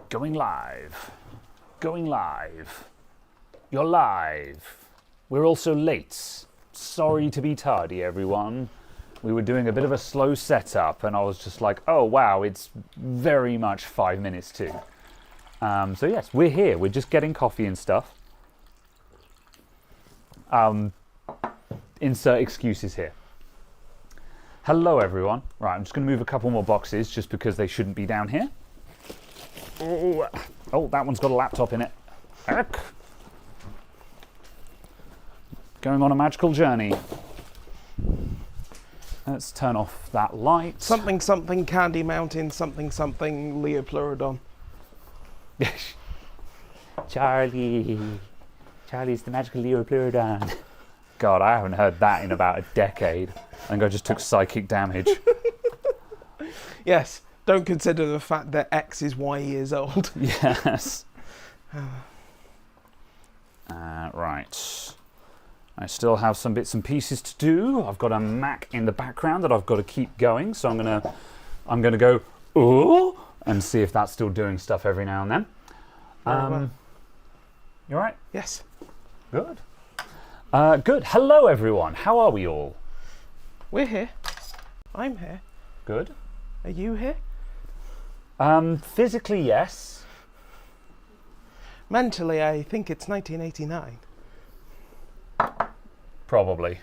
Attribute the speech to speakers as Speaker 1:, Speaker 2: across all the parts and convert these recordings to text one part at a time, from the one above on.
Speaker 1: Going live. Going live. You're live. We're also late. Sorry to be tardy, everyone. We were doing a bit of a slow setup, and I was just like, oh, wow, it's very much 5 minutes to. So, yes, we're here. We're just getting coffee and stuff. Insert excuses here. Hello, everyone. Right, I'm just going to move a couple more boxes just because they shouldn't be down here. Oh, that one's got a laptop in it. Eric. Going on a magical journey. Let's turn off that light.
Speaker 2: Something, something, Candy Mountain, something, something, Leopleurodon.
Speaker 1: Charlie's the magical Leopleurodon. God, I haven't heard that in about a decade. I think I just took psychic damage.
Speaker 2: Yes, don't consider the fact that X is Y years old.
Speaker 1: Yes. Right. I still have some bits and pieces to do. I've got a Mac in the background that I've got to keep going, so I'm gonna go ooh and see if that's still doing stuff every now and then. You all right?
Speaker 2: Yes.
Speaker 1: Good. Good. Hello, everyone. How are we all?
Speaker 2: We're here. I'm here.
Speaker 1: Good.
Speaker 2: Are you here?
Speaker 1: Physically, yes.
Speaker 2: Mentally, I think it's 1989.
Speaker 1: Probably.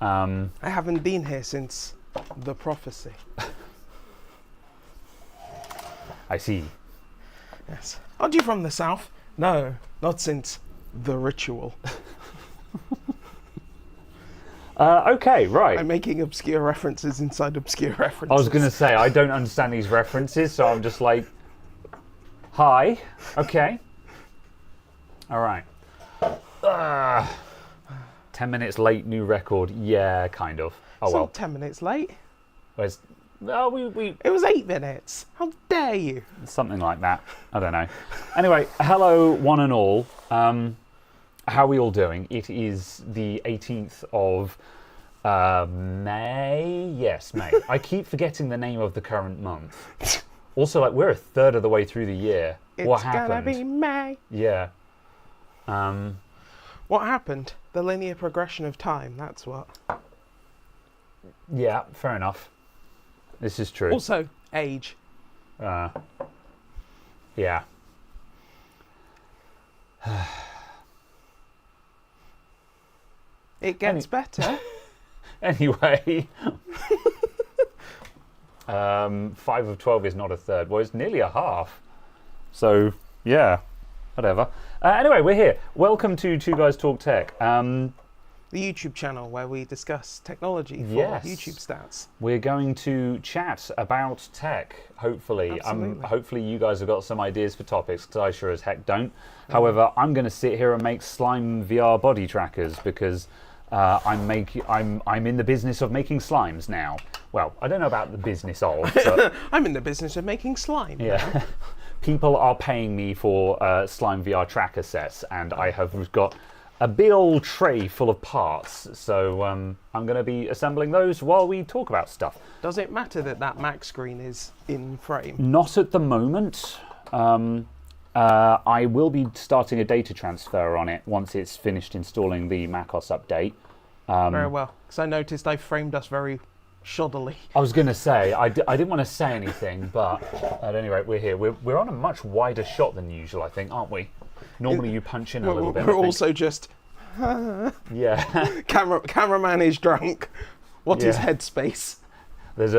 Speaker 2: I haven't been here since the prophecy.
Speaker 1: I see.
Speaker 2: Yes. Aren't you from the south? No, not since the ritual.
Speaker 1: Okay, right.
Speaker 2: I'm making obscure references inside obscure references.
Speaker 1: I was going to say, I don't understand these references, so I'm just like, hi, okay. All right. 10 minutes late, new record. Yeah, kind of. Oh,
Speaker 2: it's
Speaker 1: well.
Speaker 2: not 10 minutes late.
Speaker 1: Where's, we
Speaker 2: It was 8 minutes. How dare you?
Speaker 1: something like that. I don't know. Anyway, hello, one and all. How are we all doing? It is the 18th of May. Yes, May. I keep forgetting the name of the current month. Also, like, we're a third of the way through the year. What happened?
Speaker 2: It's gonna be May.
Speaker 1: Yeah.
Speaker 2: What happened? The linear progression of time, that's what.
Speaker 1: Yeah, fair enough. This is true.
Speaker 2: Also, age.
Speaker 1: Yeah.
Speaker 2: It gets better.
Speaker 1: Anyway. 5 of 12 is not a third. Well, it's nearly a half. So, yeah. Whatever. Anyway, we're here. Welcome to Two Guys Talk Tech.
Speaker 2: The YouTube channel where we discuss technology for
Speaker 1: Yes.
Speaker 2: YouTube stats.
Speaker 1: We're going to chat about tech, hopefully.
Speaker 2: Absolutely.
Speaker 1: Hopefully you guys have got some ideas for topics, because I sure as heck don't. However, I'm going to sit here and make SlimeVR body trackers, because I'm in the business of making slimes now. Well, I don't know about the business of, but
Speaker 2: I'm in the business of making slime.
Speaker 1: yeah. People are paying me for SlimeVR tracker sets, and I have got a big old tray full of parts, so I'm going to be assembling those while we talk about stuff.
Speaker 2: Does it matter that that Mac screen is in frame?
Speaker 1: Not at the moment. I will be starting a data transfer on it once it's finished installing the macOS update.
Speaker 2: Very well, because I noticed I framed us very shoddily.
Speaker 1: I was going to say, I didn't want to say anything, but at any rate, we're here. We're on a much wider shot than usual, I think, aren't we? Normally you punch in a little bit.
Speaker 2: We're also just...
Speaker 1: Yeah.
Speaker 2: Cameraman is drunk. What is headspace?
Speaker 1: There's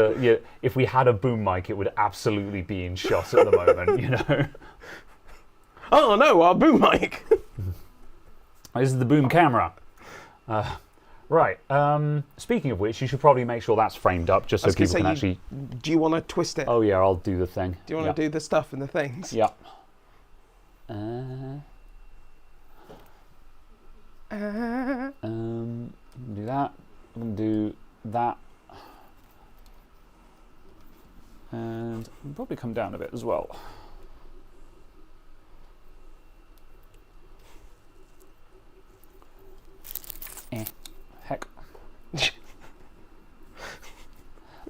Speaker 1: if we had a boom mic, it would absolutely be in shot at the moment, you know.
Speaker 2: Oh no, our boom mic.
Speaker 1: This is the boom camera. Right. Speaking of which, you should probably make sure that's framed up just so people can actually...
Speaker 2: Do you want to twist it?
Speaker 1: Oh yeah, I'll do the thing.
Speaker 2: Do you want to do the stuff and the things?
Speaker 1: Yep. Do that. I'm going to do that. And I'll probably come down a bit as well. Heck.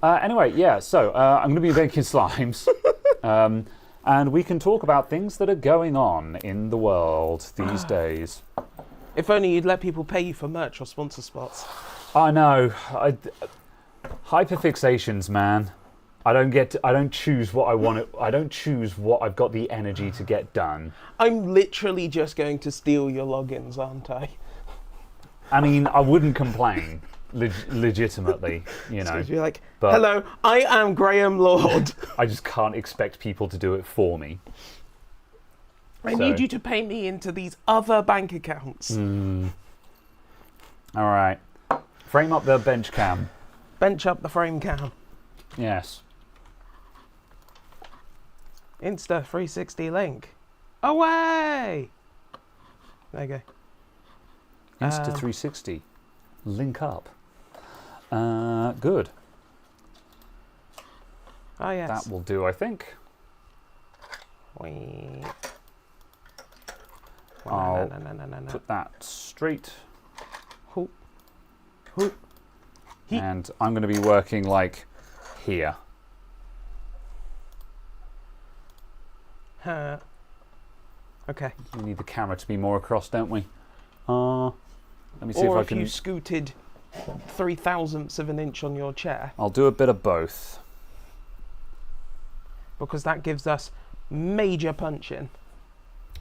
Speaker 1: Anyway, yeah, so I'm going to be making slimes. and we can talk about things that are going on in the world these days.
Speaker 2: If only you'd let people pay you for merch or sponsor spots.
Speaker 1: I know. Hyperfixations, man. I don't choose what I want. I don't choose what I've got the energy to get done.
Speaker 2: I'm literally just going to steal your logins, aren't I?
Speaker 1: I mean, I wouldn't complain, legitimately, you know.
Speaker 2: You're like,
Speaker 1: but
Speaker 2: hello, I am Graham Lord.
Speaker 1: I just can't expect people to do it for me.
Speaker 2: I need you to pay me into these other bank accounts.
Speaker 1: All right. Frame up the bench cam.
Speaker 2: Bench up the frame cam.
Speaker 1: Yes.
Speaker 2: Insta 360 link. Away! There you go.
Speaker 1: Insta 360. Link up. Good.
Speaker 2: Oh, yes.
Speaker 1: That will do, I think.
Speaker 2: Wee.
Speaker 1: I'll
Speaker 2: No.
Speaker 1: put that straight.
Speaker 2: Hoop. Hoop.
Speaker 1: And I'm going to be working like here.
Speaker 2: Okay.
Speaker 1: We need the camera to be more across, don't we? Let me see if I can.
Speaker 2: you scooted 0.003 of an inch on your chair.
Speaker 1: I'll do a bit of both.
Speaker 2: Because that gives us major punching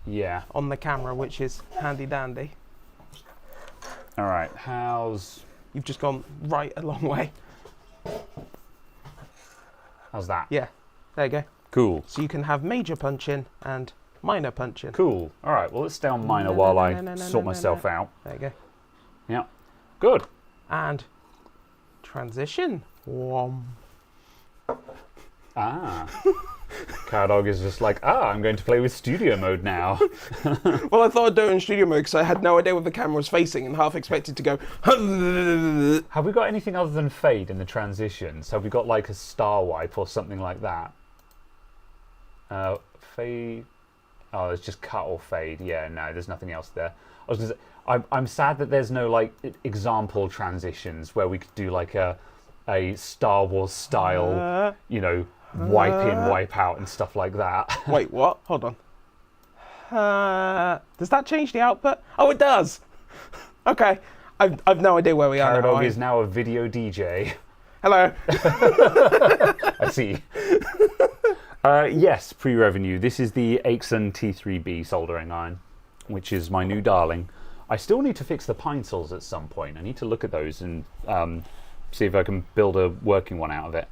Speaker 1: Yeah.
Speaker 2: on the camera, which is handy dandy.
Speaker 1: All right. How's
Speaker 2: You've just gone right a long way.
Speaker 1: that?
Speaker 2: Yeah. There you go.
Speaker 1: Cool.
Speaker 2: So you can have major punching and minor punching.
Speaker 1: Cool. All right. Well, let's stay on minor while I sort myself out.
Speaker 2: There you go.
Speaker 1: Yeah. Good.
Speaker 2: And transition. Whom.
Speaker 1: Cowdog is just like, I'm going to play with studio mode now.
Speaker 2: Well, I thought I'd do it in studio mode because I had no idea where the camera was facing and half expected to go.
Speaker 1: Have we got anything other than fade in the transitions? Have we got like a star wipe or something like that? Fade. Oh, it's just cut or fade. Yeah, no, there's nothing else there. I was gonna say, I'm sad that there's no like example transitions where we could do like a Star Wars style, wipe in, wipe out and stuff like that.
Speaker 2: Wait, what? Hold on. Does that change the output? Oh, it does. Okay. I've no idea where we are now.
Speaker 1: Cowdog is now a video DJ.
Speaker 2: Hello.
Speaker 1: I see. Yes, pre-revenue. This is the Aixon T3B soldering iron, which is my new darling. I still need to fix the pine soles at some point. I need to look at those and see if I can build a working one out of it.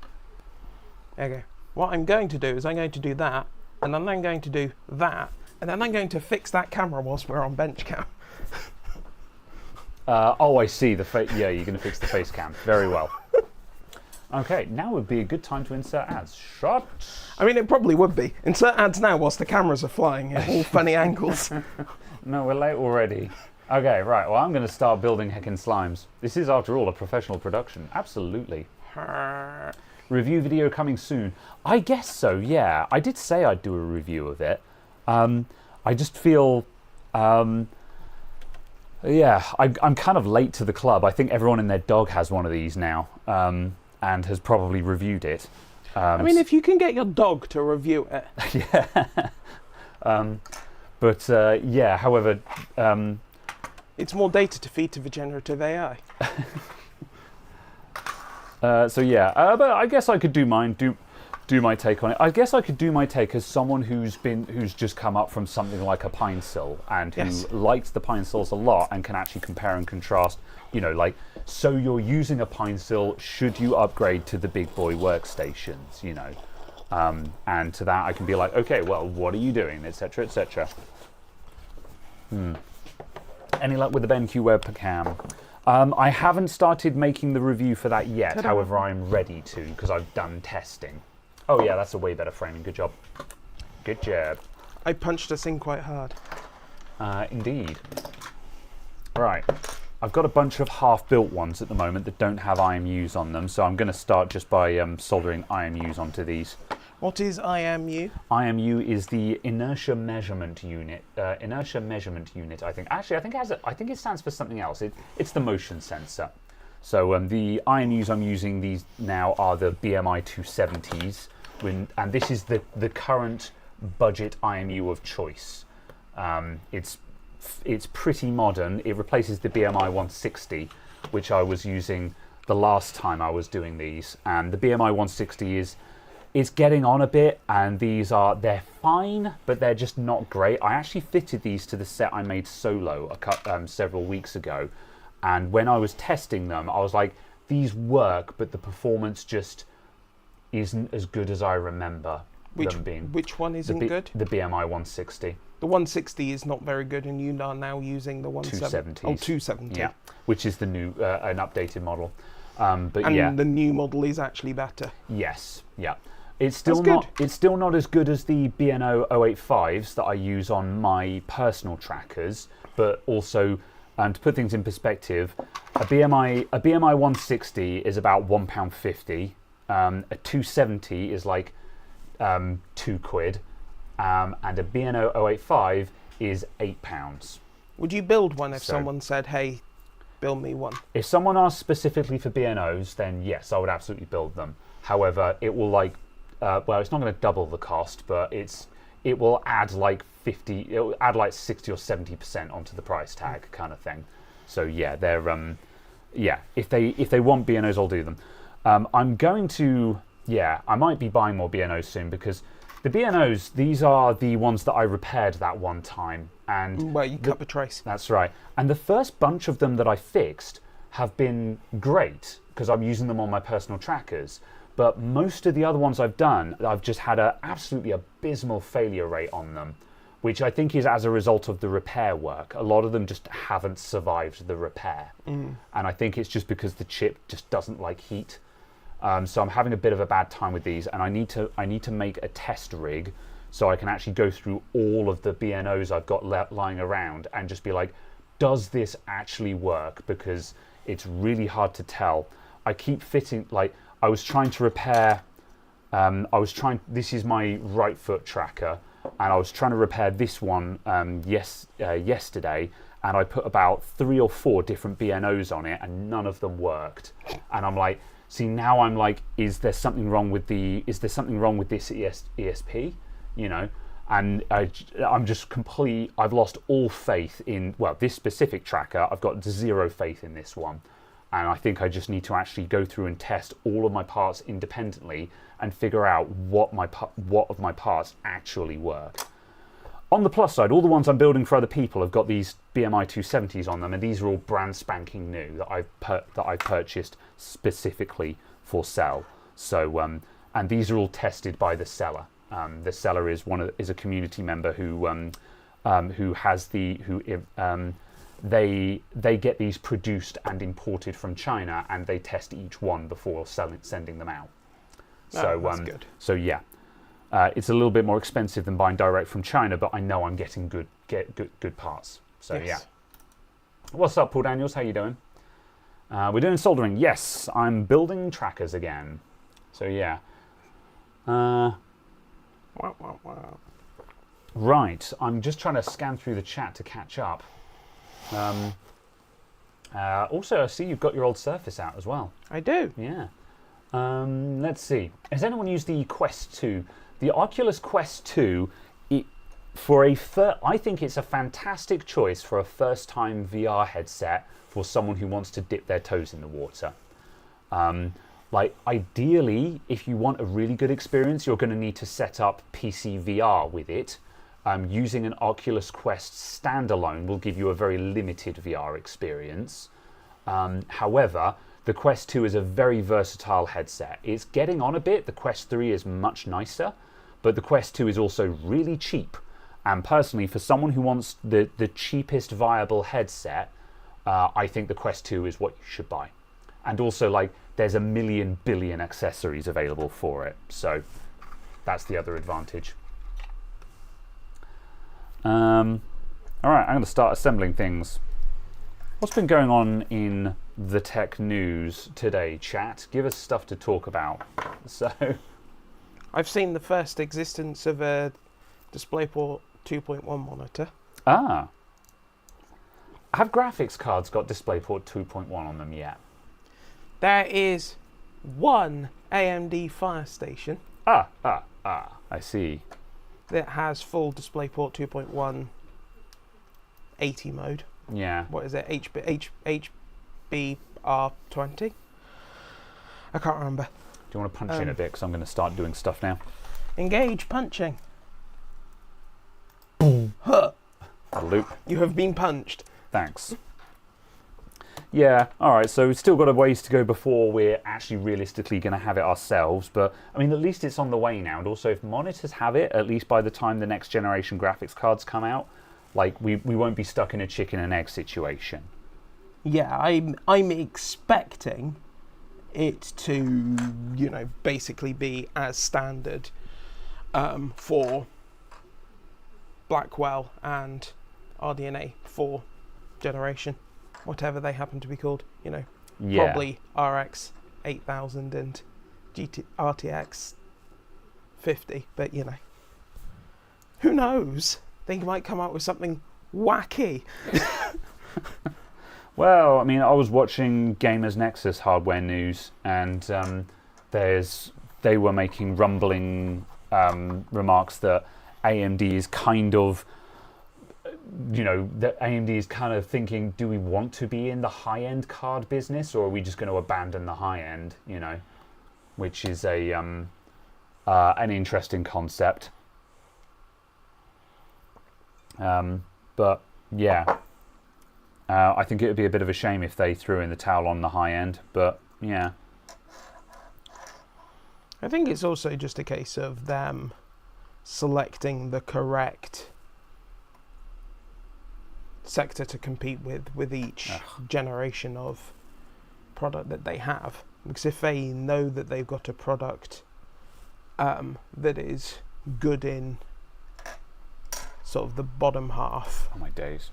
Speaker 2: Okay. What I'm going to do is I'm going to do that, and then I'm going to do that, and then I'm going to fix that camera whilst we're on bench cam.
Speaker 1: Oh, I see. Yeah, you're going to fix the face cam. Very well. Okay, now would be a good time to insert ads. Shut.
Speaker 2: I mean, it probably would be. Insert ads now whilst the cameras are flying at all funny angles.
Speaker 1: No, we're late already. Okay, right. Well, I'm going to start building heckin' slimes. This is, after all, a professional production. Absolutely. Review video coming soon. I guess so, yeah. I did say I'd do a review of it. I just feel... yeah, I'm kind of late to the club. I think everyone and their dog has one of these now, and has probably reviewed it.
Speaker 2: I mean, if you can get your dog to review it.
Speaker 1: Yeah. Yeah, however...
Speaker 2: it's more data to feed to the generative AI.
Speaker 1: So yeah, but I guess I could do mine, do my take on it. I guess I could do my take as someone who's just come up from something like a pine sill and who likes the pine sills a lot and can actually compare and contrast. Like, so you're using a pine sill, should you upgrade to the big boy workstations? And to that I can be like, okay, well, what are you doing, etc., etc. Any luck with the BenQ webcam? I haven't started making the review for that yet.
Speaker 2: Ta-da.
Speaker 1: However, I'm ready to because I've done testing. Oh yeah, that's a way better framing. Good job. Good job.
Speaker 2: I punched us in quite hard.
Speaker 1: Indeed. Right. I've got a bunch of half-built ones at the moment that don't have IMUs on them, so I'm going to start just by soldering IMUs onto these.
Speaker 2: What is IMU?
Speaker 1: IMU is the inertia measurement unit. Inertia measurement unit, I think. Actually, I think it stands for something else. It's the motion sensor. So the IMUs I'm using these now are the BMI 270s, and this is the current budget IMU of choice. It's pretty modern. It replaces the BMI 160, which I was using the last time I was doing these, and the BMI 160 is getting on a bit, and they're fine, but they're just not great. I actually fitted these to the set I made solo several weeks ago, and when I was testing them, I was like, these work, but the performance just isn't as good as I remember them being.
Speaker 2: Which one isn't good?
Speaker 1: The BMI 160.
Speaker 2: The 160 is not very good, and you are now using the 170.
Speaker 1: 270s.
Speaker 2: Oh, 270.
Speaker 1: Yeah, which is the new, an updated model.
Speaker 2: And the new model is actually better.
Speaker 1: Yes, yeah. It's still not as good as the B&O 085s that I use on my personal trackers, but also, to put things in perspective, a BMI 160 is about £1.50. A 270 is like £2, and a B&O 085 is £8.
Speaker 2: Would you build one if someone said, "Hey, build me one"?
Speaker 1: If someone asked specifically for B&Os, then yes, I would absolutely build them. However, it will it's not going to double the cost, but it will add like 60 or 70% onto the price tag kind of thing. So yeah, they're if they want B&Os, I'll do them. I might be buying more B&Os soon, because the B&Os, these are the ones that I repaired that one time. And
Speaker 2: well, you cut the trace.
Speaker 1: That's right. And the first bunch of them that I fixed have been great, because I'm using them on my personal trackers. But most of the other ones I've done, I've just had an absolutely abysmal failure rate on them, which I think is as a result of the repair work. A lot of them just haven't survived the repair. And I think it's just because the chip just doesn't like heat. So I'm having a bit of a bad time with these, and I need to make a test rig so I can actually go through all of the B&Os I've got lying around and just be like, does this actually work? Because it's really hard to tell. I keep fitting, like, I was trying to repair, this is my right foot tracker, and I was trying to repair this one yesterday, and I put about 3 or 4 different B&Os on it, and none of them worked. And I'm like, see, now I'm like, is there something wrong with this ESP? You know, and I'm just I've lost all faith in, well, this specific tracker. I've got 0 faith in this one. And I think I just need to actually go through and test all of my parts independently and figure out what of my parts actually work. On the plus side, all the ones I'm building for other people have got these BMI 270s on them, and these are all brand spanking new that I've purchased specifically for sale. So, and these are all tested by the seller. The seller is a community member who they get these produced and imported from China, and they test each one before sending them out. So
Speaker 2: that's good.
Speaker 1: So yeah, it's a little bit more expensive than buying direct from China, but I know I'm getting good parts. So yes. Yeah. What's up, Paul Daniels? How you doing? We're doing soldering. Yes, I'm building trackers again. So yeah. Right, I'm just trying to scan through the chat to catch up. Also, I see you've got your old Surface out as well.
Speaker 2: I do.
Speaker 1: Yeah. Let's see. Has anyone used the Quest 2? The Oculus Quest 2, I think it's a fantastic choice for a first-time VR headset for someone who wants to dip their toes in the water. Like, ideally, if you want a really good experience, you're going to need to set up PC VR with it. Using an Oculus Quest standalone will give you a very limited VR experience. However, the Quest 2 is a very versatile headset. It's getting on a bit. The Quest 3 is much nicer, but the Quest 2 is also really cheap. And personally, for someone who wants the cheapest viable headset, I think the Quest 2 is what you should buy. And also, like, there's a million billion accessories available for it. So that's the other advantage. All right, I'm going to start assembling things. What's been going on in the tech news today, chat? Give us stuff to talk about. So,
Speaker 2: I've seen the first existence of a DisplayPort 2.1 monitor.
Speaker 1: Ah. Have graphics cards got DisplayPort 2.1 on them yet?
Speaker 2: There is one AMD Fire Station.
Speaker 1: I see.
Speaker 2: that has full DisplayPort 2.1 80 mode.
Speaker 1: Yeah.
Speaker 2: What is it? HBR20? I can't remember.
Speaker 1: Do you want to punch in a bit? Because I'm going to start doing stuff now.
Speaker 2: Engage punching. Huh.
Speaker 1: A loop.
Speaker 2: You have been punched.
Speaker 1: Thanks. Yeah, all right, so we've still got a ways to go before we're actually realistically going to have it ourselves, but I mean, at least it's on the way now, and also if monitors have it, at least by the time the next generation graphics cards come out, like, we won't be stuck in a chicken and egg situation.
Speaker 2: Yeah, I'm expecting it to, you know, basically be as standard for Blackwell and RDNA 4 generation, whatever they happen to be called, you know, probably RX 8000 and RTX 50, but you know, who knows? They might come out with something wacky.
Speaker 1: Well, I mean, I was watching Gamers Nexus hardware news, and they were making rumbling remarks that AMD is kind of, you know, that AMD is kind of thinking, do we want to be in the high-end card business, or are we just going to abandon the high-end, you know, which is an interesting concept. But, yeah, I think it would be a bit of a shame if they threw in the towel on the high-end, but, yeah.
Speaker 2: I think it's also just a case of them selecting the correct sector to compete with each generation of product that they have. Because if they know that they've got a product that is good in sort of the bottom half,
Speaker 1: Oh my days.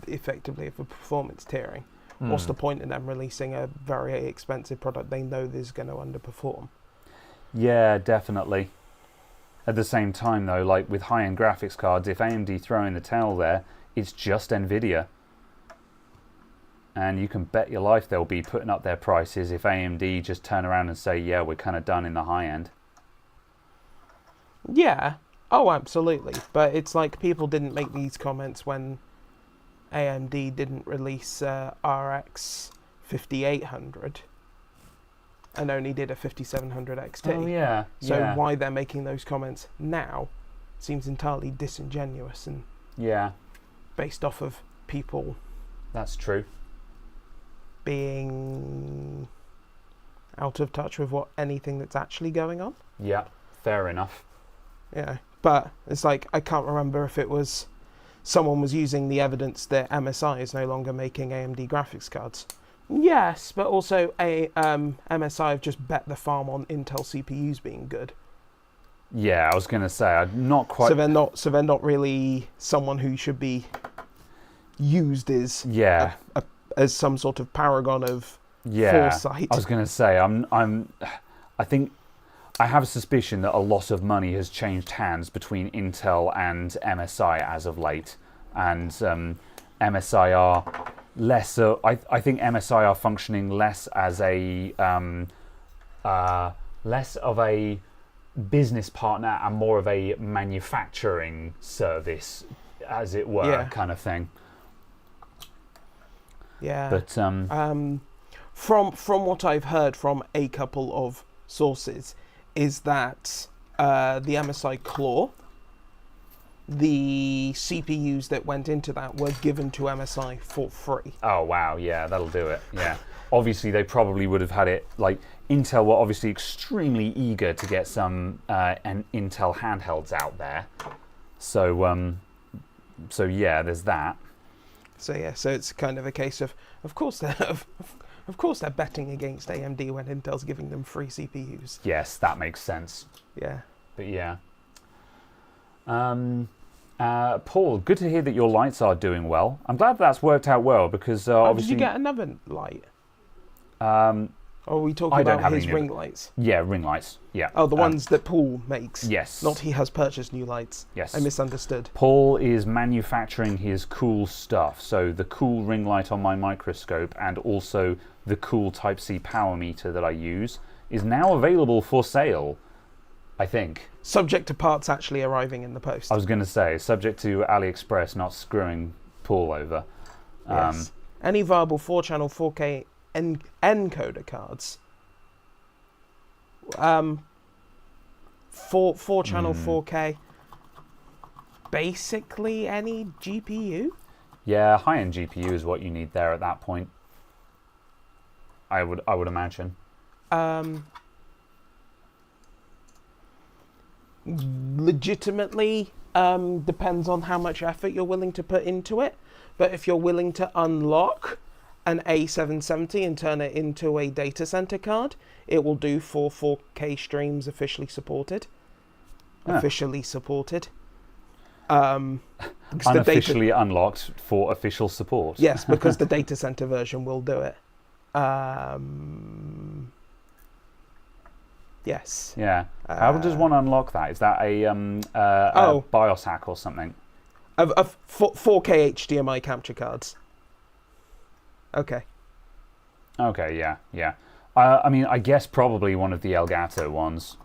Speaker 2: effectively of a performance tiering, what's the point in them releasing a very expensive product they know is going to underperform?
Speaker 1: Yeah, definitely. At the same time, though, like with high-end graphics cards, if AMD throw in the towel there, it's just NVIDIA. And you can bet your life they'll be putting up their prices if AMD just turn around and say, yeah, we're kind of done in the high-end.
Speaker 2: Yeah. Oh, absolutely. But it's like people didn't make these comments when AMD didn't release RX 5800 and only did a 5700 XT.
Speaker 1: Oh, yeah.
Speaker 2: So
Speaker 1: yeah.
Speaker 2: why they're making those comments now seems entirely disingenuous and based off of people
Speaker 1: That's true.
Speaker 2: being out of touch with what anything that's actually going on.
Speaker 1: Yeah, fair enough.
Speaker 2: Yeah, but it's like I can't remember if it was someone was using the evidence that MSI is no longer making AMD graphics cards. Yes, but also MSI have just bet the farm on Intel CPUs being good.
Speaker 1: Yeah, I was going to say, I'm not quite...
Speaker 2: So they're not really someone who should be used as as some sort of paragon of foresight.
Speaker 1: I was going to say, I think I have a suspicion that a lot of money has changed hands between Intel and MSI as of late, and MSI are less. I think MSI are functioning less as a less of a business partner and more of a manufacturing service, as it were, kind of thing.
Speaker 2: Yeah.
Speaker 1: But
Speaker 2: from what I've heard from a couple of sources, is that the MSI Claw, the CPUs that went into that were given to MSI for free.
Speaker 1: Oh wow, yeah, that'll do it. Yeah, obviously they probably would have had it. Like Intel were obviously extremely eager to get some Intel handhelds out there. So yeah, there's that.
Speaker 2: So yeah, so it's kind of a case of course they're betting against AMD when Intel's giving them free CPUs.
Speaker 1: Yes, that makes sense.
Speaker 2: Yeah.
Speaker 1: But yeah. Paul, good to hear that your lights are doing well. I'm glad that's worked out well because obviously...
Speaker 2: Did you get another light? Or are we talking
Speaker 1: I don't
Speaker 2: about
Speaker 1: have
Speaker 2: his
Speaker 1: any
Speaker 2: ring lights?
Speaker 1: Yeah, ring lights. Yeah.
Speaker 2: Oh, the ones that Paul makes.
Speaker 1: Yes.
Speaker 2: Not he has purchased new lights.
Speaker 1: Yes.
Speaker 2: I misunderstood.
Speaker 1: Paul is manufacturing his cool stuff. So the cool ring light on my microscope and also the cool Type-C power meter that I use is now available for sale. I think.
Speaker 2: Subject to parts actually arriving in the post.
Speaker 1: I was going to say, subject to AliExpress not screwing Paul over.
Speaker 2: Yes. Any viable 4-channel 4K encoder cards. 4-channel 4K. Basically any GPU.
Speaker 1: Yeah, high-end GPU is what you need there at that point. I would imagine.
Speaker 2: Legitimately, depends on how much effort you're willing to put into it. But if you're willing to unlock an A770 and turn it into a data center card, it will do 4K streams officially supported. Officially supported.
Speaker 1: Unofficially unlocked for official support.
Speaker 2: Yes, because the data center version will do it. Yes.
Speaker 1: Yeah. How does one unlock that? Is that a BIOS hack or something?
Speaker 2: Of 4K HDMI capture cards. Okay.
Speaker 1: Okay, yeah. I mean, I guess probably one of the Elgato ones.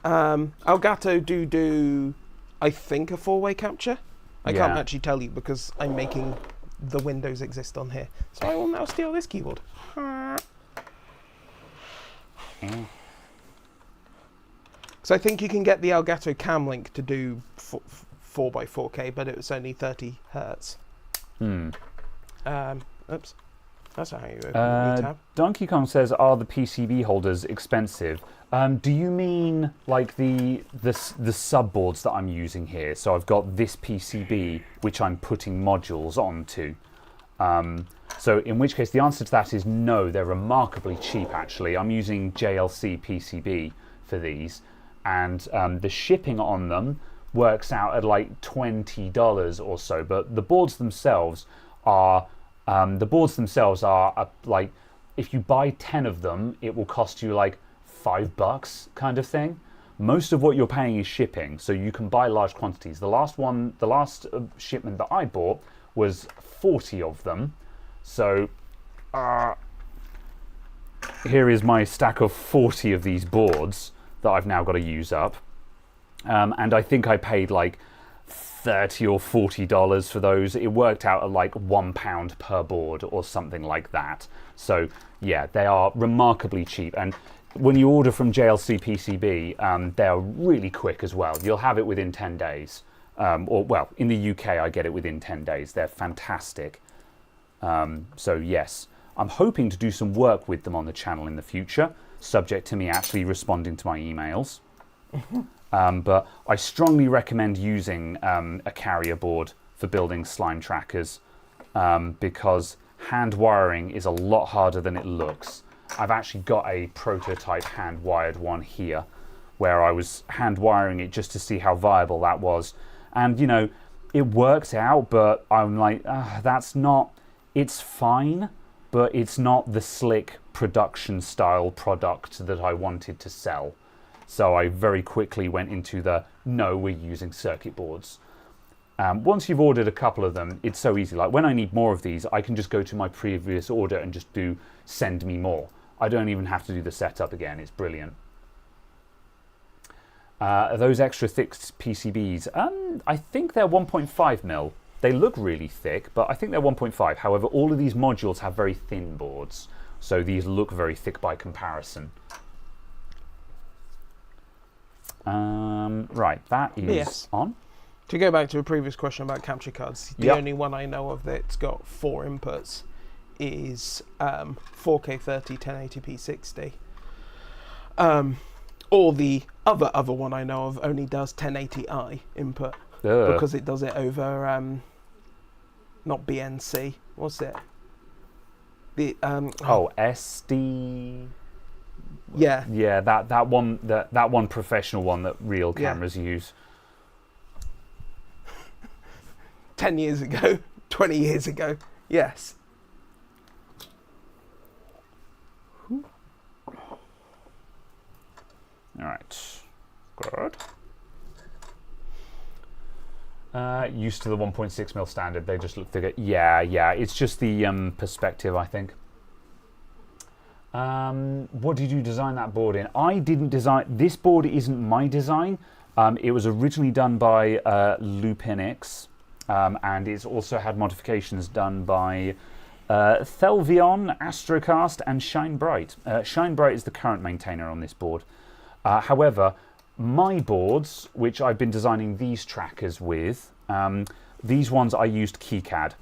Speaker 2: Elgato do, I think, a 4-way capture. I can't actually tell you because I'm making the windows exist on here. So I will now steal this keyboard. So I think you can get the Elgato Cam Link to do 4x4K, but it was only 30 hertz. Oops. That's not how you open the tab.
Speaker 1: Donkey Kong says, are the PCB holders expensive? Do you mean like the subboards that I'm using here? So I've got this PCB, which I'm putting modules onto. So in which case the answer to that is no, they're remarkably cheap actually. I'm using JLC PCB for these, and the shipping on them works out at like $20 or so, but the boards themselves are like, if you buy 10 of them, it will cost you like $5 kind of thing. Most of what you're paying is shipping, so you can buy large quantities. The last shipment that I bought was 40 of them. So here is my stack of 40 of these boards that I've now got to use up. And I think I paid like $30 or $40 for those. It worked out at like £1 per board or something like that. So yeah, they are remarkably cheap. And when you order from JLC PCB, they are really quick as well. You'll have it within 10 days. Or well, in the UK, I get it within 10 days. They're fantastic. So yes, I'm hoping to do some work with them on the channel in the future, subject to me actually responding to my emails. But I strongly recommend using a carrier board for building slime trackers, because hand wiring is a lot harder than it looks. I've actually got a prototype hand wired one here, where I was hand wiring it just to see how viable that was. And you know, it worked out, but I'm like, that's not, it's fine, but it's not the slick production style product that I wanted to sell. So I very quickly went into the, no, we're using circuit boards. Once you've ordered a couple of them, it's so easy. Like when I need more of these, I can just go to my previous order and just do send me more. I don't even have to do the setup again. It's brilliant. Are those extra thick PCBs? I think they're 1.5mm. They look really thick, but I think they're 1.5. However, all of these modules have very thin boards, so these look very thick by comparison. Right, that is on.
Speaker 2: To go back to a previous question about capture cards, the only one I know of that's got 4 inputs is 4K 30, 1080p 60. Or the other one I know of only does 1080i input because it does it over not BNC. What's it? The
Speaker 1: SD.
Speaker 2: Yeah.
Speaker 1: Yeah, that one professional one that real cameras use.
Speaker 2: 10 years ago, 20 years ago, yes.
Speaker 1: All right, good. Used to the 1.6mm standard, they just look thicker. Yeah, it's just the perspective, I think. What did you design that board in? I didn't design... This board isn't my design. It was originally done by Lupinix, and it's also had modifications done by Thelvion, Astrocast, and Shinebright. Shinebright is the current maintainer on this board. However, my boards, which I've been designing these trackers with, these ones I used KiCad.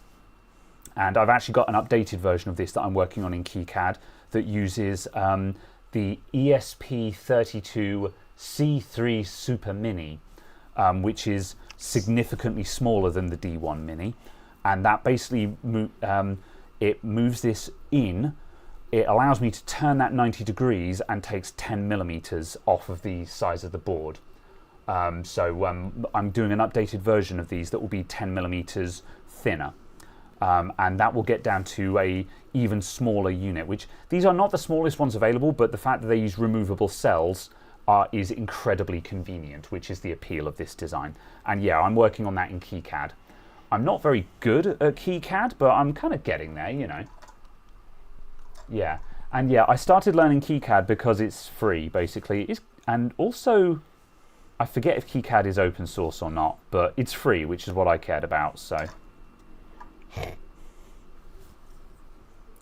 Speaker 1: And I've actually got an updated version of this that I'm working on in KiCad that uses the ESP32 C3 Super Mini, which is significantly smaller than the D1 Mini. And that basically it moves this in. It allows me to turn that 90 degrees and takes 10 millimeters off of the size of the board. So I'm doing an updated version of these that will be 10 millimeters thinner. And that will get down to a even smaller unit, which these are not the smallest ones available, but the fact that they use removable cells is incredibly convenient, which is the appeal of this design. And yeah, I'm working on that in KiCad. I'm not very good at KiCad, but I'm kind of getting there, you know. Yeah, and yeah, I started learning KiCad because it's free, basically. And also, I forget if KiCad is open source or not, but it's free, which is what I cared about, so...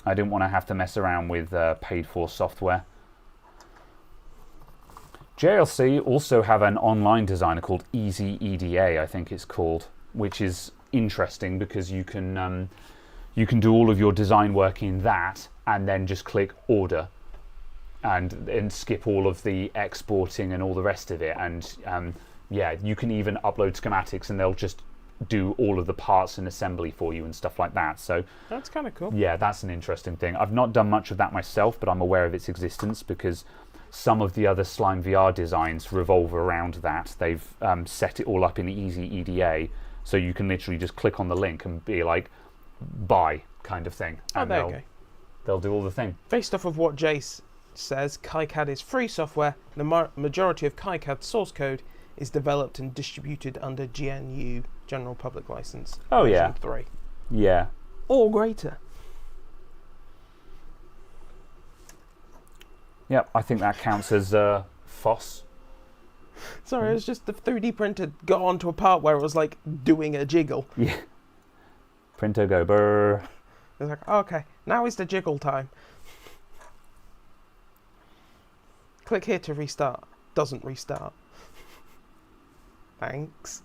Speaker 1: I didn't want to have to mess around with paid-for software. JLC also have an online designer called Easy EDA, I think it's called, which is interesting because you can do all of your design work in that and then just click order and skip all of the exporting and all the rest of it. And yeah, you can even upload schematics and they'll just do all of the parts and assembly for you and stuff like that. So
Speaker 2: that's kind of cool.
Speaker 1: Yeah, that's an interesting thing. I've not done much of that myself, but I'm aware of its existence because some of the other SlimeVR designs revolve around that. They've set it all up in Easy EDA, so you can literally just click on the link and be like, buy, kind of thing.
Speaker 2: Oh,
Speaker 1: and
Speaker 2: there you go.
Speaker 1: They'll do all the thing.
Speaker 2: Based off of what Jace says, KiCad is free software. The majority of KiCad source code is developed and distributed under GNU, General Public License.
Speaker 1: Oh, yeah.
Speaker 2: 3.
Speaker 1: Yeah.
Speaker 2: Or greater.
Speaker 1: Yep, I think that counts as FOSS.
Speaker 2: Sorry, it was just the 3D printer got onto a part where it was like doing a jiggle.
Speaker 1: Yeah. Printer go brrr.
Speaker 2: It was like, oh, okay, now is the jiggle time. Click here to restart. Doesn't restart. Thanks.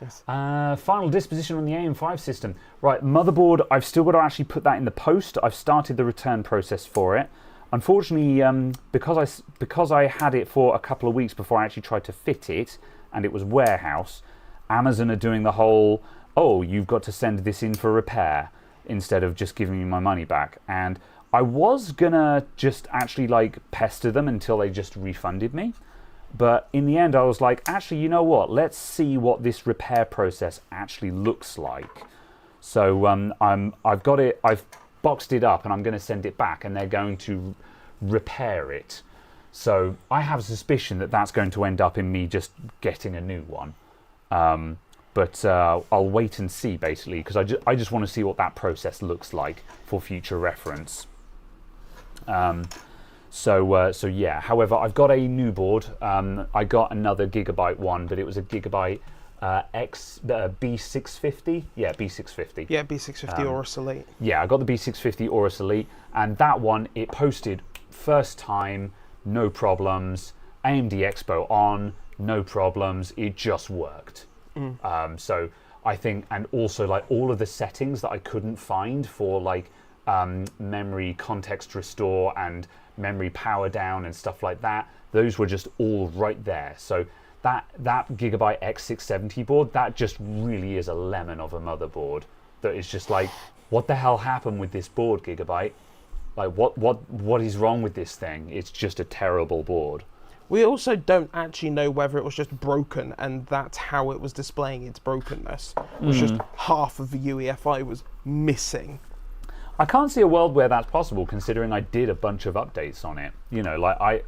Speaker 2: Yes.
Speaker 1: Final disposition on the AM5 system. Right, motherboard, I've still got to actually put that in the post. I've started the return process for it. Unfortunately, because I had it for a couple of weeks before I actually tried to fit it, and it was warehouse, Amazon are doing the whole, oh, you've got to send this in for repair, instead of just giving me my money back. And I was gonna just actually like pester them until they just refunded me. But in the end, I was like, actually, you know what? Let's see what this repair process actually looks like. So I've got it, I've boxed it up and I'm going to send it back and they're going to repair it. So I have a suspicion that that's going to end up in me just getting a new one. But I'll wait and see, basically, because I just want to see what that process looks like for future reference. So yeah, however, I've got a new board. I got another Gigabyte one, but it was a Gigabyte B650. Yeah, B650.
Speaker 2: Yeah, B650 Aorus Elite.
Speaker 1: Yeah, I got the B650 Aorus Elite, and that one, it posted first time, no problems. AMD Expo on, no problems. It just worked. So I think, and also like all of the settings that I couldn't find for like memory context restore and memory power down and stuff like that, those were just all right there. So that Gigabyte X670 board, that just really is a lemon of a motherboard. That is just like, what the hell happened with this board, Gigabyte? Like, what is wrong with this thing? It's just a terrible board.
Speaker 2: We also don't actually know whether it was just broken and that's how it was displaying its brokenness. It was just half of the UEFI was missing.
Speaker 1: I can't see a world where that's possible, considering I did a bunch of updates on it. You know, like I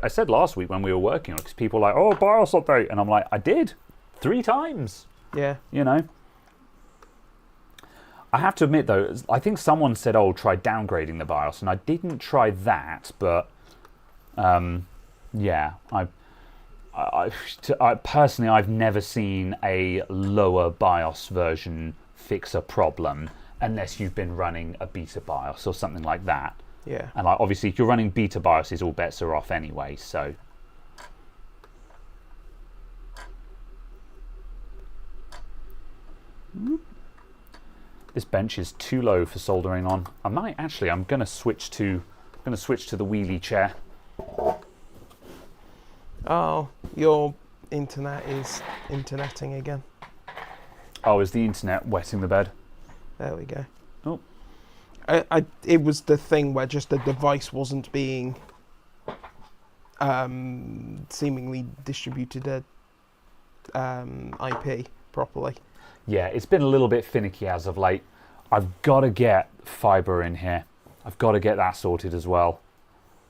Speaker 1: said last week when we were working on it, because people were like, oh, BIOS update, and I'm like, I did 3 times.
Speaker 2: Yeah.
Speaker 1: You know, I have to admit though, I think someone said, "Oh, try downgrading the BIOS," and I didn't try that, but yeah, I personally, I've never seen a lower BIOS version fix a problem unless you've been running a beta BIOS or something like that.
Speaker 2: Yeah.
Speaker 1: And like, obviously, if you're running beta BIOSes, all bets are off anyway. So. This bench is too low for soldering on. I'm going to switch to the wheelie chair.
Speaker 2: Oh, your internet is interneting again.
Speaker 1: Oh, is the internet wetting the bed?
Speaker 2: There we go.
Speaker 1: Oh.
Speaker 2: It was the thing where just the device wasn't being seemingly distributed IP properly.
Speaker 1: Yeah, it's been a little bit finicky as of late. I've got to get fiber in here. I've got to get that sorted as well.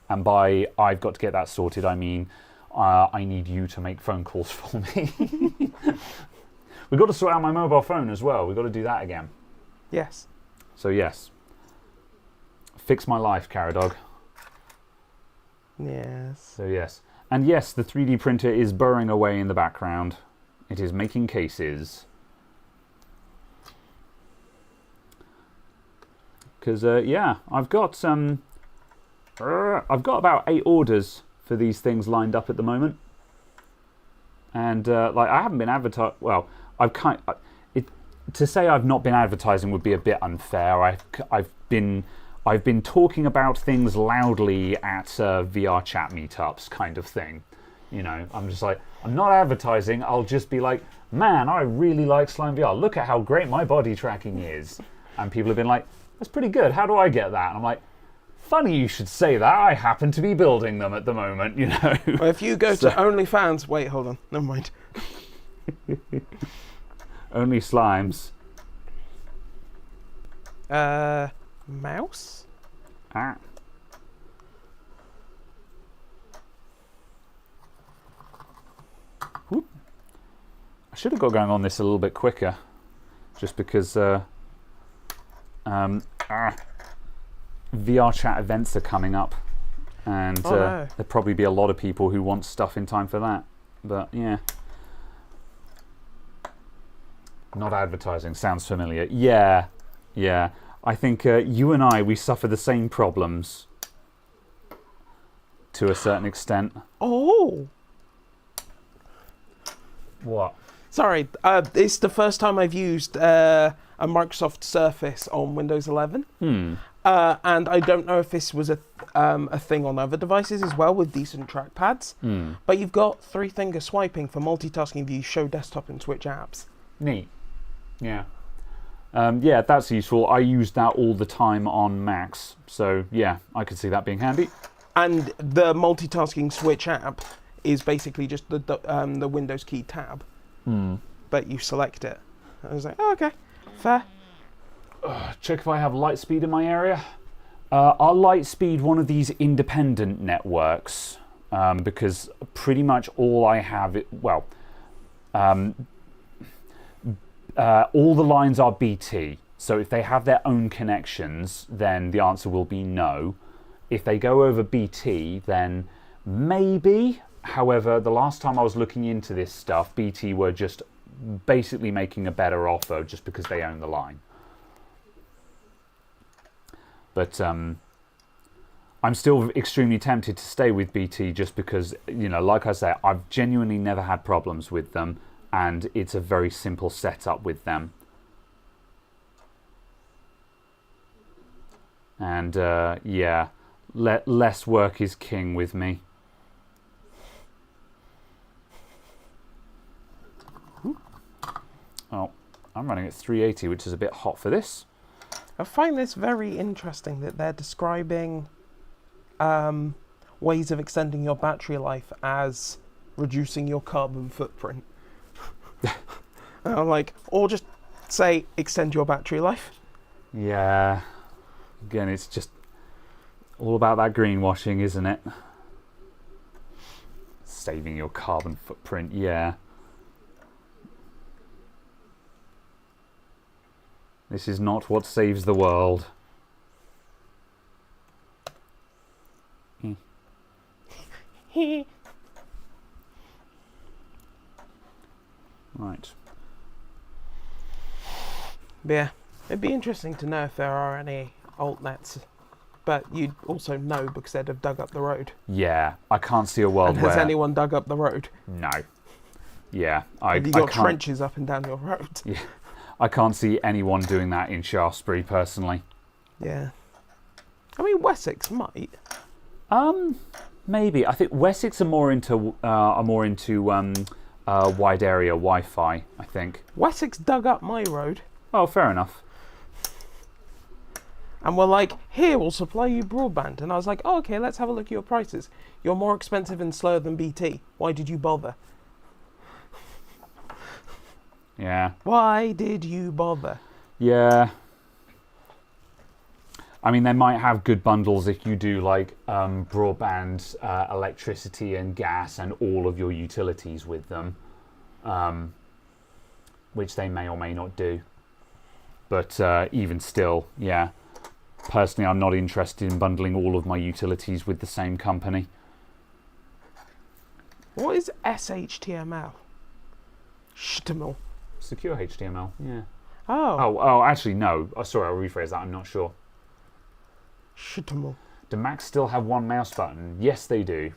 Speaker 1: And by I've got to get that sorted, I mean I need you to make phone calls for me. We've got to sort out my mobile phone as well. We've got to do that again.
Speaker 2: Yes.
Speaker 1: So yes. Fix my life, Caradog.
Speaker 2: Yes.
Speaker 1: So yes. And yes, the 3D printer is burrowing away in the background. It is making cases. Because yeah, I've got about 8 orders for these things lined up at the moment, and like I haven't been advertising. Well, to say I've not been advertising would be a bit unfair. I've been talking about things loudly at VR chat meetups, kind of thing. You know, I'm just like, I'm not advertising. I'll just be like, man, I really like SlimeVR. Look at how great my body tracking is, and people have been like, that's pretty good. How do I get that? And I'm like, funny you should say that. I happen to be building them at the moment, you know.
Speaker 2: Well, if you go to OnlyFans, wait, hold on, never mind.
Speaker 1: Only slimes.
Speaker 2: Mouse?
Speaker 1: Ah. Whoop. I should have got going on this a little bit quicker, just because VR chat events are coming up, and there'll probably be a lot of people who want stuff in time for that. But yeah, not advertising sounds familiar. Yeah. I think you and we suffer the same problems to a certain extent.
Speaker 2: Oh.
Speaker 1: What?
Speaker 2: Sorry, it's the first time I've used a Microsoft Surface on Windows 11. And I don't know if this was a thing on other devices as well with decent trackpads. But you've got 3-finger swiping for multitasking views, show desktop and switch apps.
Speaker 1: Neat. Yeah. Yeah, that's useful. I use that all the time on Macs. So yeah, I could see that being handy.
Speaker 2: And the multitasking switch app is basically just the Windows key tab. But you select it. I was like, oh, okay, fair.
Speaker 1: Check if I have Lightspeed in my area. Are Lightspeed one of these independent networks? Because pretty much all I have, all the lines are BT. So if they have their own connections, then the answer will be no. If they go over BT, then maybe. However, the last time I was looking into this stuff, BT were just basically making a better offer just because they own the line. But I'm still extremely tempted to stay with BT just because, you know, like I say, I've genuinely never had problems with them, and it's a very simple setup with them. And yeah, less work is king with me. Oh, I'm running at 380, which is a bit hot for this.
Speaker 2: I find this very interesting that they're describing ways of extending your battery life as reducing your carbon footprint. And I'm like, or just say extend your battery life.
Speaker 1: Yeah. Again, it's just all about that greenwashing, isn't it? Saving your carbon footprint, yeah. This is not what saves the world. Right.
Speaker 2: But yeah, it'd be interesting to know if there are any altnets, but you'd also know because they'd have dug up the road.
Speaker 1: Yeah, I can't see a world
Speaker 2: And
Speaker 1: where...
Speaker 2: has anyone dug up the road?
Speaker 1: No. Yeah,
Speaker 2: Have you got trenches up and down your road?
Speaker 1: Yeah, I can't see anyone doing that in Shaftesbury, personally.
Speaker 2: Yeah. I mean, Wessex might.
Speaker 1: Maybe. I think Wessex are more into wide area Wi-Fi, I think.
Speaker 2: Wessex dug up my road.
Speaker 1: Oh, fair enough.
Speaker 2: And we're like, here, we'll supply you broadband. And I was like, oh, okay, let's have a look at your prices. You're more expensive and slower than BT. Why did you bother?
Speaker 1: Yeah.
Speaker 2: Why did you bother?
Speaker 1: Yeah. I mean, they might have good bundles if you do like broadband, electricity and gas and all of your utilities with them, which they may or may not do. But even still, yeah. Personally, I'm not interested in bundling all of my utilities with the same company.
Speaker 2: What is SHTML? HTML.
Speaker 1: Secure HTML, yeah.
Speaker 2: Oh.
Speaker 1: Oh, actually, no. Oh, sorry, I'll rephrase that. I'm not sure.
Speaker 2: HTML.
Speaker 1: Do Macs still have one mouse button? Yes, they do.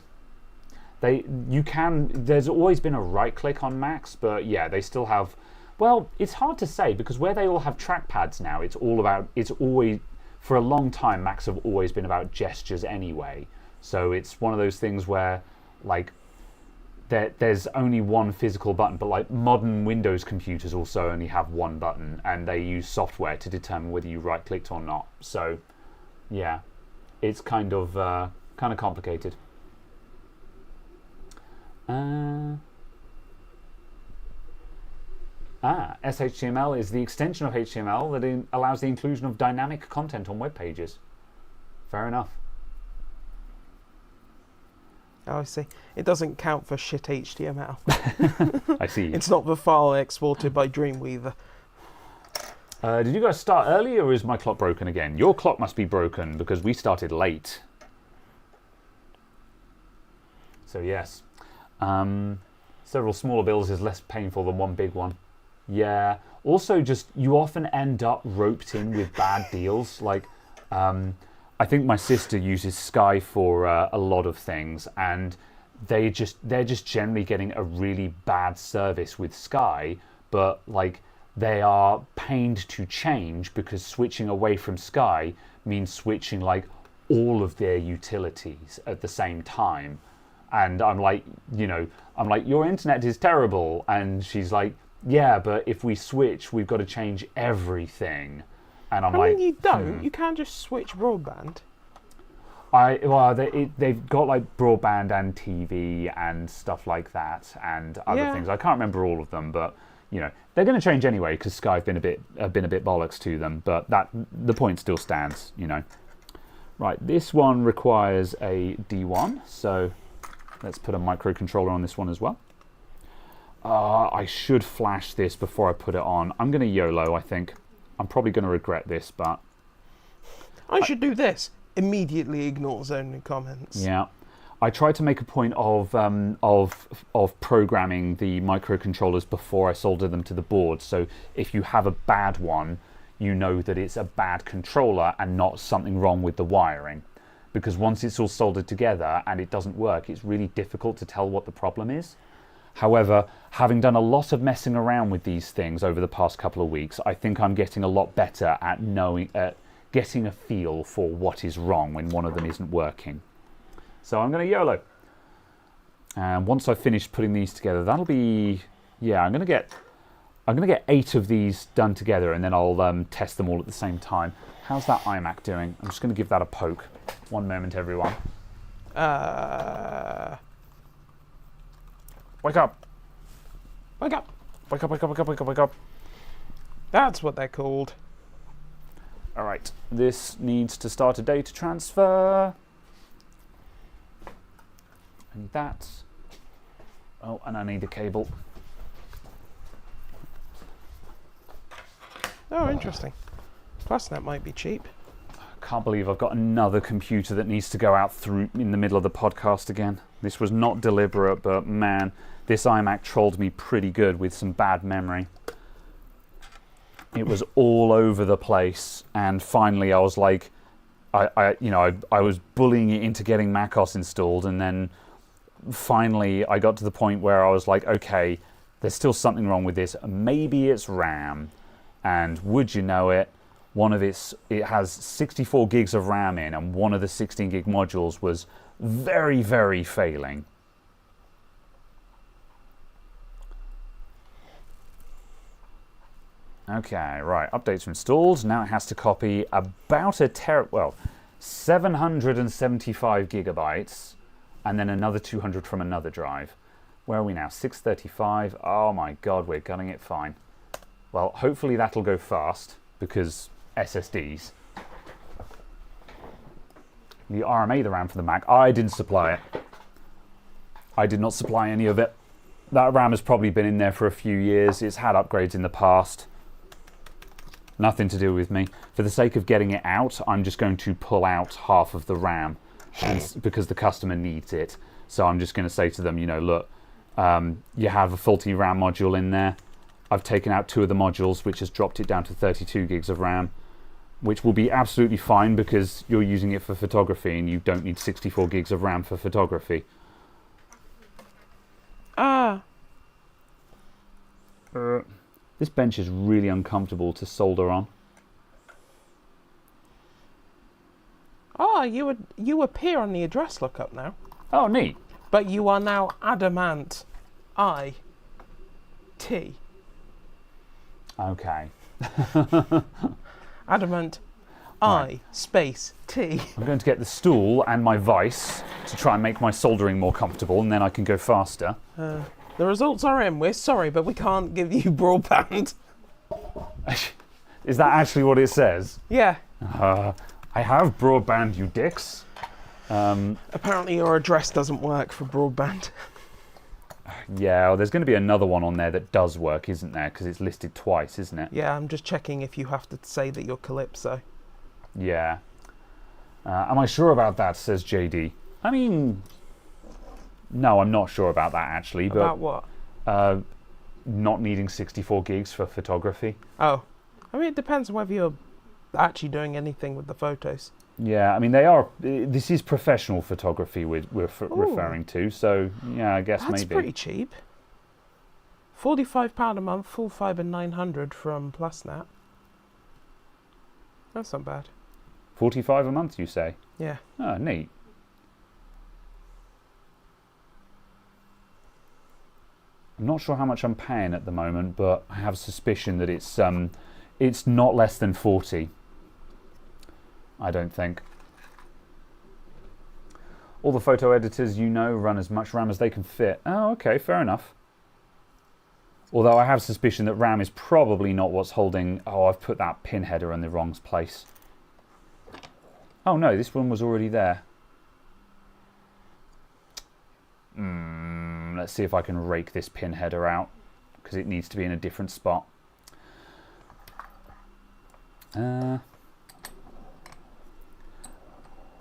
Speaker 1: There's always been a right click on Macs, but yeah, they still have. Well, it's hard to say because where they all have trackpads now, it's always, for a long time, Macs have always been about gestures anyway. So it's one of those things where, like, there's only one physical button, but like modern Windows computers also only have one button, and they use software to determine whether you right clicked or not. So, yeah, it's kind of complicated. SHTML is the extension of HTML that allows the inclusion of dynamic content on web pages. Fair enough.
Speaker 2: Oh, I see. It doesn't count for shit HTML.
Speaker 1: I see.
Speaker 2: It's not the file exported by Dreamweaver.
Speaker 1: Did you guys start early, or is my clock broken again? Your clock must be broken because we started late. So yes. Several smaller bills is less painful than one big one. Yeah. Also, just you often end up roped in with bad deals. Like, I think my sister uses Sky for a lot of things, and they're just generally getting a really bad service with Sky, but like they are pained to change because switching away from Sky means switching like all of their utilities at the same time. And I'm like, your internet is terrible. And she's like, yeah, but if we switch, we've got to change everything. And I'm like,
Speaker 2: you don't. You can't just switch broadband.
Speaker 1: They've got like broadband and TV and stuff like that and other things. I can't remember all of them, but they're going to change anyway because Sky have been a bit bollocks to them. But the point still stands. Right, this one requires a D1, so let's put a microcontroller on this one as well. I should flash this before I put it on. I'm going to YOLO, I think. I'm probably going to regret this, but
Speaker 2: I should do this. Immediately ignore zone comments.
Speaker 1: Yeah. I tried to make a point of programming the microcontrollers before I solder them to the board. So if you have a bad one, you know that it's a bad controller and not something wrong with the wiring. Because once it's all soldered together and it doesn't work, it's really difficult to tell what the problem is. However, having done a lot of messing around with these things over the past couple of weeks, I think I'm getting a lot better at getting a feel for what is wrong when one of them isn't working. So I'm going to YOLO. And once I've finished putting these together, that'll be, I'm going to get 8 of these done together, and then I'll test them all at the same time. How's that iMac doing? I'm just going to give that a poke. One moment, everyone. Wake up!
Speaker 2: Wake up!
Speaker 1: Wake up, wake up, wake up, wake up, wake up.
Speaker 2: That's what they're called.
Speaker 1: All right, this needs to start a data transfer. I need that. Oh, and I need a cable.
Speaker 2: Oh, interesting. PlusNet might be cheap.
Speaker 1: Can't believe I've got another computer that needs to go out through in the middle of the podcast again. This was not deliberate, but man, this iMac trolled me pretty good with some bad memory. It was all over the place, and finally I was like, I was bullying it into getting macOS installed, and then finally I got to the point where I was like, okay, there's still something wrong with this. Maybe it's RAM. And would you know it, it has 64 gigs of RAM in, and one of the 16 gig modules was very, very failing. Okay, right, updates are installed. Now it has to copy about 775 gigabytes, and then another 200 from another drive. Where are we now? 635. Oh my god, we're gunning it fine. Well, hopefully that'll go fast, because SSDs. The RMA, the RAM for the Mac, I didn't supply it. I did not supply any of it. That RAM has probably been in there for a few years. It's had upgrades in the past. Nothing to do with me. For the sake of getting it out, I'm just going to pull out half of the RAM because the customer needs it. So I'm just going to say to them, look, you have a faulty RAM module in there. I've taken out 2 of the modules, which has dropped it down to 32 gigs of RAM, which will be absolutely fine because you're using it for photography and you don't need 64 gigs of RAM for photography. This bench is really uncomfortable to solder on.
Speaker 2: Oh, you appear on the address lookup now.
Speaker 1: Oh, neat.
Speaker 2: But you are now adamant IT.
Speaker 1: Okay.
Speaker 2: Adamant
Speaker 1: Right.
Speaker 2: space T.
Speaker 1: I'm going to get the stool and my vise to try and make my soldering more comfortable, and then I can go faster.
Speaker 2: The results are in. We're sorry, but we can't give you broadband.
Speaker 1: Is that actually what it says?
Speaker 2: Yeah.
Speaker 1: I have broadband, you dicks.
Speaker 2: Apparently your address doesn't work for broadband.
Speaker 1: Yeah, well, there's going to be another one on there that does work, isn't there? Because it's listed twice, isn't it?
Speaker 2: Yeah, I'm just checking if you have to say that you're Calypso.
Speaker 1: Yeah. Am I sure about that, says JD. I mean, no, I'm not sure about that, actually.
Speaker 2: About what?
Speaker 1: Not needing 64 gigs for photography.
Speaker 2: Oh. I mean, it depends on whether you're actually doing anything with the photos.
Speaker 1: Yeah, I mean, this is professional photography we're referring to, so yeah, I guess
Speaker 2: That's
Speaker 1: maybe.
Speaker 2: pretty cheap. £45 a month, full fibre 900 from PlusNet. That's not bad.
Speaker 1: 45 a month, you say?
Speaker 2: Yeah.
Speaker 1: Oh, neat. I'm not sure how much I'm paying at the moment, but I have a suspicion that it's not less than 40. I don't think. All the photo editors run as much RAM as they can fit. Oh, okay, fair enough. Although I have suspicion that RAM is probably not what's holding... Oh, I've put that pin header in the wrong place. Oh no, this one was already there. Let's see if I can rake this pin header out, because it needs to be in a different spot.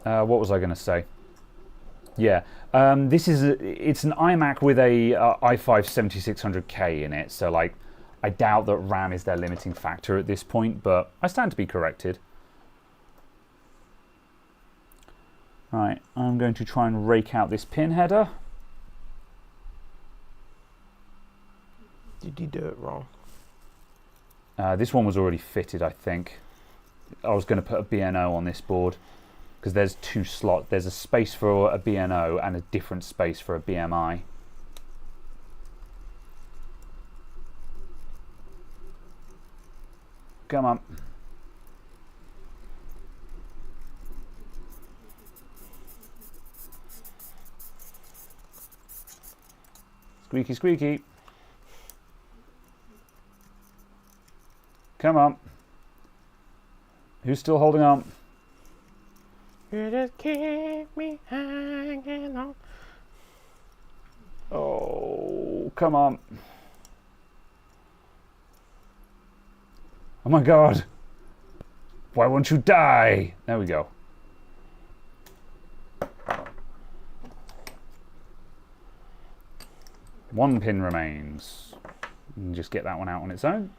Speaker 1: What was I going to say? Yeah, it's an iMac with a i5 7600K in it, so like I doubt that RAM is their limiting factor at this point, but I stand to be corrected. Right, I'm going to try and rake out this pin header.
Speaker 2: Did you do it wrong?
Speaker 1: This one was already fitted, I think. I was going to put a BNO on this board, because there's 2 slots. There's a space for a BNO and a different space for a BMI. Come on. Squeaky, squeaky. Come on. Who's still holding on?
Speaker 2: You just keep me hanging on.
Speaker 1: Oh, come on. Oh my god. Why won't you die? There we go. One pin remains. And just get that one out on its own.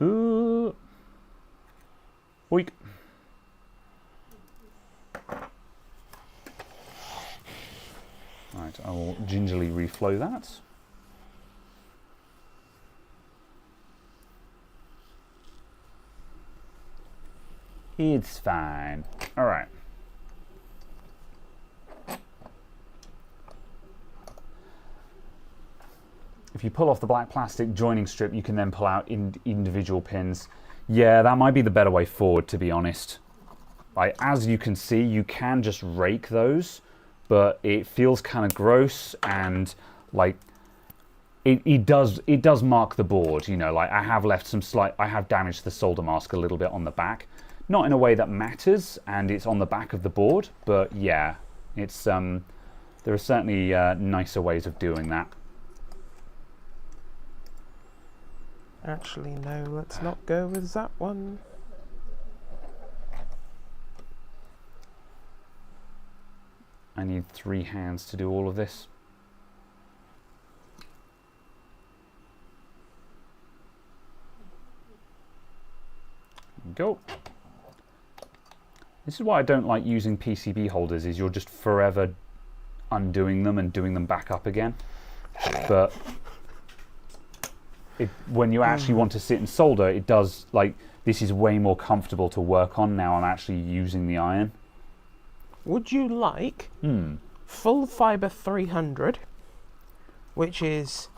Speaker 1: Ooh. Oink. Right, I will gingerly reflow that. It's fine. All right. If you pull off the black plastic joining strip, you can then pull out individual pins. Yeah, that might be the better way forward, to be honest. Like, as you can see, you can just rake those, but it feels kind of gross, and like it does mark the board. You know, like I have damaged the solder mask a little bit on the back, not in a way that matters, and it's on the back of the board. But yeah, it's there are certainly nicer ways of doing that.
Speaker 2: Actually, no, let's not go with that one.
Speaker 1: I need 3 hands to do all of this. Go. This is why I don't like using PCB holders, is you're just forever undoing them and doing them back up again. But when you actually want to sit and solder, it does, like, this is way more comfortable to work on now I'm actually using the iron.
Speaker 2: Would you like full fiber 300, which is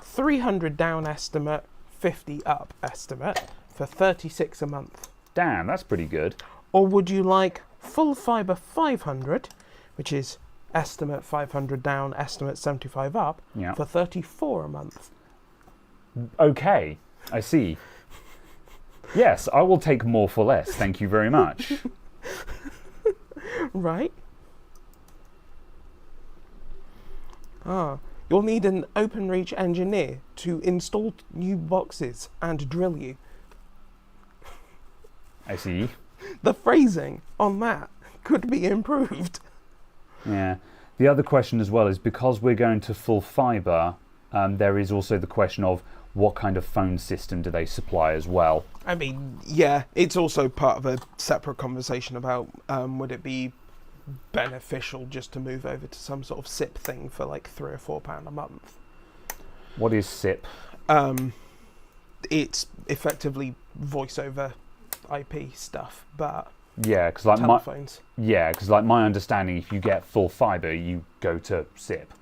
Speaker 2: 300 down estimate, 50 up estimate, for 36 a month?
Speaker 1: Damn, that's pretty good.
Speaker 2: Or would you like full fiber 500, which is estimate 500 down, estimate 75 up, for 34 a month?
Speaker 1: Okay, I see. Yes, I will take more for less, thank you very much.
Speaker 2: Right. You'll need an OpenReach engineer to install new boxes and drill you.
Speaker 1: I see.
Speaker 2: The phrasing on that could be improved.
Speaker 1: Yeah. The other question as well is, because we're going to full fiber, there is also the question of what kind of phone system do they supply as well.
Speaker 2: I mean, yeah, it's also part of a separate conversation about would it be beneficial just to move over to some sort of SIP thing for like £3 or £4 a month.
Speaker 1: What is SIP?
Speaker 2: It's effectively voice over IP stuff, but
Speaker 1: yeah, because like
Speaker 2: telephones.
Speaker 1: My understanding, if you get full fiber, you go to SIP.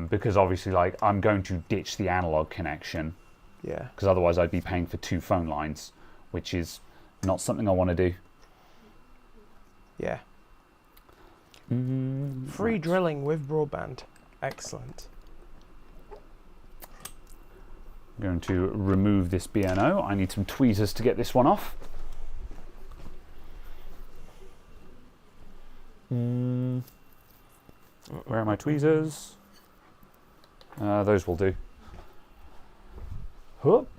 Speaker 1: Because obviously, like, I'm going to ditch the analog connection.
Speaker 2: Yeah.
Speaker 1: Because otherwise I'd be paying for 2 phone lines, which is not something I want to do.
Speaker 2: Yeah. Free drilling with broadband. Excellent.
Speaker 1: I'm going to remove this BNO. I need some tweezers to get this one off. Where are my tweezers? Those will do. Whoop.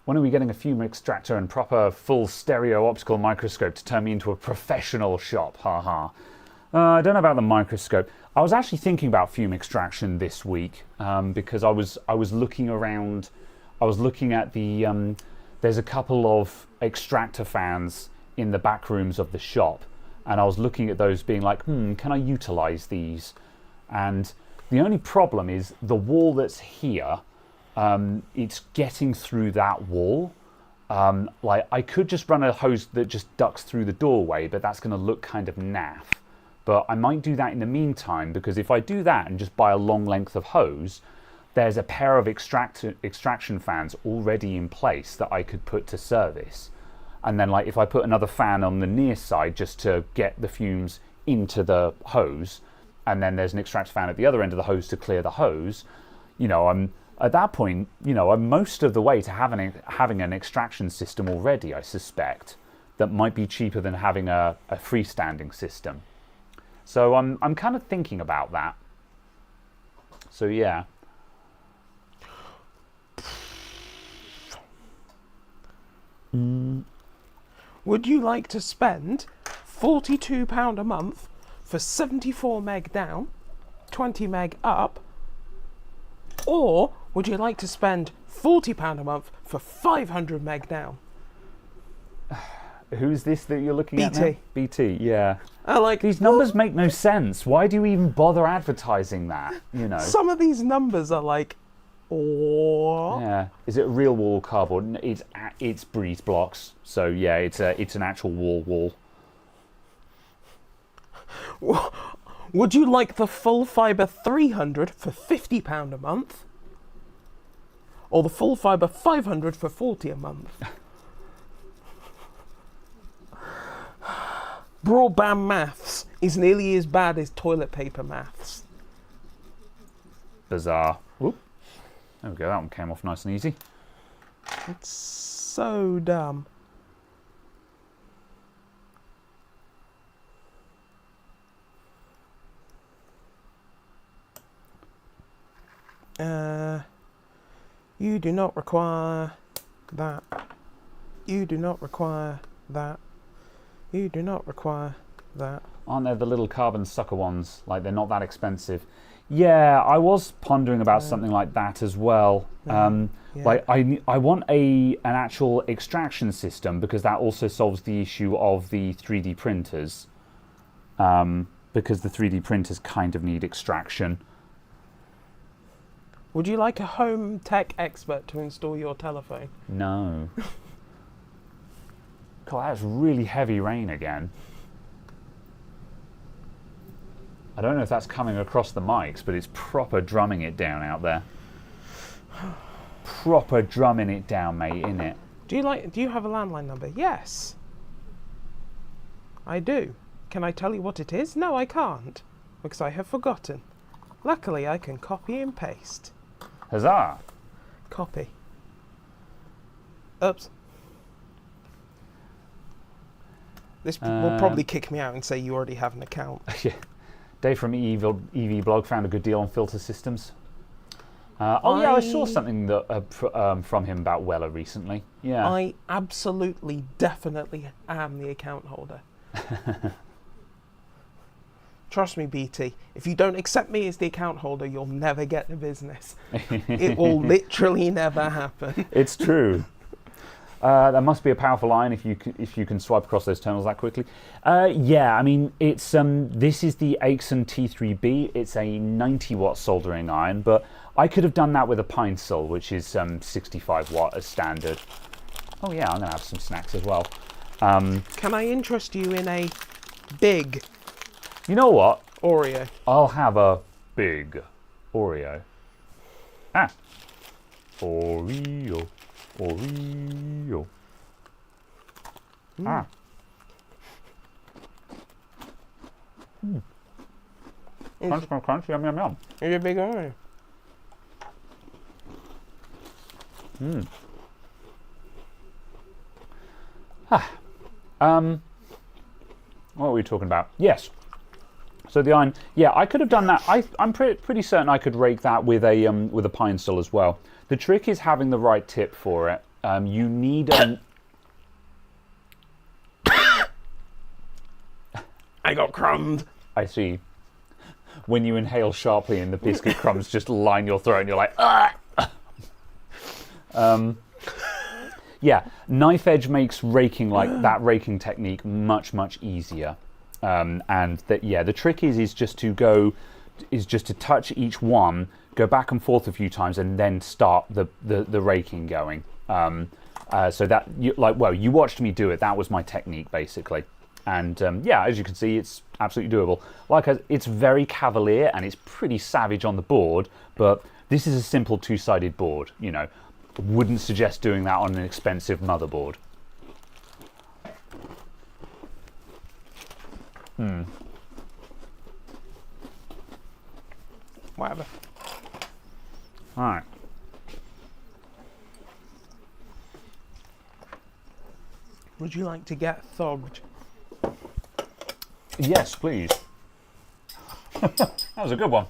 Speaker 1: When are we getting a fume extractor and proper full stereo optical microscope to turn me into a professional shop? Haha. I don't know about the microscope. I was actually thinking about fume extraction this week because I was looking around. I was looking at the. There's a couple of extractor fans in the back rooms of the shop, and I was looking at those, being like, can I utilize these? And the only problem is the wall that's here. It's getting through that wall. Like, I could just run a hose that just ducks through the doorway, but that's going to look kind of naff. But I might do that in the meantime, because if I do that and just buy a long length of hose, there's a pair of extraction fans already in place that I could put to service. And then, like, if I put another fan on the near side just to get the fumes into the hose, and then there's an extractor fan at the other end of the hose to clear the hose, you know, I'm at that point, you know, I'm most of the way to having an extraction system already, I suspect, that might be cheaper than having a freestanding system. So I'm kind of thinking about that. So yeah.
Speaker 2: Would you like to spend £42 a month for 74 meg down, 20 meg up, or would you like to spend £40 a month for 500 meg down?
Speaker 1: Who's this that you're looking at now?
Speaker 2: BT.
Speaker 1: BT, yeah.
Speaker 2: Like
Speaker 1: These numbers make no sense. Why do you even bother advertising that? You know.
Speaker 2: Some of these numbers are like, oh.
Speaker 1: Yeah. Is it real wall cardboard? It's breeze blocks. So yeah, it's an actual wall.
Speaker 2: Would you like the full fibre 300 for £50 a month? Or the full fibre 500 for £40 a month? Broadband maths is nearly as bad as toilet paper maths.
Speaker 1: Bizarre. Whoop. There we go. That one came off nice and easy.
Speaker 2: It's so dumb. You do not require that. You do not require that. You do not require that.
Speaker 1: Aren't there the little carbon sucker ones? Like, they're not that expensive. Yeah, I was pondering about something like that as well.
Speaker 2: Yeah.
Speaker 1: Like, I want an actual extraction system, because that also solves the issue of the 3D printers. Because the 3D printers kind of need extraction.
Speaker 2: Would you like a home tech expert to install your telephone?
Speaker 1: No. God, that's really heavy rain again. I don't know if that's coming across the mics, but it's proper drumming it down out there. Proper drumming it down, mate, innit?
Speaker 2: Do you have a landline number? Yes. I do. Can I tell you what it is? No, I can't, because I have forgotten. Luckily, I can copy and paste.
Speaker 1: Huzzah!
Speaker 2: Copy. Oops. This will probably kick me out and say you already have an account.
Speaker 1: Yeah. Dave from EV Blog found a good deal on filter systems. I saw something that, from him about Weller recently. Yeah.
Speaker 2: I absolutely, definitely am the account holder. Trust me, BT, if you don't accept me as the account holder, you'll never get the business. It will literally never happen.
Speaker 1: It's true. That must be a powerful line if you can swipe across those terminals that quickly. Yeah, I mean, it's this is the Aixon T3B. It's a 90 watt soldering iron, but I could have done that with a pine sol, which is 65 watt as standard. Oh yeah, I'm gonna have some snacks as well.
Speaker 2: Can I interest you in a big?
Speaker 1: You know what?
Speaker 2: Oreo.
Speaker 1: I'll have a big Oreo. Oreo. Oreo.
Speaker 2: Mm.
Speaker 1: Crunch, crunch, yum, yum, yum.
Speaker 2: It's a big Oreo.
Speaker 1: What were we talking about? Yes. So the iron, yeah, I could have done that. I'm pretty certain I could rake that with a pine sol as well. The trick is having the right tip for it. You need
Speaker 2: I got crumbed.
Speaker 1: I see. When you inhale sharply and the biscuit crumbs just line your throat and you're like, yeah, knife edge makes raking that raking technique much, much easier. And the trick is just to touch each one, go back and forth a few times, and then start the raking going. So that you watched me do it. That was my technique basically. And yeah, as you can see, it's absolutely doable. It's very cavalier and it's pretty savage on the board, but this is a simple two-sided board. You know, wouldn't suggest doing that on an expensive motherboard.
Speaker 2: Whatever.
Speaker 1: All right.
Speaker 2: Would you like to get thogged?
Speaker 1: Yes, please. That was a good one.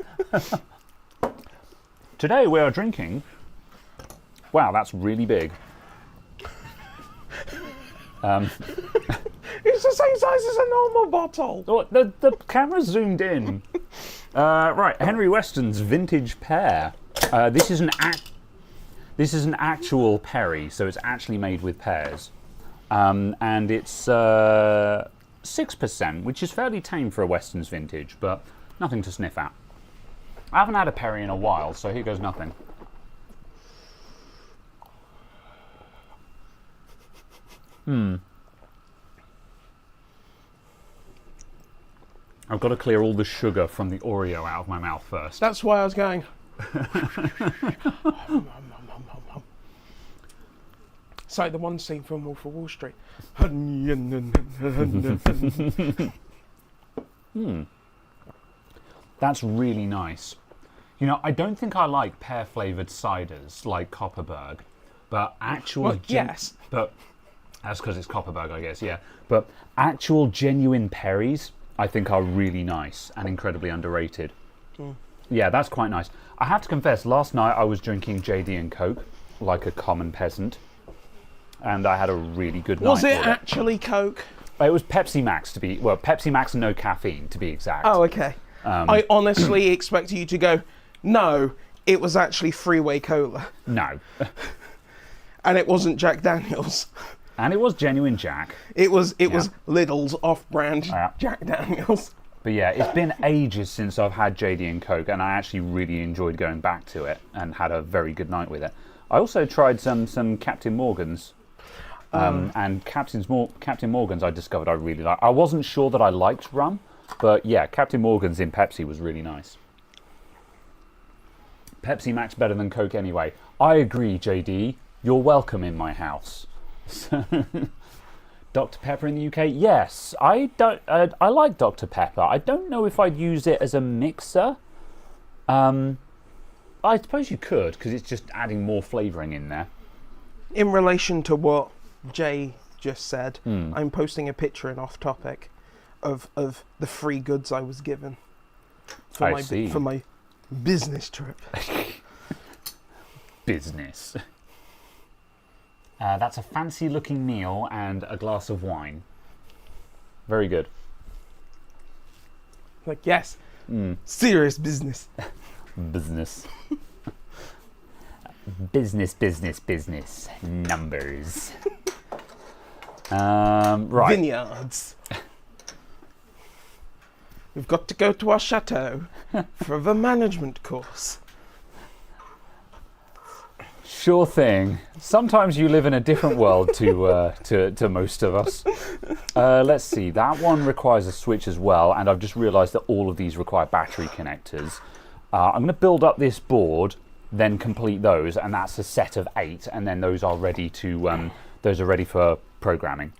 Speaker 1: Today we are drinking... Wow, that's really big.
Speaker 2: It's the same size as a normal bottle.
Speaker 1: Oh, the camera zoomed in. Right, Henry Weston's Vintage Pear. This is an actual perry, so it's actually made with pears. And it's 6%, which is fairly tame for a Weston's vintage, but nothing to sniff at. I haven't had a perry in a while, so here goes nothing. I've got to clear all the sugar from the Oreo out of my mouth first.
Speaker 2: That's why I was going. It's like the one scene from Wolf of Wall Street.
Speaker 1: That's really nice. You know, I don't think I like pear-flavoured ciders like Copperberg, but actual...
Speaker 2: Well, yes.
Speaker 1: But that's because it's Copperberg, I guess, yeah. But actual genuine perries, I think, are really nice and incredibly underrated. Yeah, that's quite nice. I have to confess, last night I was drinking JD and Coke like a common peasant, and I had a really good night.
Speaker 2: Was it actually Coke?
Speaker 1: It was Pepsi Max Pepsi Max and no caffeine to be exact.
Speaker 2: Oh, okay. I honestly expected you to go, no, it was actually Freeway Cola.
Speaker 1: No.
Speaker 2: And it wasn't Jack Daniels.
Speaker 1: And it was genuine Jack.
Speaker 2: It was Lidl's off-brand Jack Daniels.
Speaker 1: But yeah, it's been ages since I've had JD and Coke, and I actually really enjoyed going back to it and had a very good night with it. I also tried some Captain Morgan's. And Captain Morgan's I discovered I really like. I wasn't sure that I liked rum, but yeah, Captain Morgan's in Pepsi was really nice. Pepsi Max better than Coke anyway. I agree, JD. You're welcome in my house. Dr. Pepper in the UK? Yes. I like Dr. Pepper. I don't know if I'd use it as a mixer. I suppose you could, because it's just adding more flavouring in there.
Speaker 2: In relation to what Jay just said, I'm posting a picture in Off Topic of the free goods I was given for my business trip.
Speaker 1: Business. That's a fancy looking meal and a glass of wine. Very good.
Speaker 2: Like, yes, serious business.
Speaker 1: Business. Business. Numbers. Right.
Speaker 2: Vineyards. We've got to go to our chateau for the management course.
Speaker 1: Sure thing. Sometimes you live in a different world to most of us. Let's see. That one requires a switch as well, and I've just realised that all of these require battery connectors. I'm going to build up this board, then complete those, and that's a set of 8, and then those are ready to ready for programming.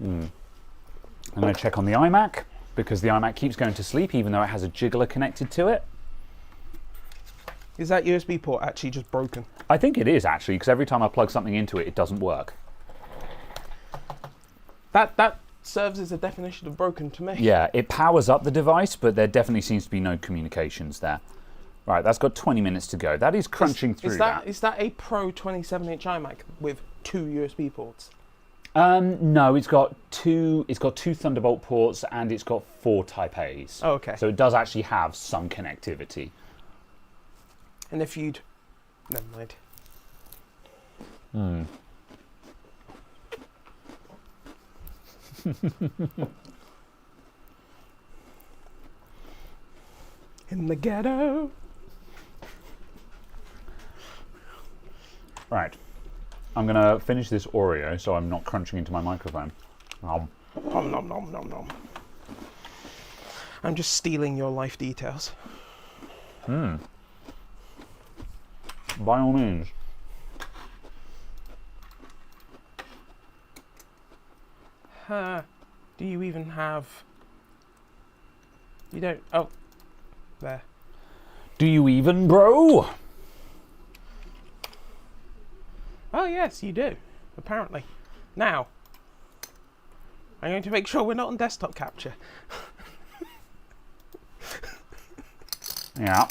Speaker 1: I'm going to check on the iMac, because the iMac keeps going to sleep even though it has a jiggler connected to it.
Speaker 2: Is that USB port actually just broken?
Speaker 1: I think it is actually, because every time I plug something into it, it doesn't work.
Speaker 2: That serves as a definition of broken to me.
Speaker 1: Yeah, it powers up the device, but there definitely seems to be no communications there. Right, that's got 20 minutes to go. That is crunching through that.
Speaker 2: Is that a Pro 27-inch iMac with 2 USB ports?
Speaker 1: No, it's got two Thunderbolt ports and it's got 4 Type A's.
Speaker 2: Oh, okay.
Speaker 1: So it does actually have some connectivity.
Speaker 2: And if you'd... Never mind. In the ghetto.
Speaker 1: Right. I'm going to finish this Oreo so I'm not crunching into my microphone.
Speaker 2: Nom, nom, nom, nom, nom. I'm just stealing your life details.
Speaker 1: By all means.
Speaker 2: Do you even have... You don't... Oh. There.
Speaker 1: Do you even, bro?
Speaker 2: Oh, yes, you do. Apparently. Now, I'm going to make sure we're not on desktop capture.
Speaker 1: Yeah.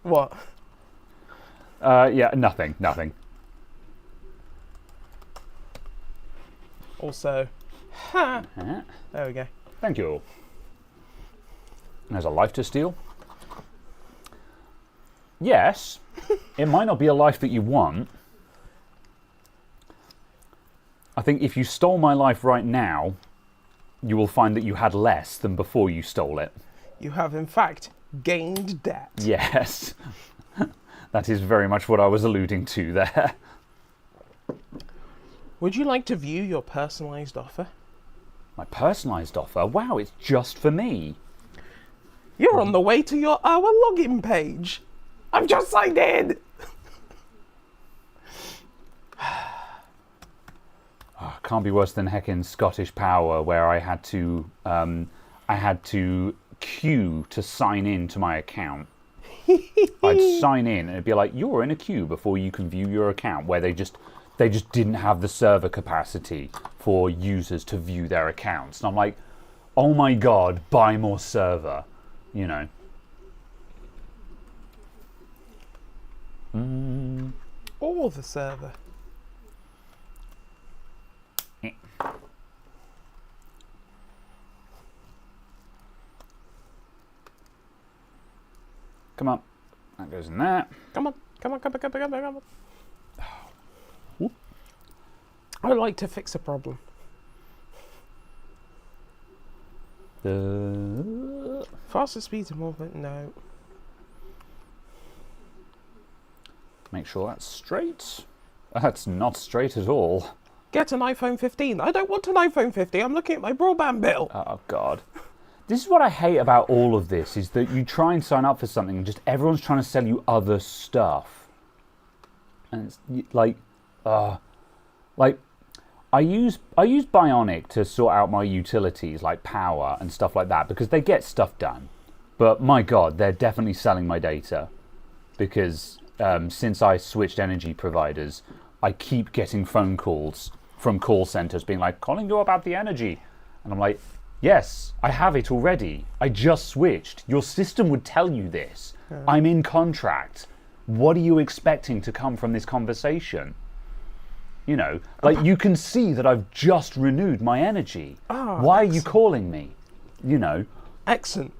Speaker 2: What?
Speaker 1: Yeah, nothing.
Speaker 2: Also, ha! There we go.
Speaker 1: Thank you. There's a life to steal. Yes, it might not be a life that you want. I think if you stole my life right now, you will find that you had less than before you stole it.
Speaker 2: You have, in fact, gained debt.
Speaker 1: Yes. That is very much what I was alluding to there.
Speaker 2: Would you like to view your personalised offer?
Speaker 1: My personalised offer? Wow, it's just for me.
Speaker 2: You're on the way to our login page. I've just signed in.
Speaker 1: Can't be worse than heckin' Scottish Power, where I had to queue to sign in to my account. I'd sign in and it'd be like, you're in a queue before you can view your account, where they just didn't have the server capacity for users to view their accounts. And I'm like, oh my god, buy more server, you know.
Speaker 2: Or the server.
Speaker 1: Come on. That goes in there.
Speaker 2: Come on. I would like to fix a problem. Faster speeds of movement, no.
Speaker 1: Make sure that's straight. That's not straight at all.
Speaker 2: Get an iPhone 15. I don't want an iPhone 15. I'm looking at my broadband bill.
Speaker 1: Oh, God. This is what I hate about all of this, is that you try and sign up for something and just everyone's trying to sell you other stuff. And it's like I use Bionic to sort out my utilities like power and stuff like that because they get stuff done. But my God, they're definitely selling my data because since I switched energy providers, I keep getting phone calls from call centers being like, calling you about the energy. And I'm like, yes, I have it already. I just switched. Your system would tell you this. I'm in contract. What are you expecting to come from this conversation? You know, like you can see that I've just renewed my energy. Why are you calling me? You know.
Speaker 2: Excellent.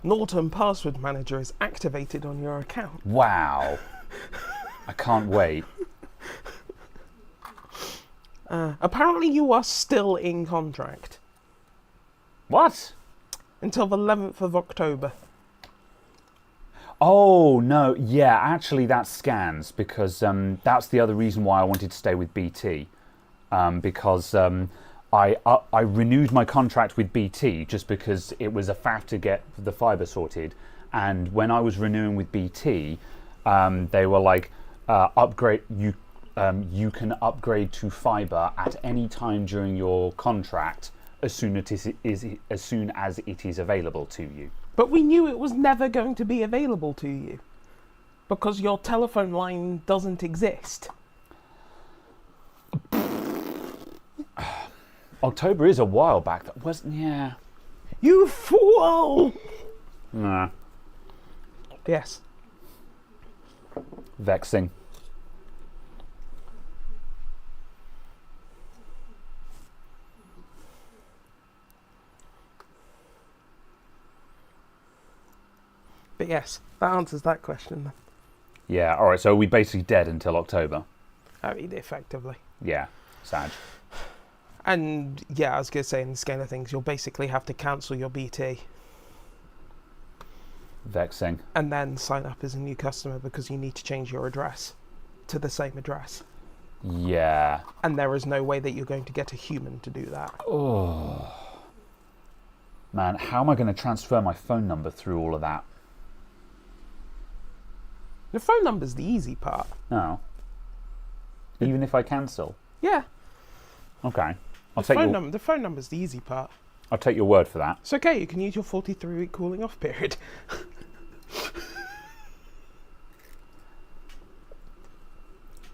Speaker 2: Norton Password Manager is activated on your account.
Speaker 1: Wow. I can't wait.
Speaker 2: Apparently you are still in contract.
Speaker 1: What?
Speaker 2: Until the 11th of October.
Speaker 1: Oh, no. Yeah, actually that scans because that's the other reason why I wanted to stay with BT. Because I renewed my contract with BT just because it was a faff to get the fibre sorted. And when I was renewing with BT, they were like, upgrade you can upgrade to fibre at any time during your contract as soon as it is available to you.
Speaker 2: But we knew it was never going to be available to you because your telephone line doesn't exist.
Speaker 1: October is a while back. That wasn't, yeah.
Speaker 2: You fool!
Speaker 1: Nah.
Speaker 2: Yes.
Speaker 1: Vexing.
Speaker 2: But yes, that answers that question then.
Speaker 1: Yeah, alright, so we're basically dead until October.
Speaker 2: I mean, effectively.
Speaker 1: Yeah, sad.
Speaker 2: And yeah, I was going to say, in the scale of things, you'll basically have to cancel your BT.
Speaker 1: Vexing.
Speaker 2: And then sign up as a new customer because you need to change your address to the same address.
Speaker 1: Yeah.
Speaker 2: And there is no way that you're going to get a human to do that.
Speaker 1: Oh. Man, how am I going to transfer my phone number through all of that?
Speaker 2: The phone number's the easy part.
Speaker 1: No. Even if I cancel?
Speaker 2: Yeah.
Speaker 1: Okay.
Speaker 2: The phone number's the easy part.
Speaker 1: I'll take your word for that.
Speaker 2: It's okay, you can use your 43-week cooling off period.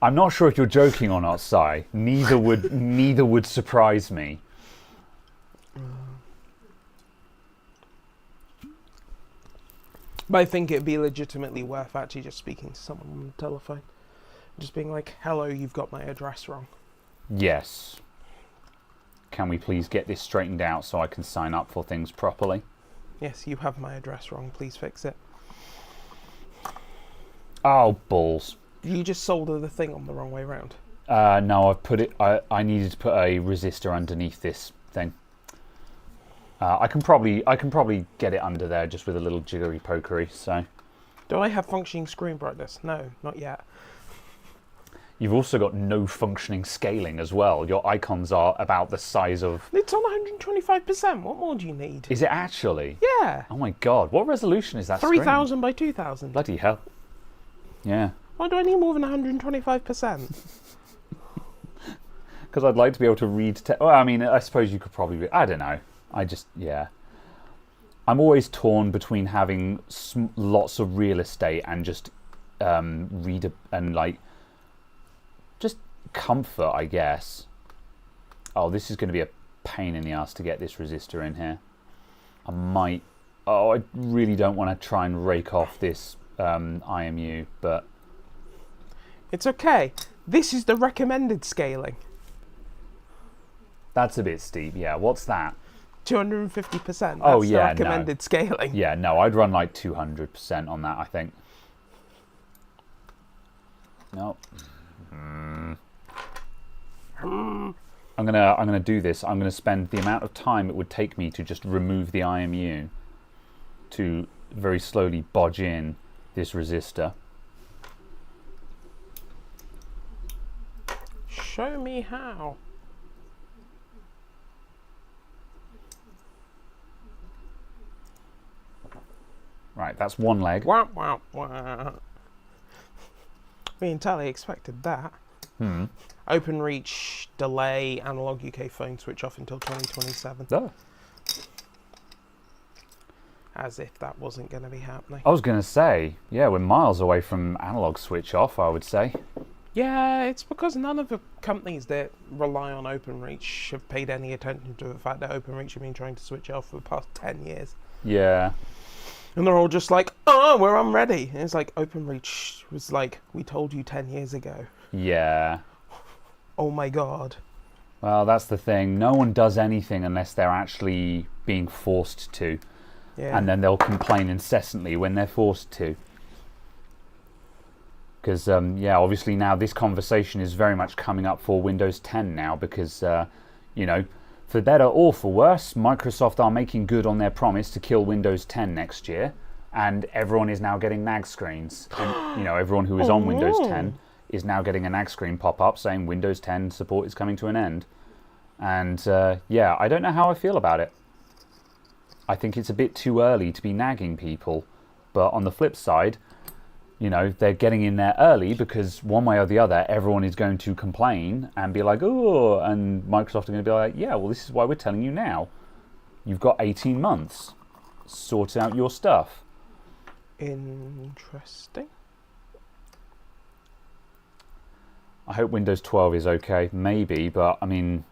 Speaker 1: I'm not sure if you're joking or not, Si. Neither would surprise me.
Speaker 2: But I think it'd be legitimately worth actually just speaking to someone on the telephone. Just being like, hello, you've got my address wrong.
Speaker 1: Yes. Can we please get this straightened out so I can sign up for things properly?
Speaker 2: Yes, you have my address wrong. Please fix it.
Speaker 1: Oh, balls.
Speaker 2: Did you just solder the thing on the wrong way round?
Speaker 1: No, I've put it. I needed to put a resistor underneath this thing. I can probably get it under there just with a little jiggery pokery. So.
Speaker 2: Do I have functioning screen brightness? No, not yet.
Speaker 1: You've also got no functioning scaling as well. Your icons are about the size of...
Speaker 2: It's on 125%. What more do you need?
Speaker 1: Is it actually?
Speaker 2: Yeah.
Speaker 1: Oh my god, what resolution is that
Speaker 2: 3000 by 2000.
Speaker 1: Bloody hell. Yeah.
Speaker 2: Why do I need more than 125%?
Speaker 1: Because I'd like to be able to read... well, I mean, I suppose you could probably... I don't know. Yeah. I'm always torn between having lots of real estate and just just comfort, I guess. Oh, this is going to be a pain in the ass to get this resistor in here. I really don't want to try and rake off this IMU, but...
Speaker 2: It's okay. This is the recommended scaling.
Speaker 1: That's a bit steep, yeah. What's that?
Speaker 2: 250%. That's
Speaker 1: the
Speaker 2: recommended scaling.
Speaker 1: Yeah, no, I'd run like 200% on that, I think. Nope. I'm gonna do this. I'm gonna spend the amount of time it would take me to just remove the IMU to very slowly bodge in this resistor.
Speaker 2: Show me how.
Speaker 1: Right, that's one leg.
Speaker 2: Wah, wah, wah. We entirely expected that. OpenReach delay analog UK phone switch off until 2027.
Speaker 1: Oh.
Speaker 2: As if that wasn't going to be happening.
Speaker 1: I was going to say, yeah, we're miles away from analog switch off, I would say.
Speaker 2: Yeah, it's because none of the companies that rely on OpenReach have paid any attention to the fact that OpenReach have been trying to switch off for the past 10 years.
Speaker 1: Yeah.
Speaker 2: And they're all just like, oh, we're unready. And it's like, OpenReach was like, we told you 10 years ago.
Speaker 1: Yeah.
Speaker 2: Oh my god.
Speaker 1: Well, that's the thing. No one does anything unless they're actually being forced to.
Speaker 2: Yeah.
Speaker 1: And then they'll complain incessantly when they're forced to. Because, yeah, obviously now this conversation is very much coming up for Windows 10 now because, you know, for better or for worse, Microsoft are making good on their promise to kill Windows 10 next year. And everyone is now getting nag screens. And, you know, everyone who is on Windows 10 is now getting a nag screen pop up saying Windows 10 support is coming to an end. And, yeah, I don't know how I feel about it. I think it's a bit too early to be nagging people. But on the flip side, you know, they're getting in there early because one way or the other, everyone is going to complain and be like, oh, and Microsoft are going to be like, yeah, well, this is why we're telling you now. You've got 18 months. Sort out your stuff.
Speaker 2: Interesting.
Speaker 1: I hope Windows 12 is okay, maybe, but I mean,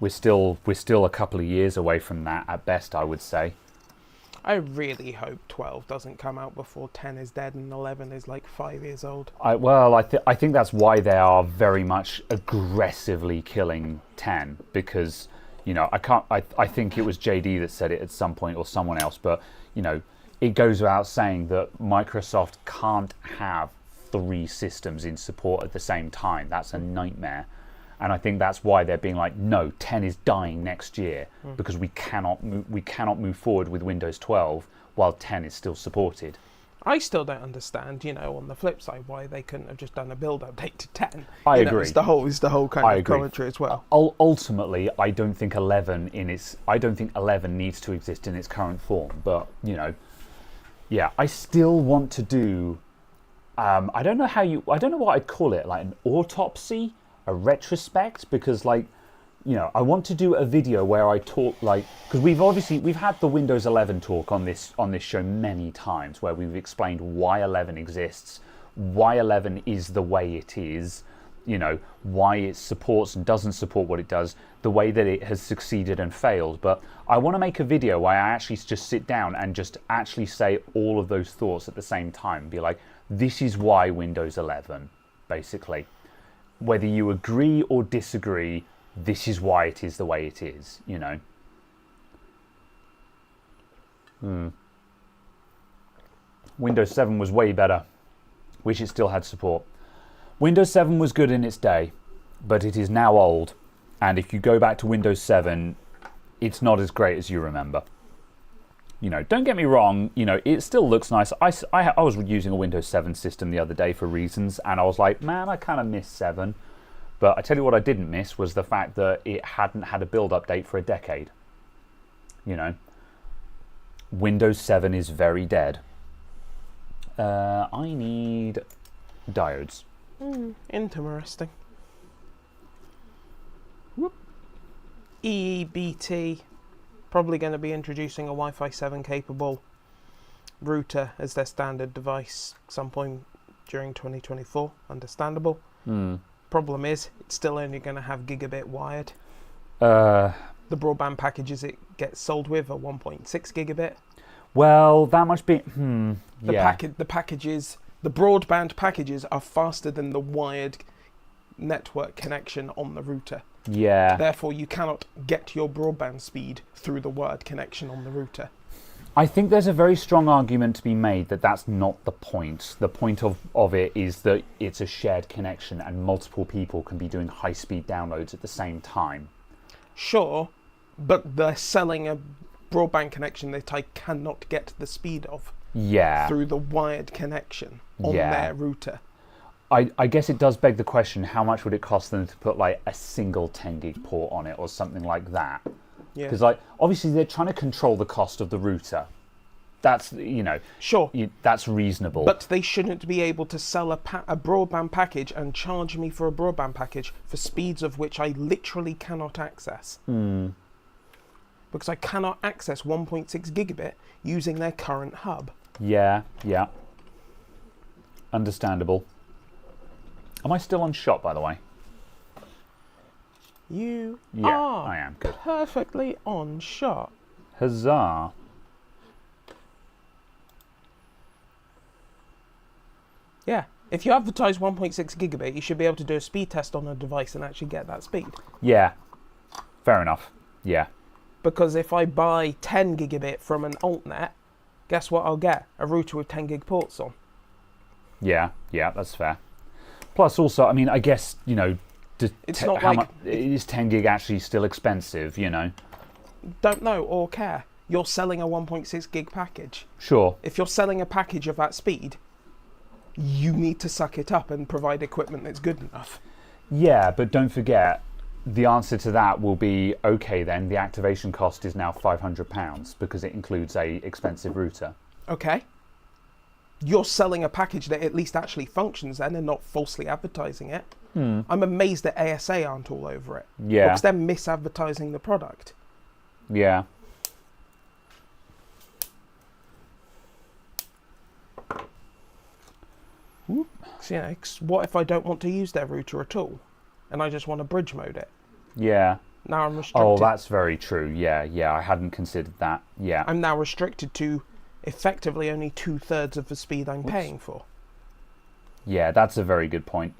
Speaker 1: we're still a couple of years away from that at best, I would say.
Speaker 2: I really hope 12 doesn't come out before 10 is dead and 11 is like 5 years old.
Speaker 1: I think that's why they are very much aggressively killing 10 because, you know, I think it was JD that said it at some point or someone else, but, you know, it goes without saying that Microsoft can't have 3 systems in support at the same time. That's a nightmare. And I think that's why they're being like, no, 10 is dying next year because we cannot move forward with Windows 12 while 10 is still supported.
Speaker 2: I still don't understand, you know, on the flip side, why they couldn't have just done a build update to 10.
Speaker 1: I agree.
Speaker 2: It's the whole kind of commentary as well.
Speaker 1: Ultimately, I don't think 11 needs to exist in its current form. But, you know, yeah, I still want to do. I don't know what I'd call it, like an autopsy. A retrospect, because, like, you know, I want to do a video where I talk, like, because we've had the Windows 11 talk on this show many times where we've explained why 11 exists, why 11 is the way it is, why it supports and doesn't support what it does, the way that it has succeeded and failed. But I want to make a video where I actually just sit down and just actually say all of those thoughts at the same time. Be like, this is why Windows 11, basically. Whether you agree or disagree, this is why it is the way it is, Windows 7 was way better. Wish it still had support. Windows 7 was good in its day, but it is now old. And if you go back to Windows 7, it's not as great as you remember. Don't get me wrong, it still looks nice. I was using a Windows 7 system the other day for reasons, and I was like, man, I kind of miss 7. But I tell you what I didn't miss was the fact that it hadn't had a build update for a decade. Windows 7 is very dead. I need diodes.
Speaker 2: Interesting. Whoop. EEBT probably going to be introducing a Wi-Fi 7 capable router as their standard device some point during 2024. Understandable. Problem is, it's still only going to have gigabit wired. The broadband packages it gets sold with are 1.6 gigabit.
Speaker 1: Well, that must be...
Speaker 2: The packages, the broadband packages are faster than the wired network connection on the router.
Speaker 1: Yeah.
Speaker 2: Therefore, you cannot get your broadband speed through the wired connection on the router.
Speaker 1: I think there's a very strong argument to be made that that's not the point. The point of it is that it's a shared connection and multiple people can be doing high-speed downloads at the same time.
Speaker 2: Sure, but they're selling a broadband connection that I cannot get the speed of through the wired connection on their router.
Speaker 1: I guess it does beg the question, how much would it cost them to put like a single 10 gig port on it or something like that? Because obviously they're trying to control the cost of the router. That's,
Speaker 2: sure,
Speaker 1: that's reasonable.
Speaker 2: But they shouldn't be able to sell a broadband package and charge me for a broadband package for speeds of which I literally cannot access. Because I cannot access 1.6 gigabit using their current hub.
Speaker 1: Yeah. Understandable. Am I still on shot, by the way?
Speaker 2: You
Speaker 1: are I am. Good.
Speaker 2: Perfectly on shot.
Speaker 1: Huzzah.
Speaker 2: Yeah. If you advertise 1.6 gigabit, you should be able to do a speed test on a device and actually get that speed.
Speaker 1: Yeah. Fair enough. Yeah.
Speaker 2: Because if I buy 10 gigabit from an altnet, guess what I'll get? A router with 10 gig ports on.
Speaker 1: Yeah, that's fair. Plus also, I mean, I guess,
Speaker 2: it's not like...
Speaker 1: is 10 gig actually still expensive,
Speaker 2: Don't know or care. You're selling a 1.6 gig package.
Speaker 1: Sure.
Speaker 2: If you're selling a package of that speed, you need to suck it up and provide equipment that's good enough.
Speaker 1: Yeah, but don't forget, the answer to that will be, okay then, the activation cost is now £500 because it includes a expensive router. Okay.
Speaker 2: You're selling a package that at least actually functions then and not falsely advertising it. I'm amazed that ASA aren't all over it.
Speaker 1: Yeah.
Speaker 2: Because they're misadvertising the product.
Speaker 1: Yeah.
Speaker 2: So, what if I don't want to use their router at all and I just want to bridge mode it?
Speaker 1: Yeah.
Speaker 2: Now I'm restricted.
Speaker 1: Oh, that's very true. Yeah, I hadn't considered that. Yeah.
Speaker 2: I'm now restricted to effectively only 2/3 of the speed I'm paying for.
Speaker 1: Yeah, that's a very good point.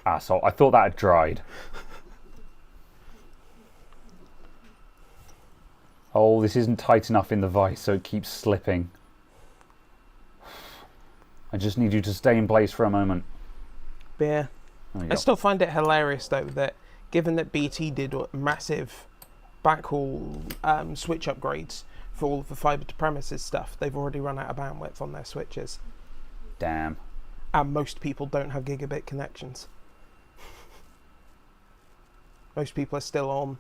Speaker 1: Asshole, I thought that had dried. Oh, this isn't tight enough in the vise, so it keeps slipping. I just need you to stay in place for a moment.
Speaker 2: Yeah. I still find it hilarious, though, that given that BT did massive backhaul switch upgrades for all of the fibre to premises stuff, they've already run out of bandwidth on their switches.
Speaker 1: Damn.
Speaker 2: And most people don't have gigabit connections. Most people are still on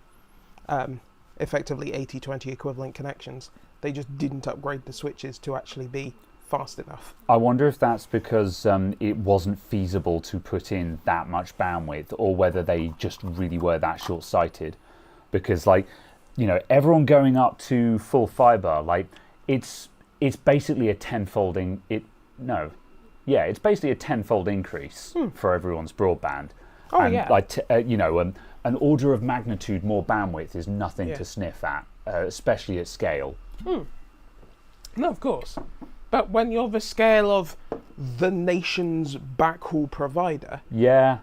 Speaker 2: effectively 80/20 equivalent connections. They just didn't upgrade the switches to actually be fast enough.
Speaker 1: I wonder if that's because it wasn't feasible to put in that much bandwidth, or whether they just really were that short-sighted. Because, everyone going up to full fibre, it's basically a tenfolding. Yeah, it's basically a tenfold increase for everyone's broadband.
Speaker 2: Oh,
Speaker 1: and
Speaker 2: yeah.
Speaker 1: like an order of magnitude more bandwidth is nothing
Speaker 2: Yeah.
Speaker 1: to sniff at, especially at scale.
Speaker 2: No, of course. But when you're the scale of the nation's backhaul provider,
Speaker 1: Yeah,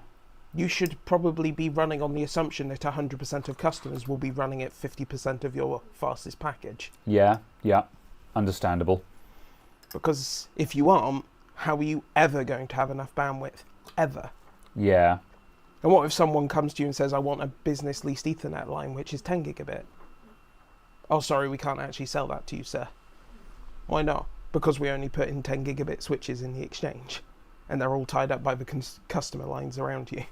Speaker 2: you should probably be running on the assumption that 100% of customers will be running at 50% of your fastest package.
Speaker 1: yeah, understandable.
Speaker 2: Because if you aren't, how are you ever going to have enough bandwidth? Ever.
Speaker 1: Yeah,
Speaker 2: And what if someone comes to you and says, I want a business leased Ethernet line, which is 10 gigabit? Oh, sorry, we can't actually sell that to you, sir. Why not? Because we only put in 10 gigabit switches in the exchange. And they're all tied up by the customer lines around you.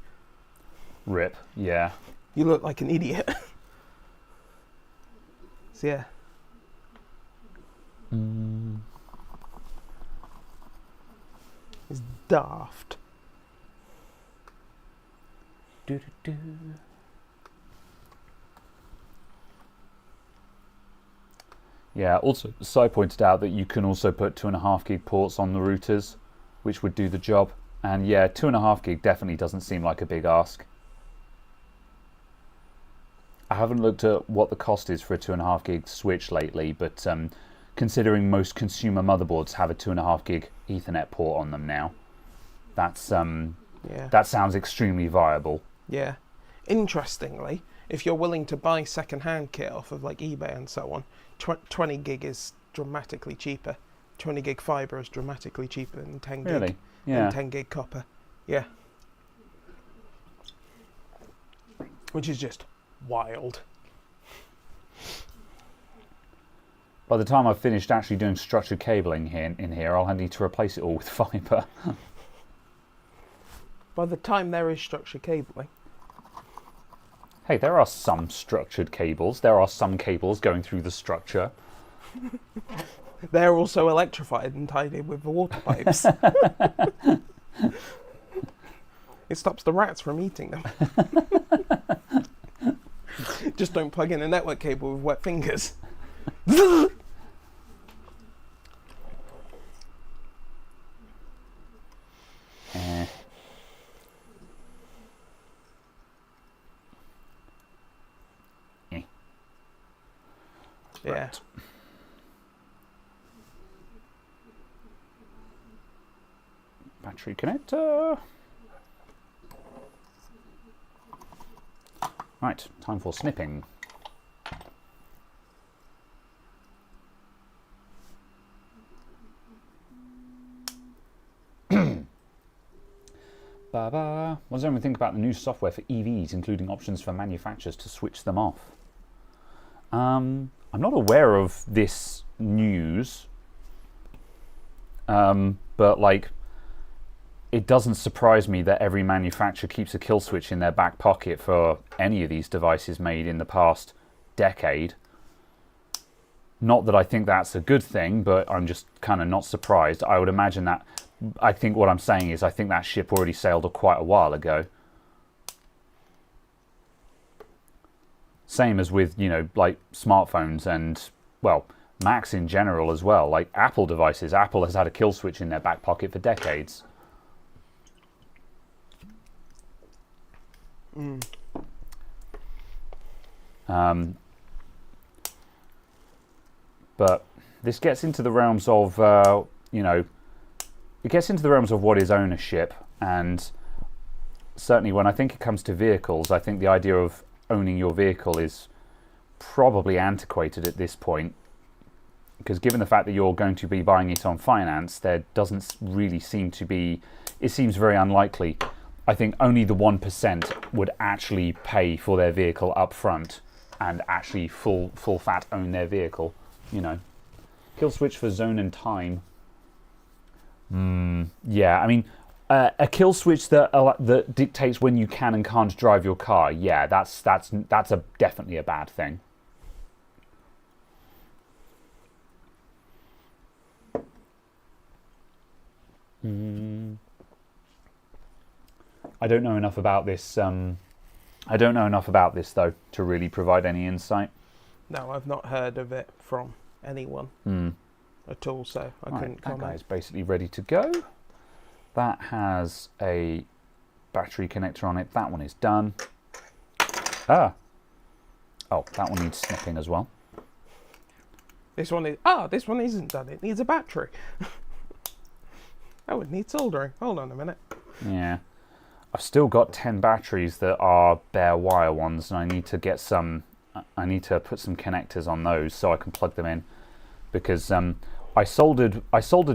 Speaker 1: rip, yeah.
Speaker 2: You look like an idiot. So, yeah. It's daft.
Speaker 1: Do-do-do. Yeah, also, Sai pointed out that you can also put 2.5 gig ports on the routers, which would do the job. And yeah, 2.5 gig definitely doesn't seem like a big ask. I haven't looked at what the cost is for a 2.5 gig switch lately, but considering most consumer motherboards have a 2.5 gig Ethernet port on them now, that's that sounds extremely viable.
Speaker 2: Yeah. Interestingly, if you're willing to buy second-hand kit off of like eBay and so on, 20 gig is dramatically cheaper. 20 gig fibre is dramatically cheaper than 10 gig.
Speaker 1: Really? Yeah.
Speaker 2: Than 10 gig copper. Yeah. Which is just wild.
Speaker 1: By the time I've finished actually doing structured cabling in here, I'll need to replace it all with fibre.
Speaker 2: By the time there is structured cabling.
Speaker 1: Hey, there are some structured cables. There are some cables going through the structure.
Speaker 2: They're also electrified and tied in with the water pipes. It stops the rats from eating them. Just don't plug in a network cable with wet fingers. Yeah.
Speaker 1: Right. Battery connector. Right, time for snipping. Ba-ba. What does everyone think about the new software for EVs, including options for manufacturers to switch them off? I'm not aware of this news, but like, it doesn't surprise me that every manufacturer keeps a kill switch in their back pocket for any of these devices made in the past decade. Not that I think that's a good thing, but I'm just kind of not surprised. I would imagine that, I think what I'm saying is I think that ship already sailed quite a while ago. Same as with, you know, like smartphones and, well, Macs in general as well. Like Apple devices, Apple has had a kill switch in their back pocket for decades. But this gets into the realms of, you know, it gets into the realms of what is ownership. And certainly when I think it comes to vehicles, I think the idea of owning your vehicle is probably antiquated at this point. Because given the fact that you're going to be buying it on finance, there doesn't really seem to be, it seems very unlikely. I think only the 1% would actually pay for their vehicle up front and actually full fat own their vehicle, you know. Kill switch for zone and time. Yeah, I mean, a kill switch that dictates when you can and can't drive your car. Yeah, that's definitely a bad thing. I don't know enough about this. I don't know enough about this though to really provide any insight.
Speaker 2: No, I've not heard of it from anyone at all, so I couldn't comment.
Speaker 1: That guy's basically ready to go. That has a battery connector on it. That one is done. Oh, that one needs snipping as well.
Speaker 2: This one isn't done. It needs a battery. Oh, it needs soldering. Hold on a minute.
Speaker 1: Yeah. I've still got 10 batteries that are bare wire ones, and I need to get some. I need to put some connectors on those so I can plug them in, because I soldered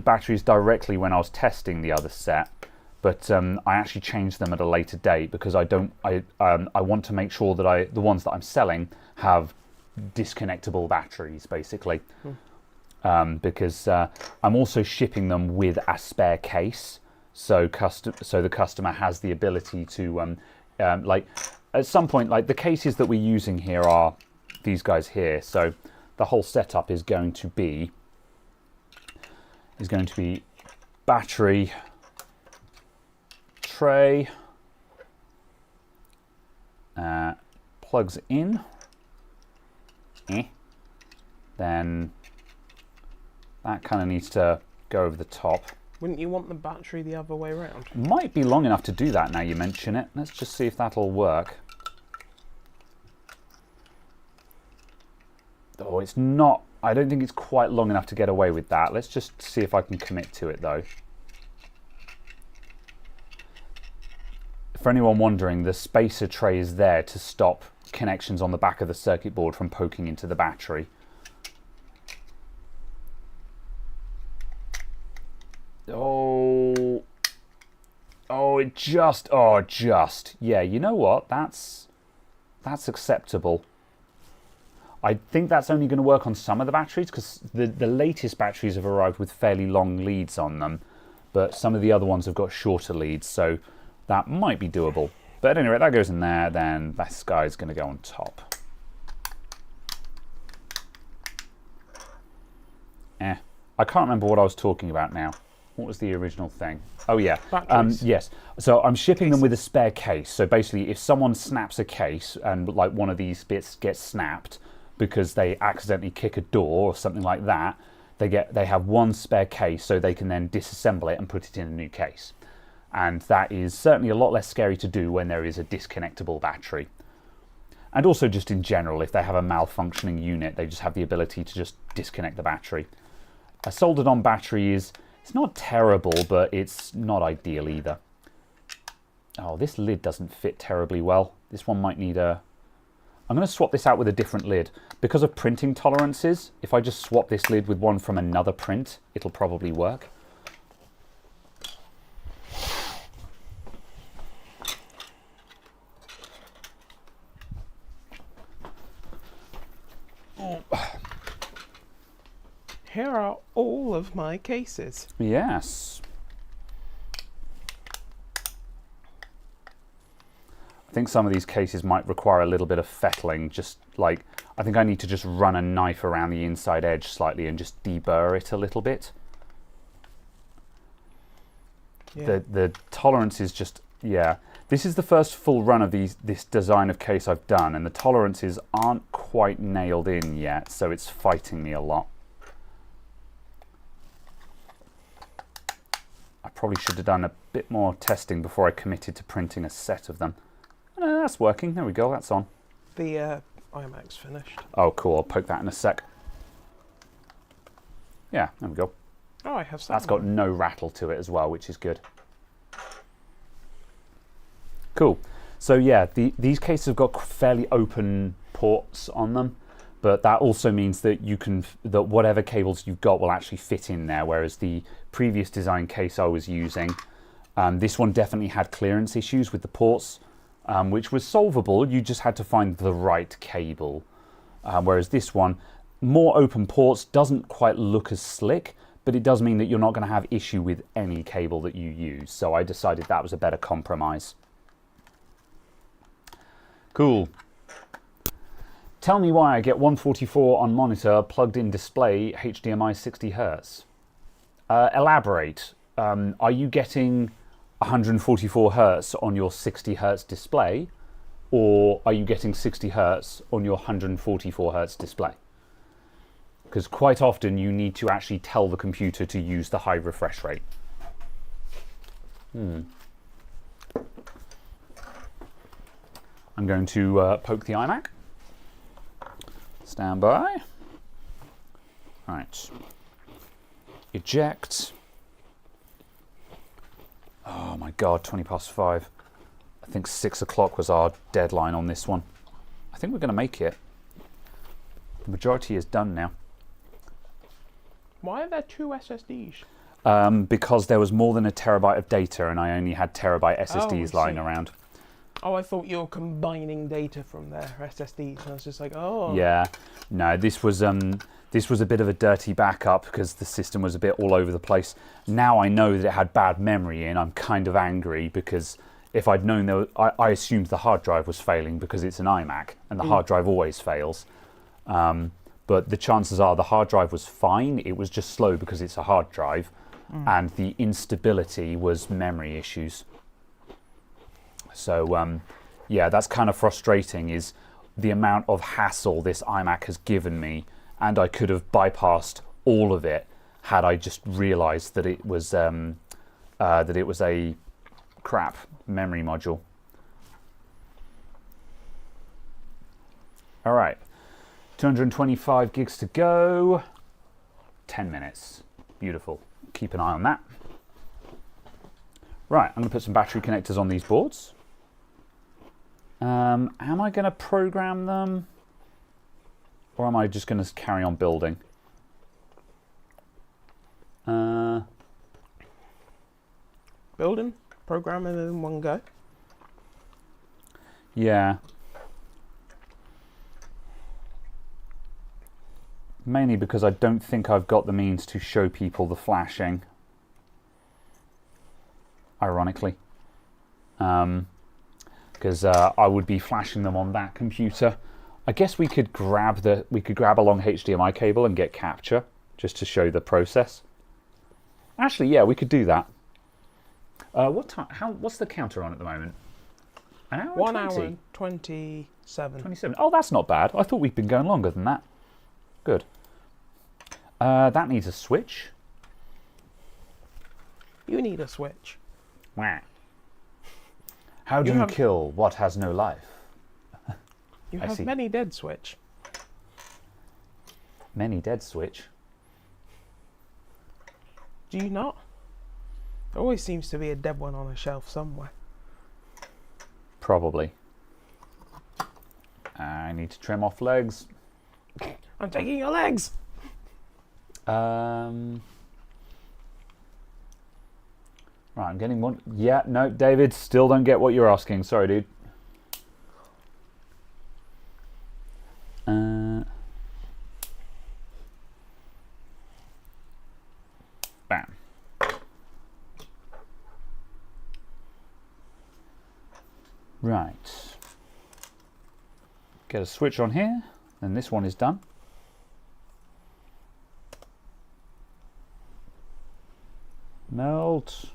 Speaker 1: batteries directly when I was testing the other set, but I actually changed them at a later date because I want to make sure that the ones that I'm selling have disconnectable batteries, basically. Because I'm also shipping them with a spare case, so the customer has the ability to like at some point, like the cases that we're using here are these guys here, so the whole setup is going to be battery tray, plugs in, then that kind of needs to go over the top.
Speaker 2: Wouldn't you want the battery the other way around?
Speaker 1: Might be long enough to do that now you mention it. Let's just see if that'll work. Oh, it's not. I don't think it's quite long enough to get away with that. Let's just see if I can commit to it though. For anyone wondering, the spacer tray is there to stop connections on the back of the circuit board from poking into the battery. Yeah, you know what? That's acceptable. I think that's only going to work on some of the batteries because the latest batteries have arrived with fairly long leads on them, but some of the other ones have got shorter leads, so that might be doable. But anyway, that goes in there, then this guy's going to go on top. I can't remember what I was talking about now. What was the original thing? Oh yeah, yes. So I'm shipping them with a spare case. So basically, if someone snaps a case and like one of these bits gets snapped because they accidentally kick a door or something like that, they have one spare case, so they can then disassemble it and put it in a new case. And that is certainly a lot less scary to do when there is a disconnectable battery. And also just in general, if they have a malfunctioning unit, they just have the ability to just disconnect the battery. A soldered on battery it's not terrible, but it's not ideal either. Oh, this lid doesn't fit terribly well. This one might need a... I'm going to swap this out with a different lid. Because of printing tolerances, if I just swap this lid with one from another print, it'll probably work.
Speaker 2: Here are all of my cases.
Speaker 1: Yes. I think some of these cases might require a little bit of fettling, just like, I think I need to just run a knife around the inside edge slightly and just deburr it a little bit. Yeah. The tolerance is just, yeah. This is the first full run of this design of case I've done, and the tolerances aren't quite nailed in yet, so it's fighting me a lot. I probably should have done a bit more testing before I committed to printing a set of them. That's working. There we go. That's on.
Speaker 2: The iMac's finished.
Speaker 1: Oh, cool. I'll poke that in a sec. Yeah, there we go.
Speaker 2: Oh, I have some.
Speaker 1: That's got no rattle to it as well, which is good. Cool. So yeah, these cases have got fairly open ports on them, but that also means that that whatever cables you've got will actually fit in there, whereas the previous design case I was using, this one definitely had clearance issues with the ports, which was solvable. You just had to find the right cable. Whereas this one, more open ports, doesn't quite look as slick, but it does mean that you're not going to have issue with any cable that you use. So I decided that was a better compromise. Cool. Tell me why I get 144 on monitor, plugged in display, HDMI 60 Hz. Elaborate. Are you getting 144 Hz on your 60 Hz display, or are you getting 60 Hz on your 144 Hz display? Because quite often you need to actually tell the computer to use the high refresh rate. I'm going to poke the iMac. Stand by. Right. Eject. Oh my god, 20 past 5. I think 6 o'clock was our deadline on this one. I think we're going to make it. The majority is done now.
Speaker 2: Why are there 2 SSDs?
Speaker 1: Because there was more than a terabyte of data and I only had terabyte SSDs lying around.
Speaker 2: Oh, I thought you were combining data from their SSDs. I was just like, oh.
Speaker 1: Yeah. No, this was a bit of a dirty backup because the system was a bit all over the place. Now I know that it had bad memory and I'm kind of angry because if I'd known I assumed the hard drive was failing because it's an iMac and the hard drive always fails. But the chances are the hard drive was fine. It was just slow because it's a hard drive and the instability was memory issues. So, yeah, that's kind of frustrating is the amount of hassle this iMac has given me, and I could have bypassed all of it had I just realised that it was a crap memory module. All right, 225 gigs to go. 10 minutes. Beautiful. Keep an eye on that. Right, I'm going to put some battery connectors on these boards. Am I going to program them? Or am I just going to carry on building?
Speaker 2: Building, programming in one go.
Speaker 1: Yeah. Mainly because I don't think I've got the means to show people the flashing. Ironically. Because I would be flashing them on that computer. I guess we could grab a long HDMI cable and get capture just to show the process. Actually, yeah, we could do that. What time? What's the counter on at the moment? An hour?
Speaker 2: 1
Speaker 1: 20?
Speaker 2: hour and 27.
Speaker 1: 27. Oh, that's not bad. I thought we'd been going longer than that. Good. That needs a switch.
Speaker 2: You need a switch.
Speaker 1: Wah. How do you kill what has no life?
Speaker 2: You have many dead switch.
Speaker 1: Many dead switch?
Speaker 2: Do you not? There always seems to be a dead one on a shelf somewhere.
Speaker 1: Probably. I need to trim off legs.
Speaker 2: I'm taking your legs!
Speaker 1: Right, I'm getting one. Yeah, no, David, still don't get what you're asking. Sorry, dude. Bam. Right. Get a switch on here, and this one is done. Melt.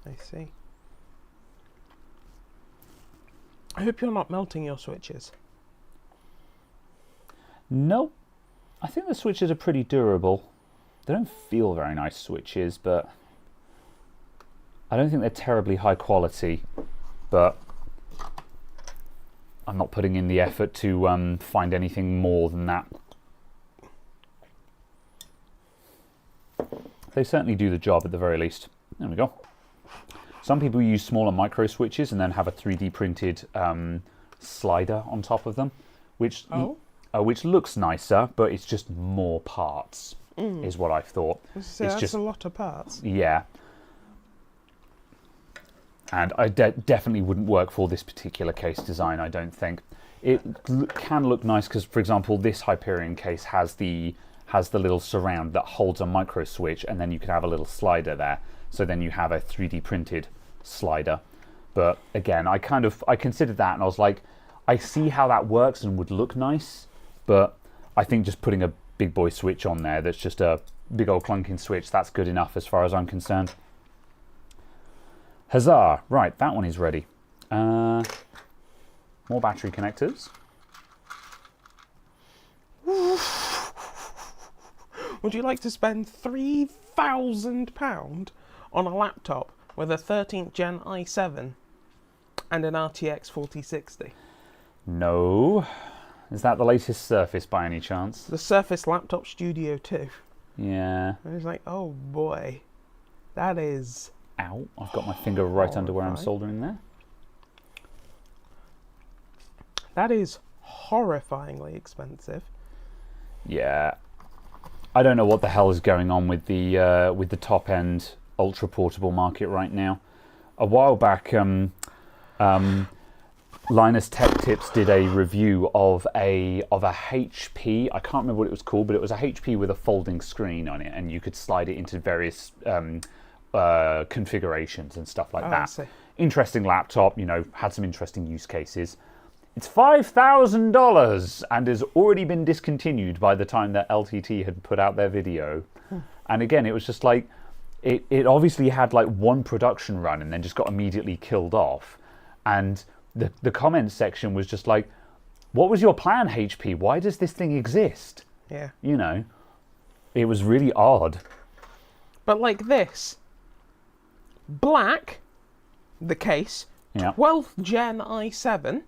Speaker 2: I see. I hope you're not melting your switches.
Speaker 1: Nope. I think the switches are pretty durable. They don't feel very nice switches, but I don't think they're terribly high quality. But I'm not putting in the effort to find anything more than that. They certainly do the job at the very least. There we go. Some people use smaller micro switches and then have a 3D printed slider on top of them, which looks nicer, but it's just more parts, is what I've thought.
Speaker 2: So that's just a lot of parts.
Speaker 1: Yeah. And I definitely wouldn't work for this particular case design, I don't think. It can look nice because, for example, this Hyperion case has the little surround that holds a micro switch, and then you can have a little slider there. So then you have a 3D printed slider. But again, I considered that and I was like, I see how that works and would look nice, but I think just putting a big boy switch on there that's just a big old clunking switch, that's good enough as far as I'm concerned. Huzzah! Right, that one is ready. More battery connectors.
Speaker 2: Would you like to spend £3,000 on a laptop with a 13th Gen i7 and an RTX 4060?
Speaker 1: No. Is that the latest Surface by any chance?
Speaker 2: The Surface Laptop Studio 2.
Speaker 1: Yeah.
Speaker 2: And it's like, oh boy, that is...
Speaker 1: Ow, I've got my finger right under where I'm
Speaker 2: horrifying.
Speaker 1: soldering there.
Speaker 2: That is horrifyingly expensive.
Speaker 1: Yeah. I don't know what the hell is going on with the top end ultra portable market right now. A while back, Linus Tech Tips did a review of a HP. I can't remember what it was called, but it was a HP with a folding screen on it, and you could slide it into various configurations and stuff like
Speaker 2: I
Speaker 1: that.
Speaker 2: see.
Speaker 1: Interesting laptop, you know, had some interesting use cases. It's $5,000 and has already been discontinued by the time that LTT had put out their video. And again, it was just like, it obviously had like one production run and then just got immediately killed off. And the comments section was just like, what was your plan, HP? Why does this thing exist?
Speaker 2: Yeah.
Speaker 1: You know, it was really odd.
Speaker 2: But like this, black, the case,
Speaker 1: Yeah.
Speaker 2: 12th Gen i7,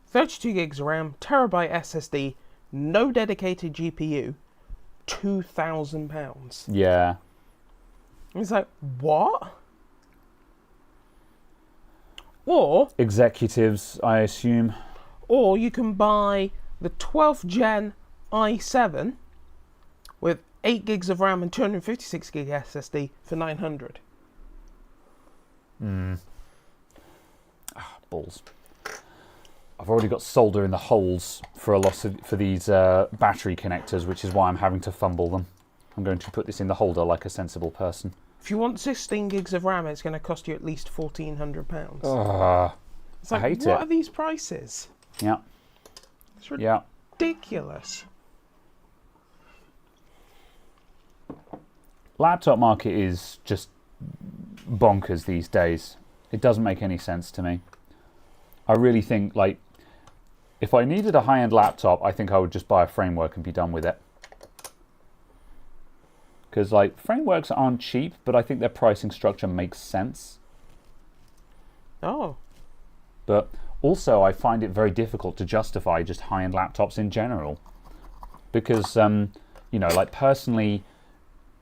Speaker 2: 32 gigs of RAM, terabyte SSD, no dedicated GPU, £2,000.
Speaker 1: Yeah.
Speaker 2: It's like, what? Or
Speaker 1: Executives, I assume.
Speaker 2: or you can buy the 12th Gen i7 with 8 gigs of RAM and 256 gig SSD for $900.
Speaker 1: Balls. I've already got solder in the holes for these battery connectors, which is why I'm having to fumble them. I'm going to put this in the holder like a sensible person.
Speaker 2: If you want 16 gigs of RAM, it's going to cost you at least £1,400. It's like,
Speaker 1: I hate
Speaker 2: what
Speaker 1: it.
Speaker 2: are these prices?
Speaker 1: Yeah.
Speaker 2: It's
Speaker 1: Yeah.
Speaker 2: ridiculous.
Speaker 1: Laptop market is just bonkers these days. It doesn't make any sense to me. I really think, like, if I needed a high-end laptop, I think I would just buy a framework and be done with it. Because, like, frameworks aren't cheap, but I think their pricing structure makes sense.
Speaker 2: Oh,
Speaker 1: But also, I find it very difficult to justify just high-end laptops in general. Because, you know, like, personally,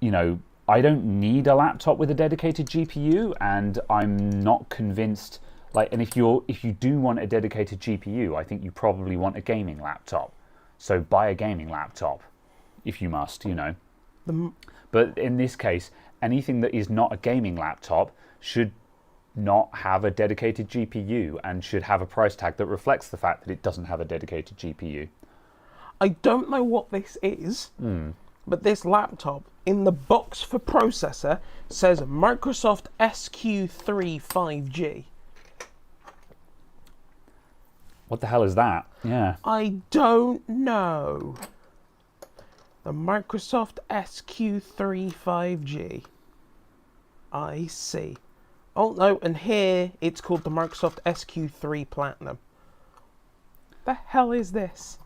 Speaker 1: you know, I don't need a laptop with a dedicated GPU, and I'm not convinced... Like, and if you do want a dedicated GPU, I think you probably want a gaming laptop. So buy a gaming laptop, if you must, you know. But in this case, anything that is not a gaming laptop should not have a dedicated GPU and should have a price tag that reflects the fact that it doesn't have a dedicated GPU.
Speaker 2: I don't know what this is, but this laptop in the box for processor says Microsoft SQ3 5G.
Speaker 1: What the hell is that? Yeah.
Speaker 2: I don't know. The Microsoft SQ3 5G. I see. Oh no, and here it's called the Microsoft SQ3 Platinum. The hell is this?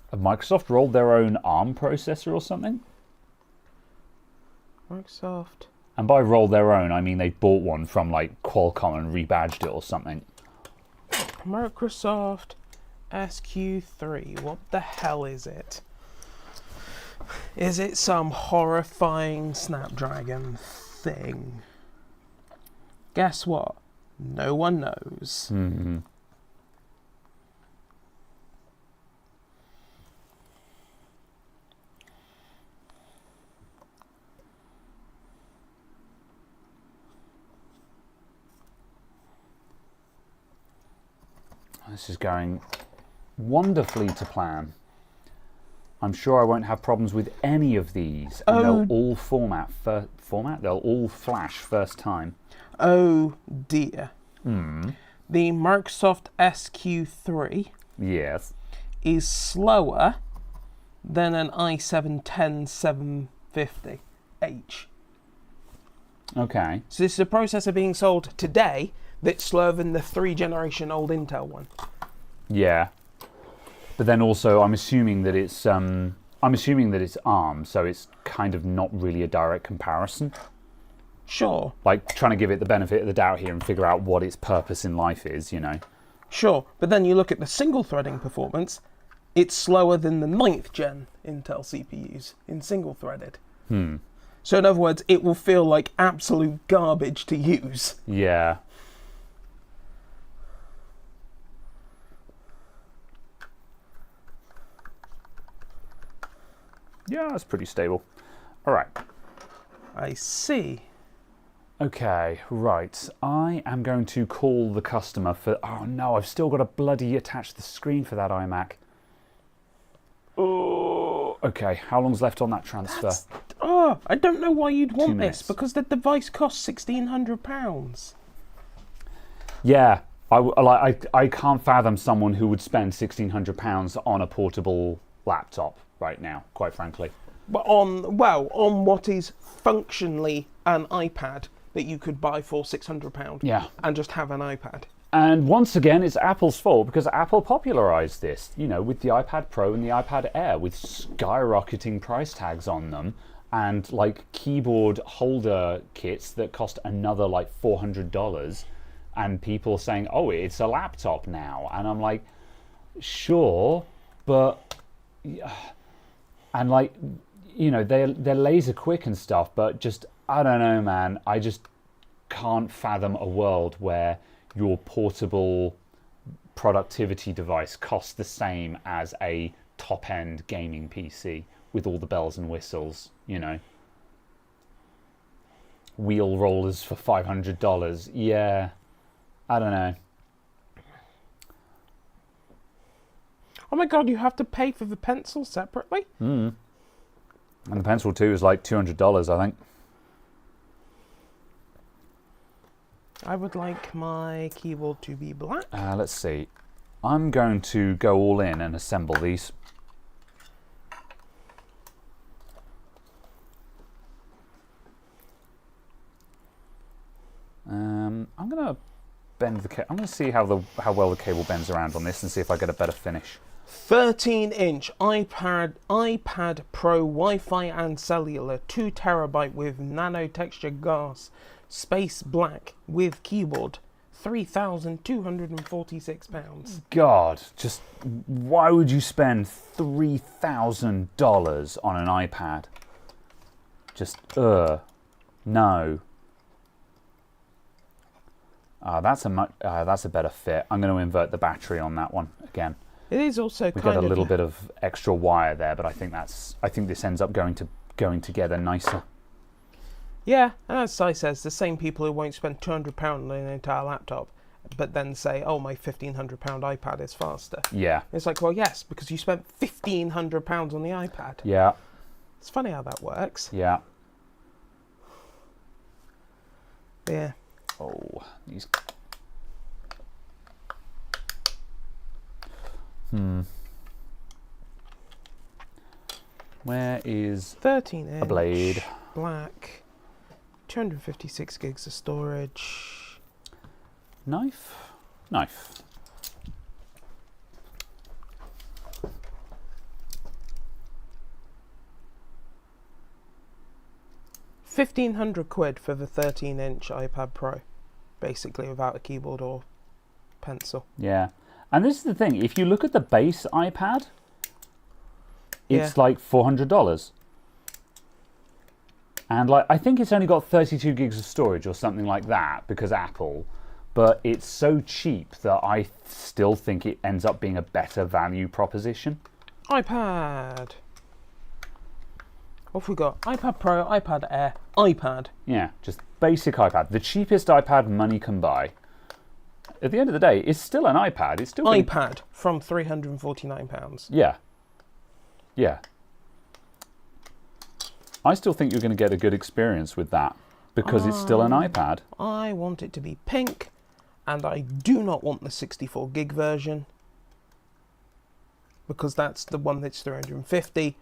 Speaker 1: Have Microsoft rolled their own ARM processor or something?
Speaker 2: Microsoft.
Speaker 1: And by rolled their own, I mean they bought one from like Qualcomm and rebadged it or something.
Speaker 2: Microsoft SQ3. What the hell is it? Is it some horrifying Snapdragon thing? Guess what? No one knows.
Speaker 1: Mm-hmm. This is going wonderfully to plan. I'm sure I won't have problems with any of these, and they'll all they'll all flash first time.
Speaker 2: Oh dear. The Microsoft SQ3
Speaker 1: Yes.
Speaker 2: is slower than an i7 10750H.
Speaker 1: Okay.
Speaker 2: So this is a processor being sold today that's slower than the 3-generation old Intel one.
Speaker 1: Yeah. But then also, I'm assuming that it's ARM, so it's kind of not really a direct comparison.
Speaker 2: Sure.
Speaker 1: Like trying to give it the benefit of the doubt here and figure out what its purpose in life is, you know.
Speaker 2: Sure, but then you look at the single-threading performance, it's slower than the 9th-gen Intel CPUs in single-threaded. So in other words, it will feel like absolute garbage to use.
Speaker 1: Yeah. Yeah, that's pretty stable. All right.
Speaker 2: I see.
Speaker 1: Okay, right. I am going to call the customer for... Oh, no, I've still got to bloody attach the screen for that iMac. Oh, okay. How long's left on that transfer?
Speaker 2: I don't know why you'd
Speaker 1: 2
Speaker 2: want
Speaker 1: minutes.
Speaker 2: this, because the device costs £1,600.
Speaker 1: Yeah. I can't fathom someone who would spend £1,600 on a portable laptop right now, quite frankly.
Speaker 2: But on what is functionally an iPad that you could buy for £600
Speaker 1: Yeah.
Speaker 2: and just have an iPad.
Speaker 1: And once again, it's Apple's fault because Apple popularized this, you know, with the iPad Pro and the iPad Air, with skyrocketing price tags on them and like keyboard holder kits that cost another like $400, and people saying, oh, it's a laptop now. And I'm like, sure, but... And like, you know, they're laser quick and stuff, but just, I don't know, man. I just can't fathom a world where your portable productivity device costs the same as a top-end gaming PC with all the bells and whistles, you know. Wheel rollers for $500. Yeah, I don't know.
Speaker 2: Oh my god, you have to pay for the pencil separately?
Speaker 1: And the Pencil 2 is like $200, I think.
Speaker 2: I would like my keyboard to be black.
Speaker 1: Let's see. I'm going to go all in and assemble these. I'm going to bend the I'm going to see how well the cable bends around on this and see if I get a better finish.
Speaker 2: 13-inch iPad Pro Wi-Fi and cellular, 2 terabyte with nano texture glass, space black with keyboard, £3,246.
Speaker 1: God, just why would you spend $3,000 on an iPad? Just no. That's a better fit. I'm going to invert the battery on that one again.
Speaker 2: It is also
Speaker 1: We got a little bit of extra wire there, but I think this ends up going together nicer.
Speaker 2: Yeah, and as Si says, the same people who won't spend £200 on an entire laptop, but then say, "Oh, my £1,500 iPad is faster."
Speaker 1: Yeah.
Speaker 2: It's like, well, yes, because you spent £1,500 on the iPad.
Speaker 1: Yeah.
Speaker 2: It's funny how that works.
Speaker 1: Yeah.
Speaker 2: Yeah.
Speaker 1: Oh, these. Where is
Speaker 2: 13-inch
Speaker 1: a blade?
Speaker 2: Black, 256 gigs of storage.
Speaker 1: Knife.
Speaker 2: £1,500 for the 13-inch iPad Pro, basically without a keyboard or pencil.
Speaker 1: Yeah, and this is the thing. If you look at the base iPad, it's like $400. And like, I think it's only got 32 gigs of storage or something like that because Apple, but it's so cheap that I still think it ends up being a better value proposition.
Speaker 2: iPad. What have we got? iPad Pro, iPad Air, iPad.
Speaker 1: Yeah, just basic iPad. The cheapest iPad money can buy. At the end of the day, it's still an iPad. It's still
Speaker 2: iPad from £349.
Speaker 1: Yeah. Yeah. I still think you're going to get a good experience with that because it's still an iPad.
Speaker 2: I want it to be pink, and I do not want the 64 gig version because that's the one that's 350.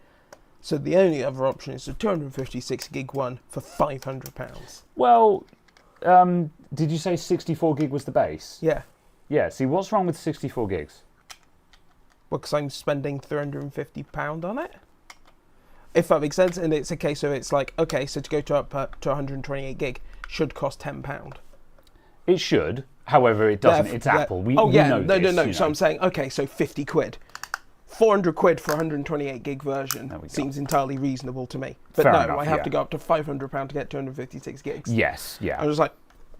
Speaker 2: So the only other option is the 256 gig one for £500.
Speaker 1: Well, did you say 64 gig was the base?
Speaker 2: Yeah.
Speaker 1: Yeah, see, what's wrong with 64 gigs?
Speaker 2: Well, because I'm spending £350 on it. If that makes sense, and it's a case of it's like, okay, so to go to 128 gig should cost £10.
Speaker 1: It should. However, it doesn't. It's Apple. We know this,
Speaker 2: No. So I'm saying, okay, so 50 quid. 400 quid for 128 gig version seems entirely reasonable to me. But
Speaker 1: Fair
Speaker 2: no,
Speaker 1: enough,
Speaker 2: I have to go up to £500 to get 256 gigs.
Speaker 1: Yes, yeah.
Speaker 2: I was like,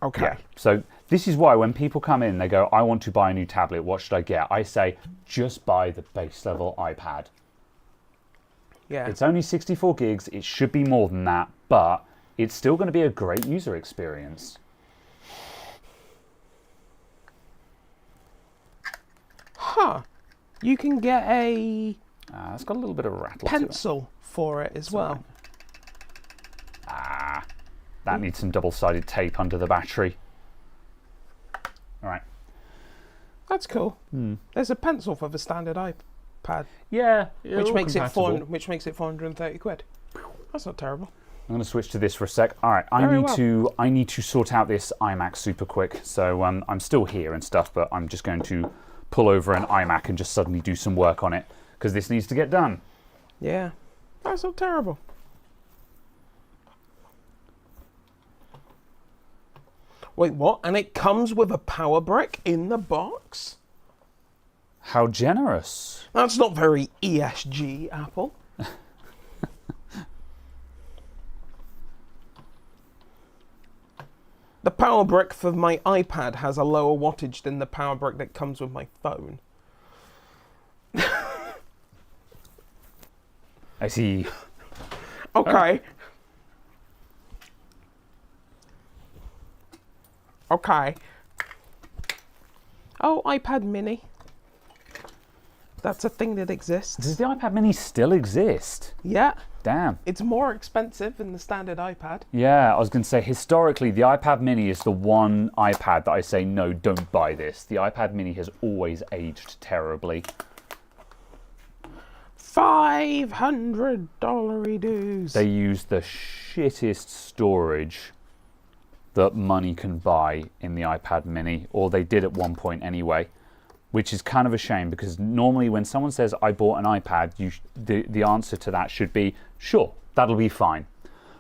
Speaker 2: okay.
Speaker 1: Yeah. So this is why when people come in, they go, I want to buy a new tablet. What should I get? I say, just buy the base level iPad.
Speaker 2: Yeah.
Speaker 1: It's only 64 gigs. It should be more than that, but it's still going to be a great user experience.
Speaker 2: Huh. You can get a
Speaker 1: It's got a little bit of rattle
Speaker 2: pencil for it as well.
Speaker 1: That needs some double-sided tape under the battery. All right.
Speaker 2: That's cool. There's a pencil for the standard iPad.
Speaker 1: Yeah,
Speaker 2: which makes it 430 quid. That's not terrible.
Speaker 1: I'm going to switch to this for a sec. All right, I need to sort out this iMac super quick. So I'm still here and stuff, but I'm just going to pull over an iMac and just suddenly do some work on it because this needs to get done.
Speaker 2: Yeah, that's not terrible. Wait, what? And it comes with a power brick in the box?
Speaker 1: How generous.
Speaker 2: That's not very ESG, Apple. The power brick for my iPad has a lower wattage than the power brick that comes with my phone.
Speaker 1: I see.
Speaker 2: Okay. Okay. Oh, iPad mini. That's a thing that exists.
Speaker 1: Does the iPad mini still exist?
Speaker 2: Yeah.
Speaker 1: Damn.
Speaker 2: It's more expensive than the standard iPad.
Speaker 1: Yeah, I was going to say, historically, the iPad mini is the one iPad that I say, no, don't buy this. The iPad mini has always aged terribly.
Speaker 2: $500 dues.
Speaker 1: They use the shittest storage that money can buy in the iPad mini, or they did at one point anyway, which is kind of a shame because normally when someone says, I bought an iPad, the answer to that should be, sure, that'll be fine.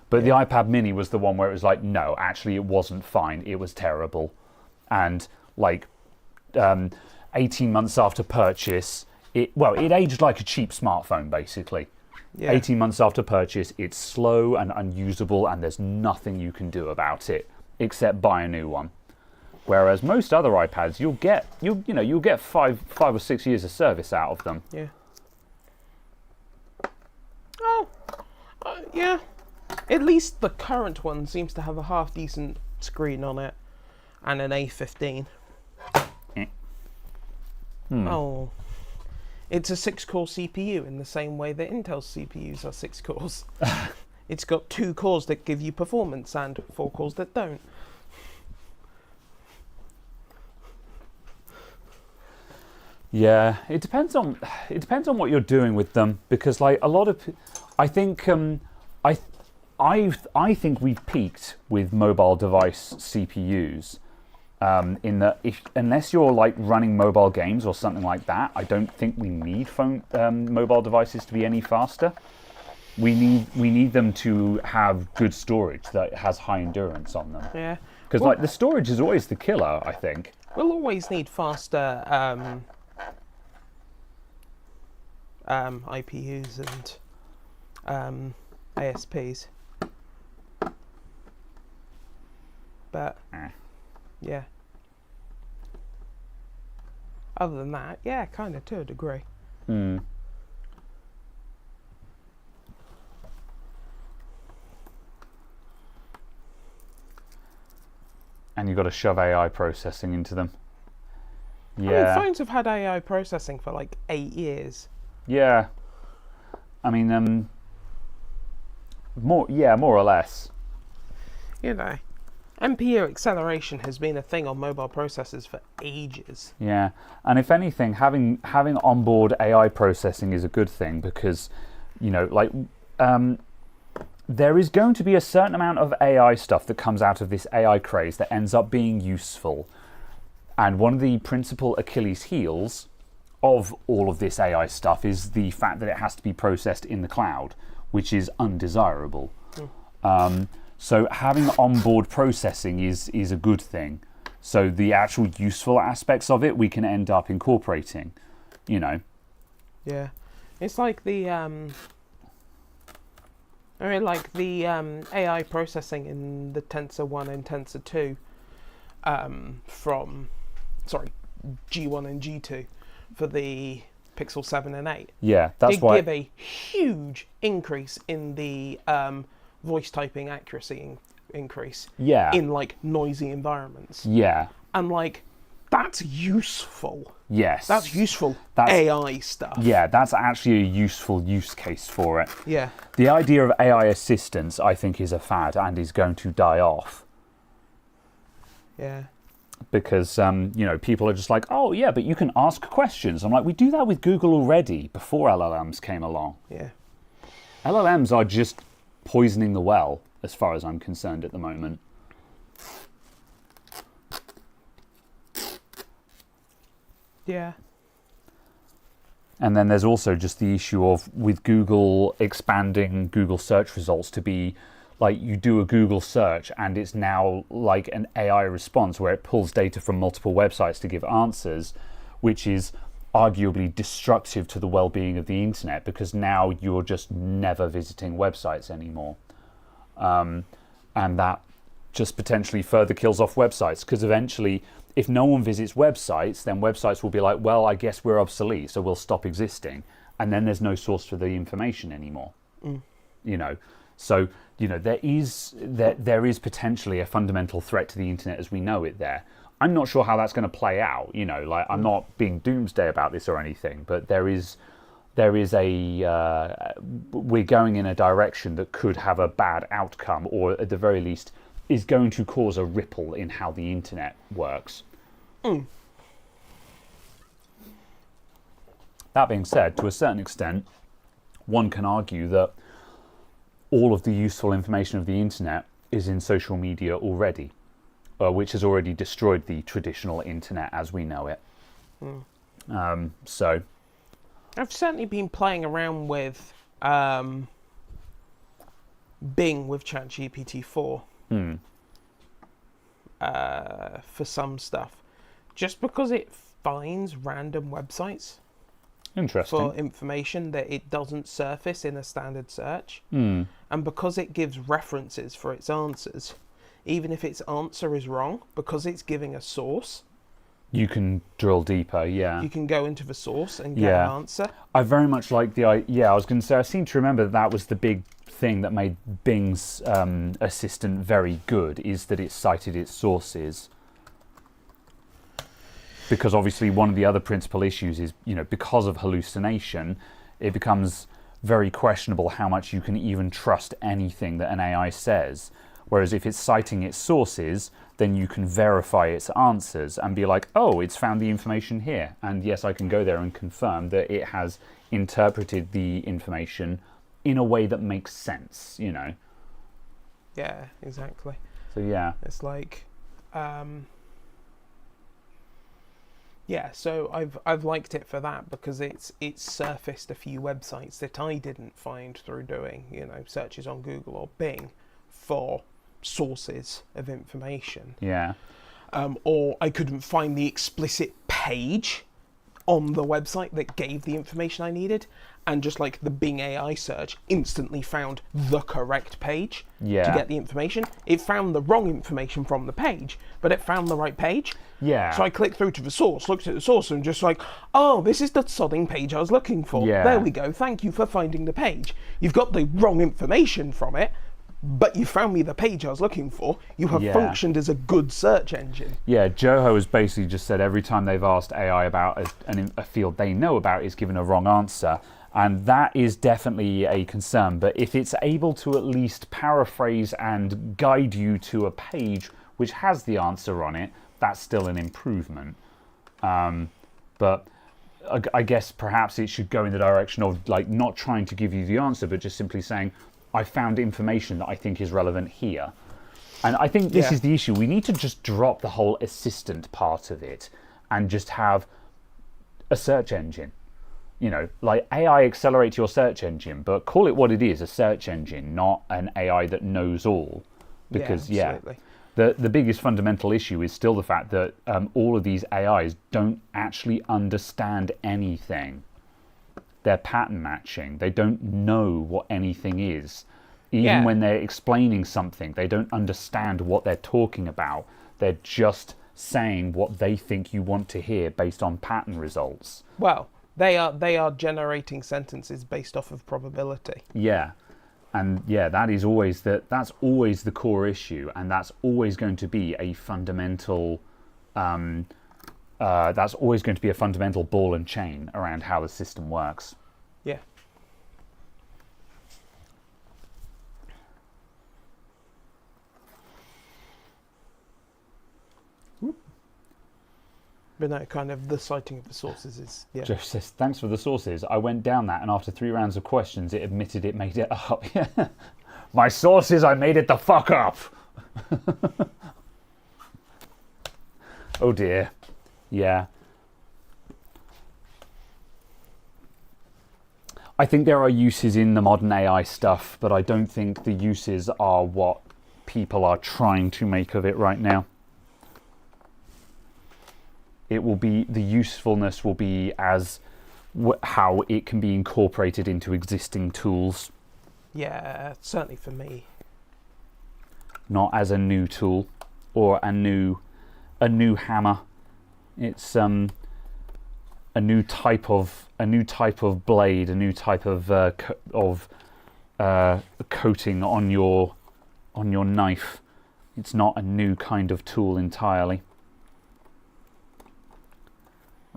Speaker 1: But the iPad mini was the one where it was like, no, actually it wasn't fine, it was terrible. And like 18 months after purchase, it aged like a cheap smartphone basically. Yeah. 18 months after purchase, it's slow and unusable and there's nothing you can do about it except buy a new one. Whereas most other iPads, you'll get 5 or 6 years of service out of them.
Speaker 2: Yeah. Oh, yeah. At least the current one seems to have a half decent screen on it and an A15. Oh, it's a 6-core CPU in the same way that Intel's CPUs are 6 cores. It's got 2 cores that give you performance and 4 cores that don't.
Speaker 1: Yeah, it depends on what you're doing with them because like a lot of I think I think we've peaked with mobile device CPUs in that unless you're like running mobile games or something like that, I don't think we need mobile devices to be any faster. We need them to have good storage that has high endurance on them.
Speaker 2: Yeah.
Speaker 1: Because like the storage is always the killer, I think.
Speaker 2: We'll always need faster IPUs and ASPs. But yeah. Other than that, yeah, kind of to a degree.
Speaker 1: Hmm. And you've got to shove AI processing into them. Yeah.
Speaker 2: I mean, phones have had AI processing for like 8 years.
Speaker 1: Yeah. I mean, more or less.
Speaker 2: You know, NPU acceleration has been a thing on mobile processors for ages.
Speaker 1: Yeah, and if anything, having onboard AI processing is a good thing because You know, like there is going to be a certain amount of AI stuff that comes out of this AI craze that ends up being useful. And one of the principal Achilles heels of all of this AI stuff is the fact that it has to be processed in the cloud, which is undesirable. So having onboard processing is a good thing. So the actual useful aspects of it we can end up incorporating, you know.
Speaker 2: Yeah, it's like the AI processing in the Tensor 1 and Tensor 2 G1 and G2 for the Pixel 7 and 8.
Speaker 1: Yeah, that's why.
Speaker 2: Did give a huge increase in the voice typing accuracy increase.
Speaker 1: Yeah.
Speaker 2: In like noisy environments.
Speaker 1: Yeah.
Speaker 2: And like that's useful.
Speaker 1: Yes.
Speaker 2: That's useful AI stuff.
Speaker 1: Yeah, that's actually a useful use case for it.
Speaker 2: Yeah.
Speaker 1: The idea of AI assistance, I think, is a fad and is going to die off.
Speaker 2: Yeah.
Speaker 1: Because, you know, people are just like, oh, yeah, but you can ask questions. I'm like, we do that with Google already before LLMs came along.
Speaker 2: Yeah.
Speaker 1: LLMs are just poisoning the well, as far as I'm concerned at the moment.
Speaker 2: Yeah.
Speaker 1: And then there's also just the issue of, with Google expanding Google search results to be like, you do a Google search and it's now like an AI response where it pulls data from multiple websites to give answers, which is arguably destructive to the well-being of the internet, because now you're just never visiting websites anymore. And that just potentially further kills off websites, because eventually, if no one visits websites, then websites will be like, well, I guess we're obsolete, so we'll stop existing. And then there's no source for the information anymore. You know, so, you know, there is potentially a fundamental threat to the internet as we know it there. I'm not sure how that's going to play out, you know, like I'm not being doomsday about this or anything, but there is we're going in a direction that could have a bad outcome, or at the very least is going to cause a ripple in how the internet works. That being said, to a certain extent, one can argue that all of the useful information of the internet is in social media already, which has already destroyed the traditional internet as we know it. So
Speaker 2: I've certainly been playing around with Bing with ChatGPT 4 for some stuff, just because it finds random websites for information that it doesn't surface in a standard search, and because it gives references for its answers, even if its answer is wrong, because it's giving a source,
Speaker 1: you can drill deeper. You
Speaker 2: can go into the source and get an answer.
Speaker 1: I very much like I was going to say, I seem to remember that was the big thing that made Bing's assistant very good, is that it cited its sources. Because obviously one of the other principal issues is, you know, because of hallucination, it becomes very questionable how much you can even trust anything that an AI says. Whereas if it's citing its sources, then you can verify its answers and be like, oh, it's found the information here. And yes, I can go there and confirm that it has interpreted the information in a way that makes sense, you know?
Speaker 2: Yeah, exactly.
Speaker 1: So yeah.
Speaker 2: It's like, so I've liked it for that, because it's surfaced a few websites that I didn't find through doing, you know, searches on Google or Bing for sources of information.
Speaker 1: Yeah.
Speaker 2: Or I couldn't find the explicit page on the website that gave the information I needed, and just like the Bing AI search instantly found the correct page to get the information. It found the wrong information from the page, but it found the right page.
Speaker 1: Yeah.
Speaker 2: So I clicked through to the source, looked at the source, and just like, oh, this is the sodding page I was looking for.
Speaker 1: Yeah.
Speaker 2: There we go. Thank you for finding the page. You've got the wrong information from it, but you found me the page I was looking for. You have functioned as a good search engine. Yeah,
Speaker 1: Joho has basically just said every time they've asked AI about a field they know about, it's given a wrong answer. And that is definitely a concern. But if it's able to at least paraphrase and guide you to a page which has the answer on it, that's still an improvement. But I guess perhaps it should go in the direction of like not trying to give you the answer, but just simply saying, I found information that I think is relevant here. And I think this is the issue. We need to just drop the whole assistant part of it and just have a search engine. You know, like AI accelerates your search engine, but call it what it is, a search engine, not an AI that knows all. Because, the biggest fundamental issue is still the fact that all of these AIs don't actually understand anything. They're pattern matching. They don't know what anything is. Even when they're explaining something, they don't understand what they're talking about. They're just saying what they think you want to hear based on pattern results.
Speaker 2: Well, they are generating sentences based off of probability.
Speaker 1: Yeah. And yeah, that's always the core issue, and that's always going to be a fundamental ball and chain around how the system works.
Speaker 2: Yeah. But no, kind of the citing of the sources is,
Speaker 1: Jeff says, thanks for the sources. I went down that, and after 3 rounds of questions, it admitted it made it up. My sources, I made it the fuck up. Oh dear. Yeah. I think there are uses in the modern AI stuff, but I don't think the uses are what people are trying to make of it right now. It will be, the usefulness will be as how it can be incorporated into existing tools.
Speaker 2: Yeah, certainly for me.
Speaker 1: Not as a new tool or a new hammer. It's a new type of blade, a new type of coating on your knife. It's not a new kind of tool entirely.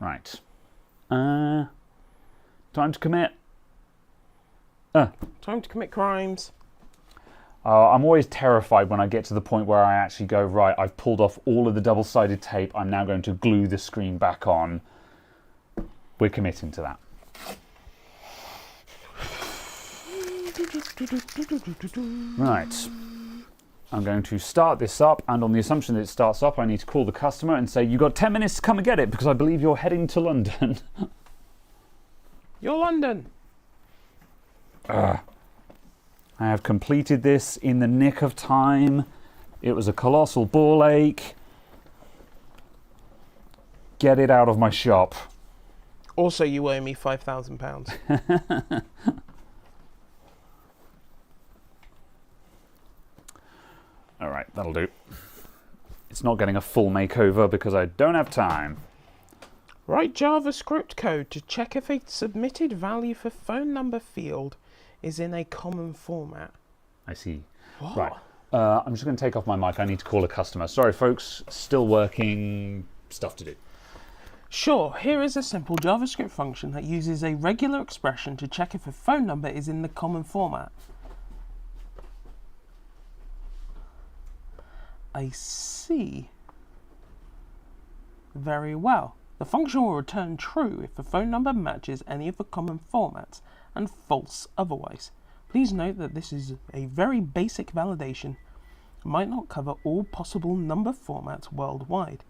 Speaker 1: Right. Time to commit.
Speaker 2: Time to commit crimes.
Speaker 1: I'm always terrified when I get to the point where I actually go, right, I've pulled off all of the double-sided tape. I'm now going to glue the screen back on. We're committing to that. Right. I'm going to start this up, and on the assumption that it starts up, I need to call the customer and say, you've got 10 minutes to come and get it, because I believe you're heading to London.
Speaker 2: You're London.
Speaker 1: I have completed this in the nick of time. It was a colossal ball ache. Get it out of my shop.
Speaker 2: Also, you owe me £5,000.
Speaker 1: All right, that'll do. It's not getting a full makeover because I don't have time.
Speaker 2: Write JavaScript code to check if a submitted value for phone number field is in a common format.
Speaker 1: I see.
Speaker 2: What?
Speaker 1: Right. I'm just going to take off my mic. I need to call a customer. Sorry, folks. Still working. Stuff to do.
Speaker 2: Sure, here is a simple JavaScript function that uses a regular expression to check if a phone number is in the common format. I see. Very well. The function will return true if the phone number matches any of the common formats and false otherwise. Please note that this is a very basic validation. It might not cover all possible number formats worldwide.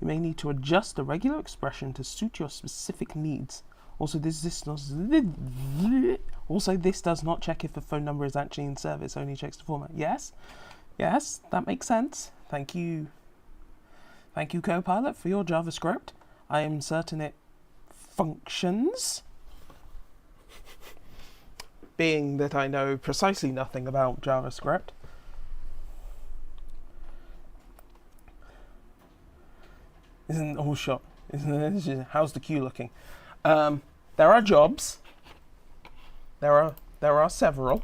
Speaker 2: You may need to adjust the regular expression to suit your specific needs. Also, this does not check if the phone number is actually in service, only checks the format. Yes, that makes sense. Thank you. Thank you, Copilot, for your JavaScript. I am certain it functions. Being that I know precisely nothing about JavaScript. Isn't all shot? How's the queue looking? There are jobs. There are several.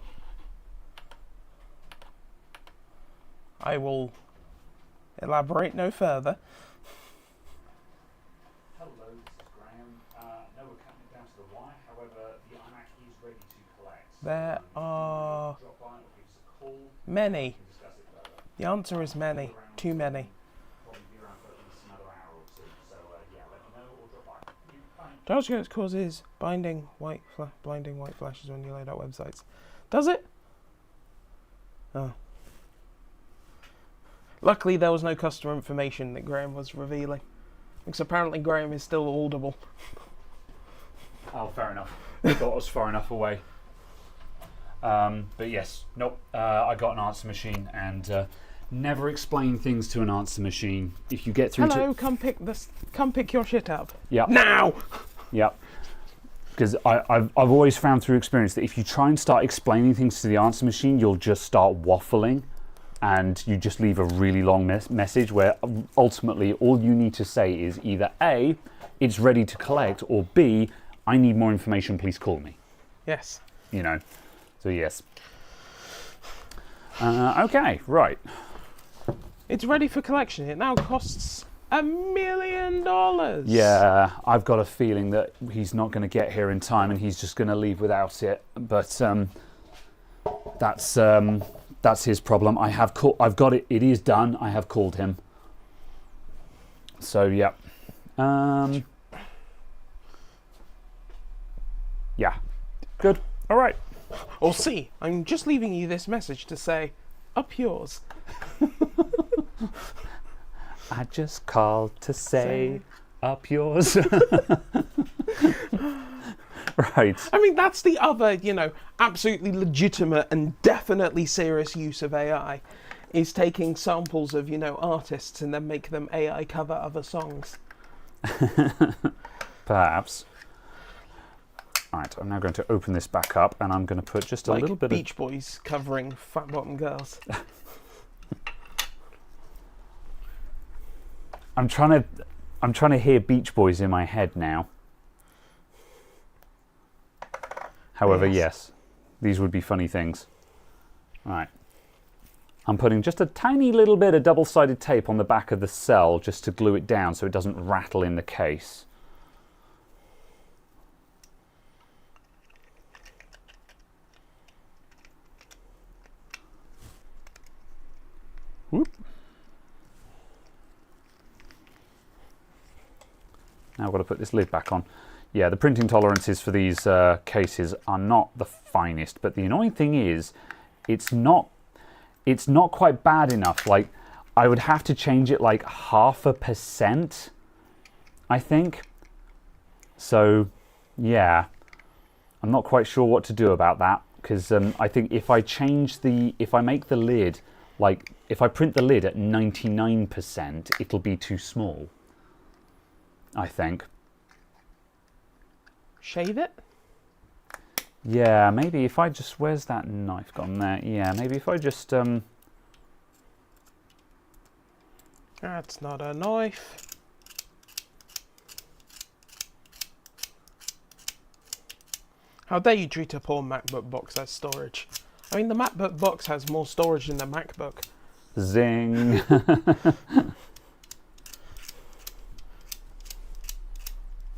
Speaker 2: I will elaborate no further.
Speaker 1: Hello, this is Graham. No, we're counting down to the Y. However, the iMac is ready to collect.
Speaker 2: There are many. The answer is many. Too many. JavaScript causes blinding white flashes when you load out websites. Does it? Oh. Luckily, there was no customer information that Graham was revealing, because apparently Graham is still audible.
Speaker 1: Oh, fair enough. I thought I was far enough away. But yes, nope. I got an answer machine, and never explain things to an answer machine. If you get through
Speaker 2: Hello, come pick your shit up.
Speaker 1: Yeah.
Speaker 2: Now.
Speaker 1: Yep. Because I've always found through experience that if you try and start explaining things to the answer machine, you'll just start waffling, and you just leave a really long message where ultimately all you need to say is either A, it's ready to collect, or B, I need more information, please call me.
Speaker 2: Yes.
Speaker 1: You know, so yes. Okay, right.
Speaker 2: It's ready for collection. It now costs $1 million.
Speaker 1: Yeah, I've got a feeling that he's not going to get here in time, and he's just going to leave without it. But that's his problem. I've got it. It is done. I have called him. So yeah. Yeah. Good. All right.
Speaker 2: Or C, I'm just leaving you this message to say, up yours.
Speaker 1: I just called to say up yours. Right.
Speaker 2: I mean, that's the other, absolutely legitimate and definitely serious use of AI, is taking samples of, artists and then make them AI cover other songs.
Speaker 1: Perhaps. Right, I'm now going to open this back up, and I'm going to put just a little bit
Speaker 2: Beach Boys covering Fat Bottom Girls.
Speaker 1: I'm trying to hear Beach Boys in my head now. However, yes, these would be funny things. Right. I'm putting just a tiny little bit of double-sided tape on the back of the cell just to glue it down so it doesn't rattle in the case. Whoop. Now I've got to put this lid back on. Yeah, the printing tolerances for these cases are not the finest, but the annoying thing is it's not quite bad enough. Like, I would have to change it like 0.5%, I think. So, yeah, I'm not quite sure what to do about that, because I think if I make the lid, like, if I print the lid at 99%, it'll be too small, I think.
Speaker 2: Shave it?
Speaker 1: Yeah, maybe if I just... Where's that knife gone there? Yeah, maybe if I just...
Speaker 2: That's not a knife. How dare you treat a poor MacBook box as storage? I mean, the MacBook box has more storage than the MacBook.
Speaker 1: Zing.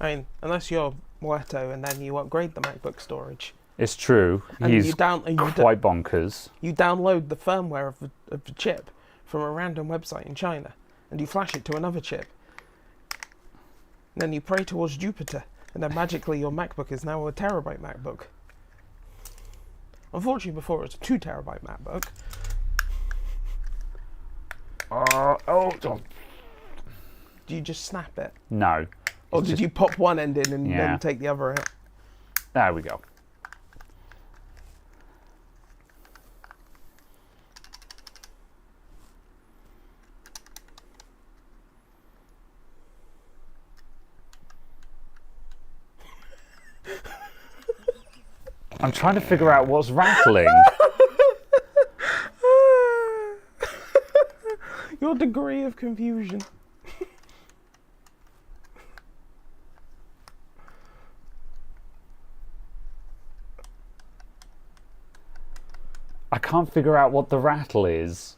Speaker 2: I mean, unless you're Muerto and then you upgrade the MacBook storage.
Speaker 1: It's true.
Speaker 2: And
Speaker 1: He's quite bonkers.
Speaker 2: You download the firmware of the chip from a random website in China, and you flash it to another chip. And then you pray towards Jupiter, and then magically your MacBook is now a terabyte MacBook. Unfortunately, before it was a 2 terabyte MacBook. Do you just snap it?
Speaker 1: No.
Speaker 2: Or did you pop one end in and then take the other out?
Speaker 1: There we go. I'm trying to figure out what's rattling.
Speaker 2: Your degree of confusion.
Speaker 1: I can't figure out what the rattle is.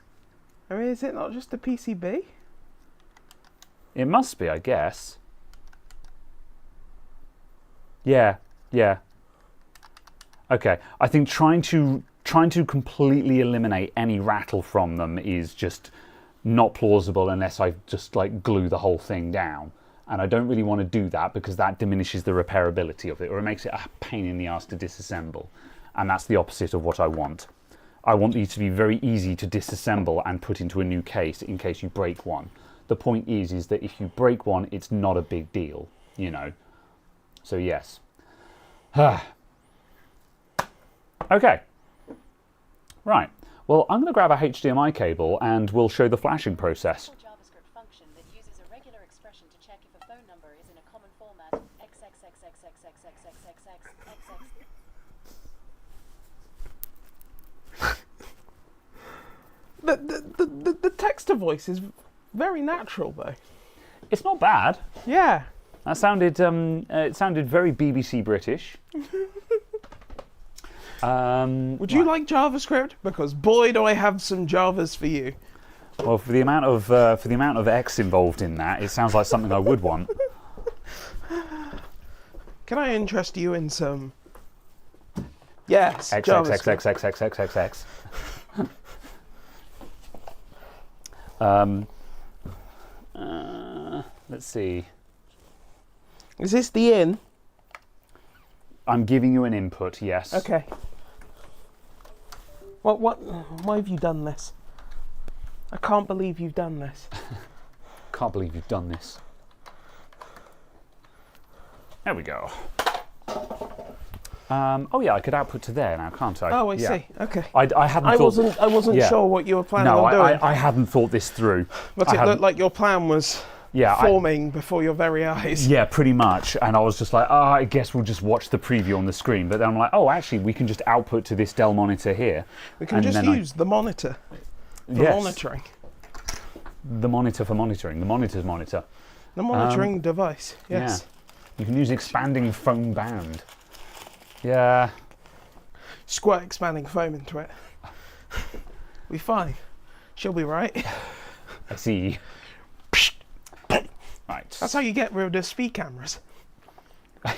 Speaker 2: I mean, is it not just a PCB?
Speaker 1: It must be, I guess. Yeah. Okay, I think trying to completely eliminate any rattle from them is just not plausible unless I just like glue the whole thing down. And I don't really want to do that because that diminishes the repairability of it, or it makes it a pain in the ass to disassemble. And that's the opposite of what I want. I want these to be very easy to disassemble and put into a new case in case you break one. The point is that if you break one, it's not a big deal, you know. So yes. Okay. Right. Well, I'm going to grab a HDMI cable and we'll show the flashing process.
Speaker 3: JavaScript function that uses a regular expression to check if a phone number is in a common format.
Speaker 2: The text to voice is very natural, though.
Speaker 1: It's not bad.
Speaker 2: Yeah.
Speaker 1: That sounded, it sounded very BBC British.
Speaker 2: Would you like JavaScript? Because boy, do I have some Javas for you.
Speaker 1: Well, for the amount of X involved in that, it sounds like something I would want.
Speaker 2: Can I interest you in some? Yes.
Speaker 1: X. Let's see.
Speaker 2: Is this the in?
Speaker 1: I'm giving you an input, yes.
Speaker 2: Okay. Why have you done this? I can't believe you've done this.
Speaker 1: Can't believe you've done this. There we go. Oh yeah, I could output to there now, can't I?
Speaker 2: Oh, I
Speaker 1: Yeah.
Speaker 2: see. Okay.
Speaker 1: I hadn't
Speaker 2: I
Speaker 1: thought.
Speaker 2: wasn't
Speaker 1: Yeah.
Speaker 2: sure what you were planning
Speaker 1: No,
Speaker 2: on doing.
Speaker 1: I hadn't thought this through.
Speaker 2: But
Speaker 1: I
Speaker 2: it
Speaker 1: hadn't-
Speaker 2: looked like your plan was
Speaker 1: Yeah,
Speaker 2: forming before your very eyes.
Speaker 1: Yeah, pretty much. And I was just like, I guess we'll just watch the preview on the screen. But then I'm like, oh, actually, we can just output to this Dell monitor here.
Speaker 2: We can
Speaker 1: And
Speaker 2: just
Speaker 1: then
Speaker 2: use the monitor for
Speaker 1: Yes.
Speaker 2: monitoring.
Speaker 1: The monitor for monitoring. The monitor's monitor.
Speaker 2: The monitoring device, yes.
Speaker 1: Yeah. You can use expanding foam band. Yeah.
Speaker 2: Squirt expanding foam into it. We fine. She'll be right.
Speaker 1: I see. Right.
Speaker 2: That's how you get rid of speed cameras.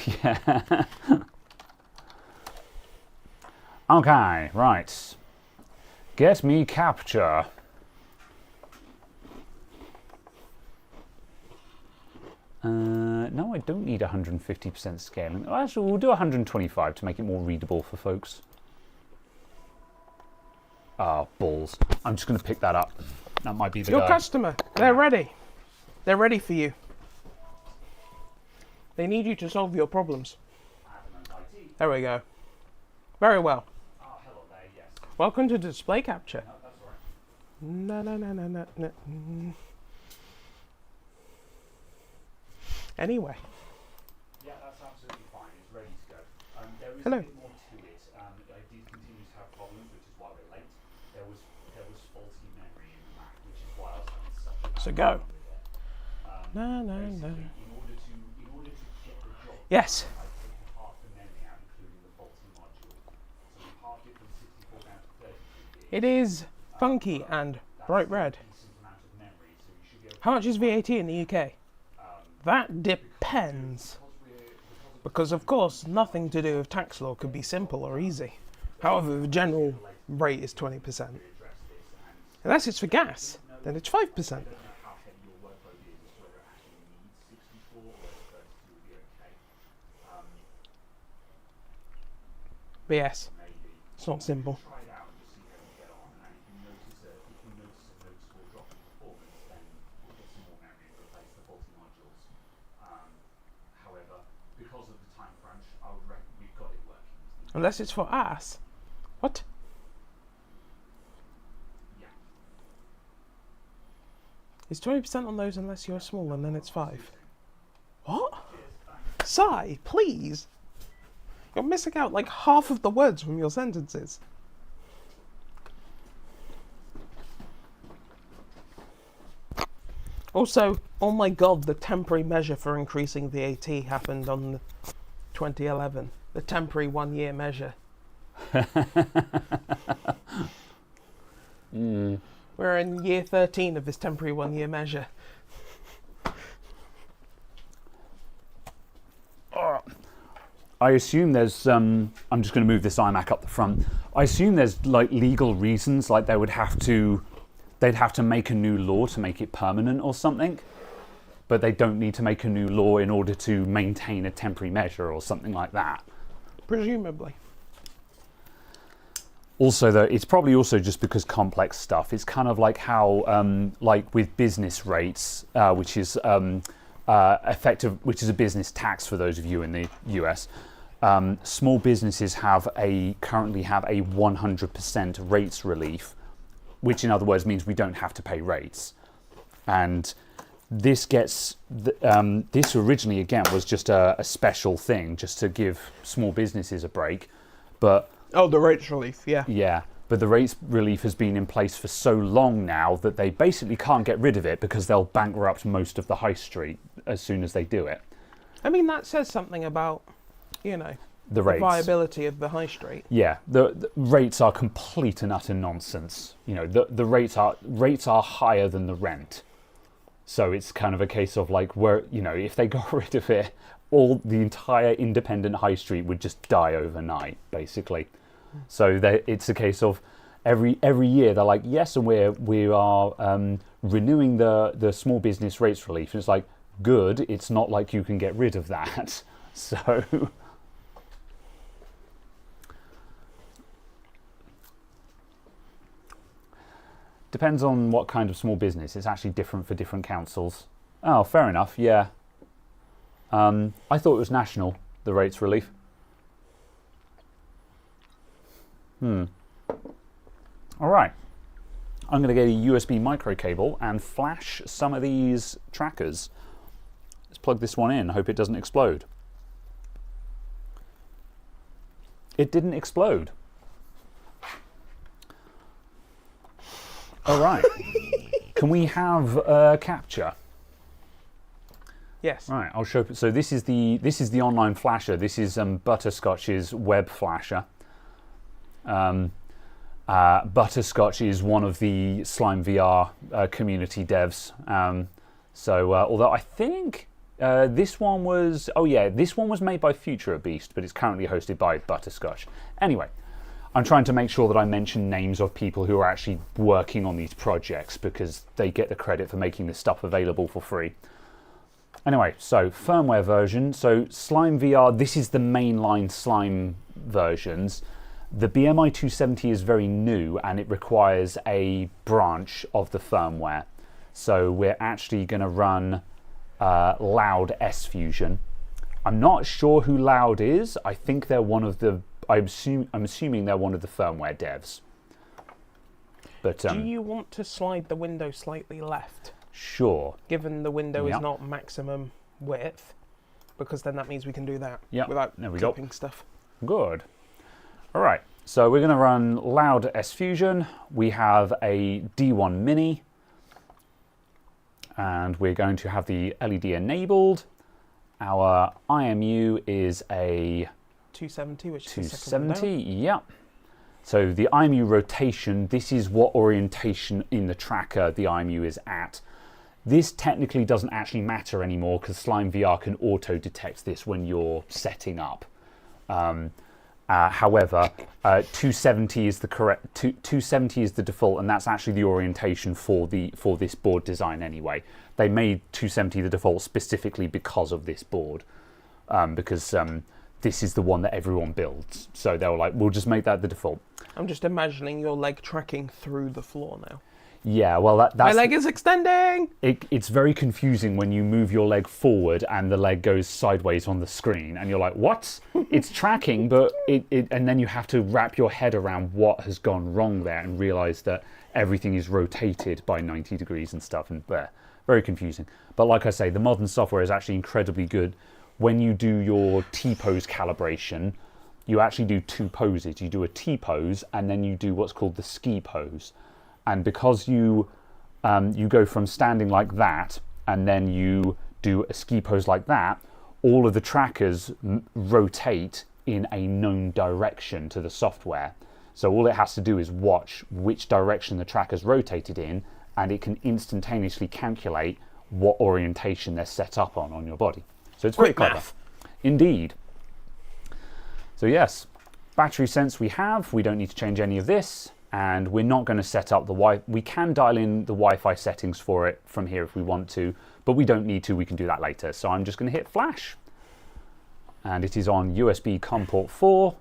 Speaker 1: Yeah. Okay, right. Get me capture. No, I don't need 150% scaling. Well, actually, we'll do 125 to make it more readable for folks. Ah, balls. I'm just going to pick that up. That might be the
Speaker 2: Your
Speaker 1: guy.
Speaker 2: customer, they're ready. They're ready for you. They need you to solve your problems. There we go. Very well.
Speaker 1: Oh, hello there, yes.
Speaker 2: Welcome to display capture.
Speaker 1: No, that's all right.
Speaker 2: No. Anyway,
Speaker 1: Yeah, that's absolutely fine. It's ready to go. There is
Speaker 2: Hello.
Speaker 1: a bit more to it. I did continue to have problems, which is why we're late. There was faulty memory in the Mac, which is why I was having such a bad
Speaker 2: So
Speaker 1: time
Speaker 2: go.
Speaker 1: with it.
Speaker 2: No.
Speaker 1: Basically, in order to get the job,
Speaker 2: Yes.
Speaker 1: I've taken half the memory out, including the faulty module. So we halved it from 64 down to 32 gigs.
Speaker 2: It is funky and bright red.
Speaker 1: Decent amount of memory, so you should be able to
Speaker 2: How much is VAT in the UK? That depends. Because, of course, nothing to do with tax law could be simple or easy. However, the general rate is 20%. Unless it's for gas, then it's 5%.
Speaker 1: how heavy your workload is as to whether it actually needs 64 or whether 32 will be okay.
Speaker 2: But yes,
Speaker 1: Maybe.
Speaker 2: it's not simple.
Speaker 1: Try it out and just see how you get on. And if you notice a noticeable drop in performance, then we'll get some more memory and replace the faulty modules. However, because of the time crunch, I would reckon we've got it working.
Speaker 2: Unless it's for us. What?
Speaker 1: Yeah.
Speaker 2: It's 20% on those unless you're small, and then it's 5. What? Si, please. You're missing out like half of the words from your sentences. Also, oh my god, the temporary measure for increasing VAT happened on 2011. The temporary 1-year measure. We're in year 13 of this temporary 1-year measure.
Speaker 1: I assume there's, I'm just going to move this iMac up the front. I assume there's like legal reasons, like they'd have to make a new law to make it permanent or something. but they don't need to make a new law in order to maintain a temporary measure or something like that.
Speaker 2: Presumably.
Speaker 1: Also, though, it's probably also just because complex stuff. It's kind of like how, like with business rates, which is effective, which is a business tax for those of you in the US. Small businesses currently have a 100% rates relief, which in other words means we don't have to pay rates. And this this originally again was just a special thing, just to give small businesses a break, but.
Speaker 2: Oh, the rates relief, yeah.
Speaker 1: Yeah, but the rates relief has been in place for so long now that they basically can't get rid of it because they'll bankrupt most of the high street as soon as they do it.
Speaker 2: I mean, that says something about,
Speaker 1: The rates.
Speaker 2: viability of the high street.
Speaker 1: Yeah, the rates are complete and utter nonsense. The rates are higher than the rent. So it's kind of a case of like where, if they got rid of it, the entire independent high street would just die overnight, basically. So it's a case of every year they're like, yes, and we are renewing the small business rates relief. And it's like, good, it's not like you can get rid of that. So depends on what kind of small business. It's actually different for different councils. Oh, fair enough, yeah. I thought it was national, the rates relief. All right. I'm going to get a USB micro cable and flash some of these trackers. Let's plug this one in. Hope it doesn't explode. It didn't explode. All right. Can we have capture?
Speaker 2: Yes.
Speaker 1: Right, I'll show. So this is the online flasher. This is Butterscotch's web flasher. Butterscotch is one of the SlimeVR community devs. Although I think this one was, this one was made by Future Beast, but it's currently hosted by Butterscotch. Anyway, I'm trying to make sure that I mention names of people who are actually working on these projects because they get the credit for making this stuff available for free. Anyway, so firmware version. So SlimeVR, this is the mainline Slime versions. The BMI 270 is very new and it requires a branch of the firmware. So we're actually going to run Loud S Fusion. I'm not sure who Loud is. I think they're one of the. I'm assuming they're one of the firmware devs. But
Speaker 2: do you want to slide the window slightly left?
Speaker 1: Sure.
Speaker 2: Given the window is not maximum width, because then that means we can do that without clipping stuff.
Speaker 1: Good. All right. So we're going to run Loud S Fusion. We have a D1 Mini, and we're going to have the LED enabled. Our IMU is a
Speaker 2: 270, which is
Speaker 1: 270. Yep. So the IMU rotation. This is what orientation in the tracker the IMU is at. This technically doesn't actually matter anymore because SlimeVR can auto-detect this when you're setting up. However, 270 is the correct. 270 is the default, and that's actually the orientation for this board design anyway. They made 270 the default specifically because of this board, because this is the one that everyone builds. So they were like, we'll just make that the default.
Speaker 2: I'm just imagining your leg tracking through the floor now.
Speaker 1: Yeah, well, that's...
Speaker 2: My leg is extending!
Speaker 1: It's very confusing when you move your leg forward and the leg goes sideways on the screen, and you're like, what? It's tracking, but and then you have to wrap your head around what has gone wrong there and realise that everything is rotated by 90 degrees and stuff, and very confusing. But like I say, the modern software is actually incredibly good. When you do your T-pose calibration, you actually do two poses. You do a T-pose, and then you do what's called the ski pose. And because you go from standing like that and then you do a ski pose like that, all of the trackers rotate in a known direction to the software. So all it has to do is watch which direction the tracker's rotated in, and it can instantaneously calculate what orientation they're set up on your body. So it's very clever. Indeed. So yes, battery sense we have. We don't need to change any of this. and we're not going to set up the Wi-Fi. We can dial in the Wi-Fi settings for it from here if we want to, but we don't need to. We can do that later. So I'm just going to hit flash, and it is on USB COM port 4,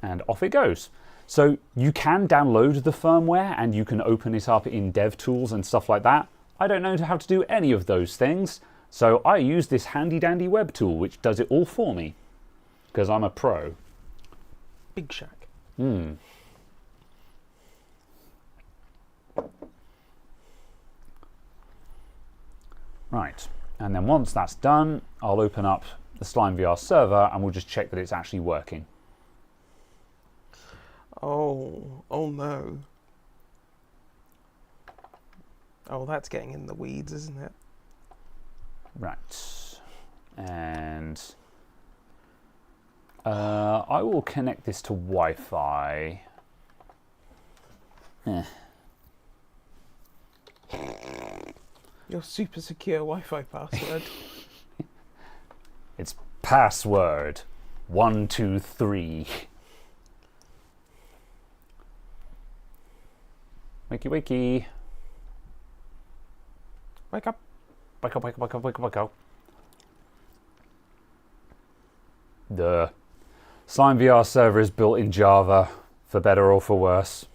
Speaker 1: and off it goes. So you can download the firmware and you can open it up in DevTools and stuff like that. I don't know how to do any of those things, so I use this handy dandy web tool which does it all for me because I'm a pro.
Speaker 2: Big Shack.
Speaker 1: Right, and then once that's done, I'll open up the SlimeVR server and we'll just check that it's actually working.
Speaker 2: Oh no. Oh, that's getting in the weeds, isn't it?
Speaker 1: Right, and I will connect this to Wi-Fi.
Speaker 2: Your super secure Wi-Fi password.
Speaker 1: It's password 123. Wakey wakey.
Speaker 2: Wake up.
Speaker 1: Wake up, wake up, wake up, wake up, wake up. The SlimeVR server is built in Java, for better or for worse.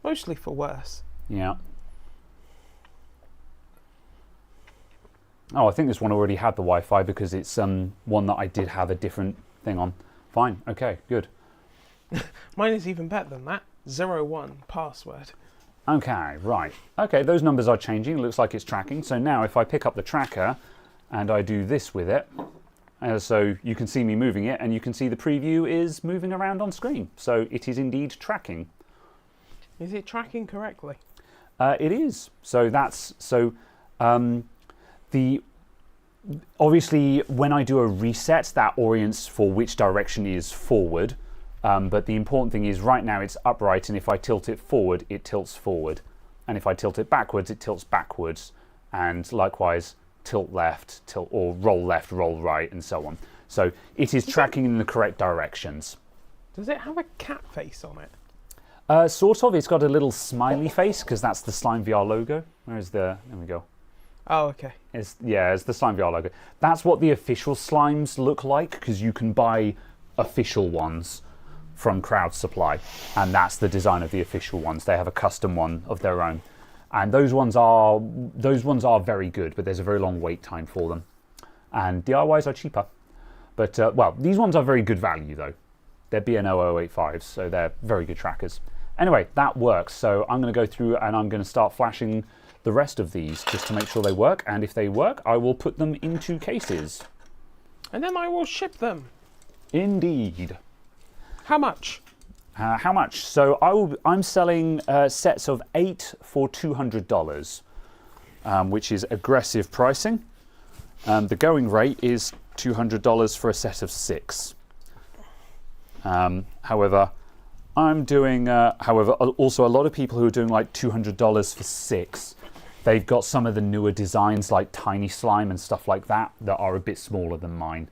Speaker 2: Mostly for worse.
Speaker 1: Yeah. Oh, I think this one already had the Wi-Fi because it's one that I did have a different thing on. Fine, okay, good.
Speaker 2: Mine is even better than that. 01 password.
Speaker 1: Okay, right. Okay, those numbers are changing. It looks like it's tracking. So now if I pick up the tracker and I do this with it, so you can see me moving it and you can see the preview is moving around on screen. So it is indeed tracking.
Speaker 2: Is it tracking correctly?
Speaker 1: It is. So that's, obviously when I do a reset, that orients for which direction is forward. But the important thing is right now it's upright, and if I tilt it forward, it tilts forward. And if I tilt it backwards, it tilts backwards. And likewise, tilt left, tilt, or roll left, roll right, and so on. So it is tracking in the correct directions.
Speaker 2: Does it have a cat face on it?
Speaker 1: Sort of. It's got a little smiley face, because that's the SlimeVR logo. Where's the... There we go.
Speaker 2: Oh, okay.
Speaker 1: It's the SlimeVR logo. That's what the official slimes look like, because you can buy official ones from Crowd Supply, and that's the design of the official ones. They have a custom one of their own, and those ones are very good, but there's a very long wait time for them, and DIYs are cheaper. But well, these ones are very good value though. They're BN0085s, so they're very good trackers. Anyway, that works. So I'm going to go through and I'm going to start flashing the rest of these just to make sure they work, and if they work, I will put them into cases.
Speaker 2: And then I will ship them.
Speaker 1: Indeed.
Speaker 2: How much?
Speaker 1: How much? So I'm selling sets of 8 for $200, which is aggressive pricing. The going rate is $200 for a set of 6. However, I'm doing. However, also a lot of people who are doing like $200 for 6. They've got some of the newer designs like Tiny Slime and stuff like that that are a bit smaller than mine.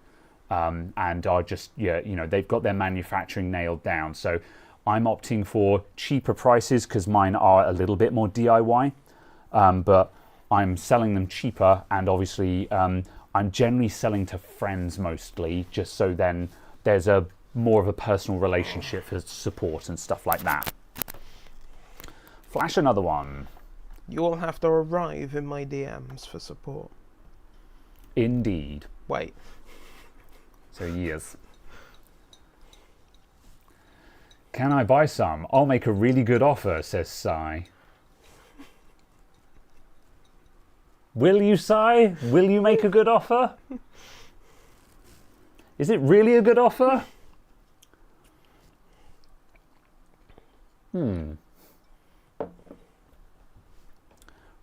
Speaker 1: And are just, they've got their manufacturing nailed down. So I'm opting for cheaper prices because mine are a little bit more DIY, but I'm selling them cheaper, and obviously I'm generally selling to friends mostly, just so then there's a more of a personal relationship for support and stuff like that. Flash another one.
Speaker 2: You will have to arrive in my DMs for support.
Speaker 1: Indeed.
Speaker 2: Wait.
Speaker 1: So yes. Can I buy some? I'll make a really good offer, says Sai. Will you, Sai? Will you make a good offer? Is it really a good offer?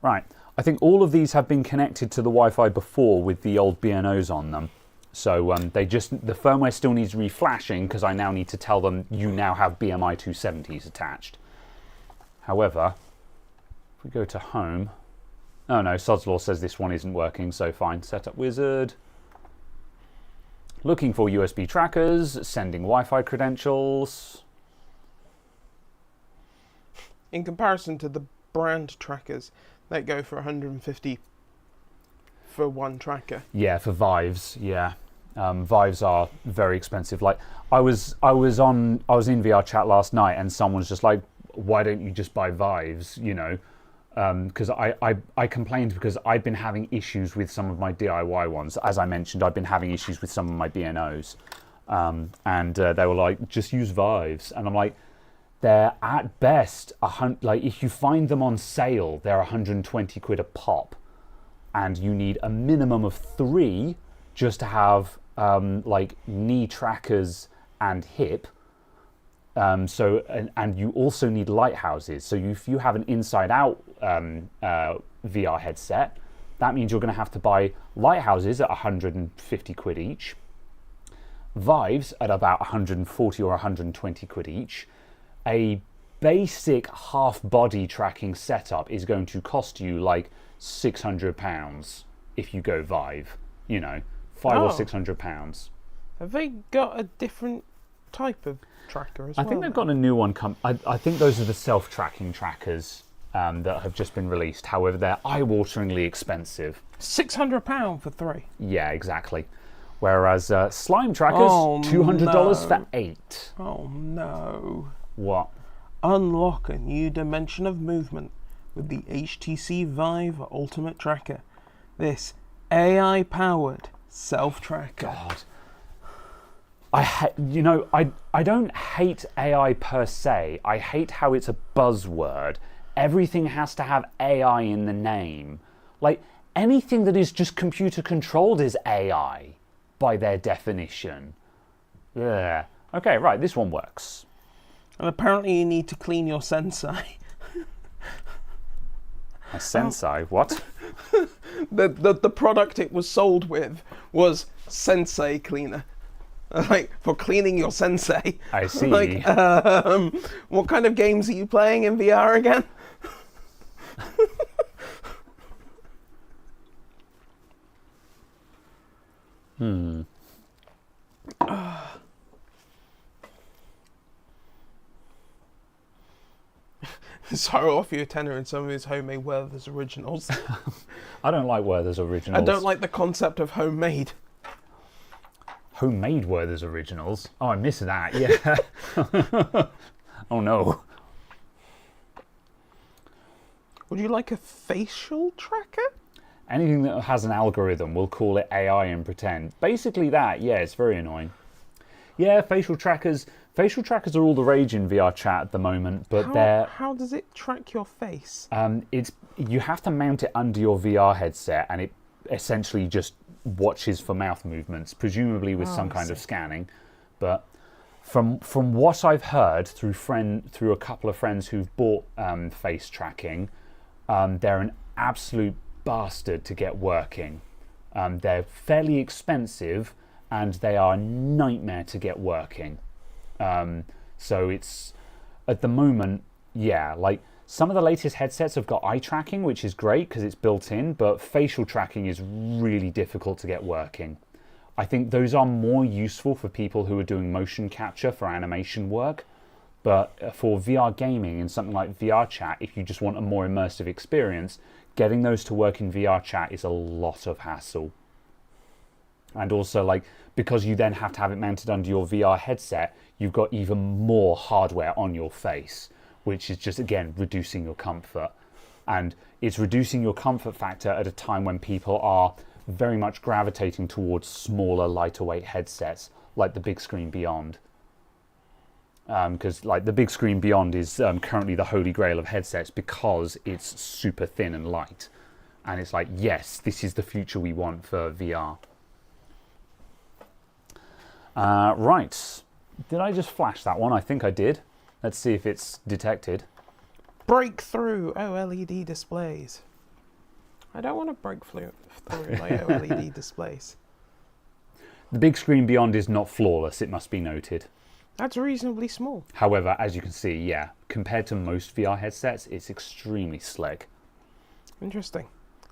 Speaker 1: Right. I think all of these have been connected to the Wi-Fi before with the old BNOs on them. So the firmware still needs reflashing because I now need to tell them you now have BMI 270s attached. However, if we go to home, oh no, Sod's Law says this one isn't working, so fine. Setup wizard. Looking for USB trackers, sending Wi-Fi credentials.
Speaker 2: in comparison to the brand trackers that go for 150 for one tracker.
Speaker 1: Yeah, for Vives, yeah. Vives are very expensive. Like I was in VR chat last night and someone's just like, why don't you just buy Vives, you know? Because I complained because I've been having issues with some of my DIY ones. As I mentioned, I've been having issues with some of my BNOs. And they were like, just use Vives. And I'm like, they're at best, like if you find them on sale, they're 120 quid a pop. And you need a minimum of 3 just to have like knee trackers and hip. And you also need lighthouses. So if you have an inside-out VR headset, that means you're going to have to buy lighthouses at 150 quid each, Vives at about 140 or 120 quid each. A basic half-body tracking setup is going to cost you like £600 if you go Vive, you know, £500 or £600.
Speaker 2: Have they got a different type of tracker as well?
Speaker 1: I think they've got a new one. I think those are the self-tracking trackers that have just been released. However, they're eye-wateringly expensive.
Speaker 2: £600 for 3.
Speaker 1: Yeah, exactly. Whereas Slime Trackers, $200 for 8.
Speaker 2: Oh no.
Speaker 1: What?
Speaker 2: Unlock a new dimension of movement with the HTC Vive Ultimate Tracker. This AI-powered self-tracker.
Speaker 1: God. I don't hate AI per se. I hate how it's a buzzword. Everything has to have AI in the name. Like, anything that is just computer controlled is AI, by their definition. Yeah. Okay, right, this one works.
Speaker 2: And apparently you need to clean your sensei.
Speaker 1: A sensei? What?
Speaker 2: The product it was sold with was Sensei Cleaner. Like, for cleaning your sensei.
Speaker 1: I see.
Speaker 2: Like, what kind of games are you playing in VR again? So I'll offer you a tenner in some of his homemade Werther's originals.
Speaker 1: I don't like Werther's originals.
Speaker 2: I don't like the concept of homemade.
Speaker 1: Homemade Werther's originals? Oh, I miss that, yeah. Oh no.
Speaker 2: Would you like a facial tracker?
Speaker 1: Anything that has an algorithm, we'll call it AI and pretend. Basically that, yeah, it's very annoying. Yeah, facial trackers are all the rage in VR chat at the moment, but
Speaker 2: how does it track your face?
Speaker 1: You have to mount it under your VR headset, and it essentially just watches for mouth movements, presumably with some kind of scanning. But from what I've heard through a couple of friends who've bought face tracking, they're an absolute bastard to get working. They're fairly expensive, and they are a nightmare to get working. So it's, at the moment, yeah, like some of the latest headsets have got eye tracking, which is great because it's built in, but facial tracking is really difficult to get working. I think those are more useful for people who are doing motion capture for animation work, but for VR gaming and something like VR chat, if you just want a more immersive experience, getting those to work in VR chat is a lot of hassle. And also, like, because you then have to have it mounted under your VR headset, you've got even more hardware on your face, which is just, again, reducing your comfort. And it's reducing your comfort factor at a time when people are very much gravitating towards smaller, lighter weight headsets, like the Big Screen Beyond. Because like the Big Screen Beyond is currently the holy grail of headsets because it's super thin and light. And it's like, yes, this is the future we want for VR. Right. Did I just flash that one? I think I did. Let's see if it's detected.
Speaker 2: Breakthrough OLED displays. I don't want to break through my OLED displays.
Speaker 1: The Big Screen Beyond is not flawless, it must be noted.
Speaker 2: That's reasonably small.
Speaker 1: However, as you can see, yeah, compared to most VR headsets, it's extremely slick.
Speaker 2: Interesting.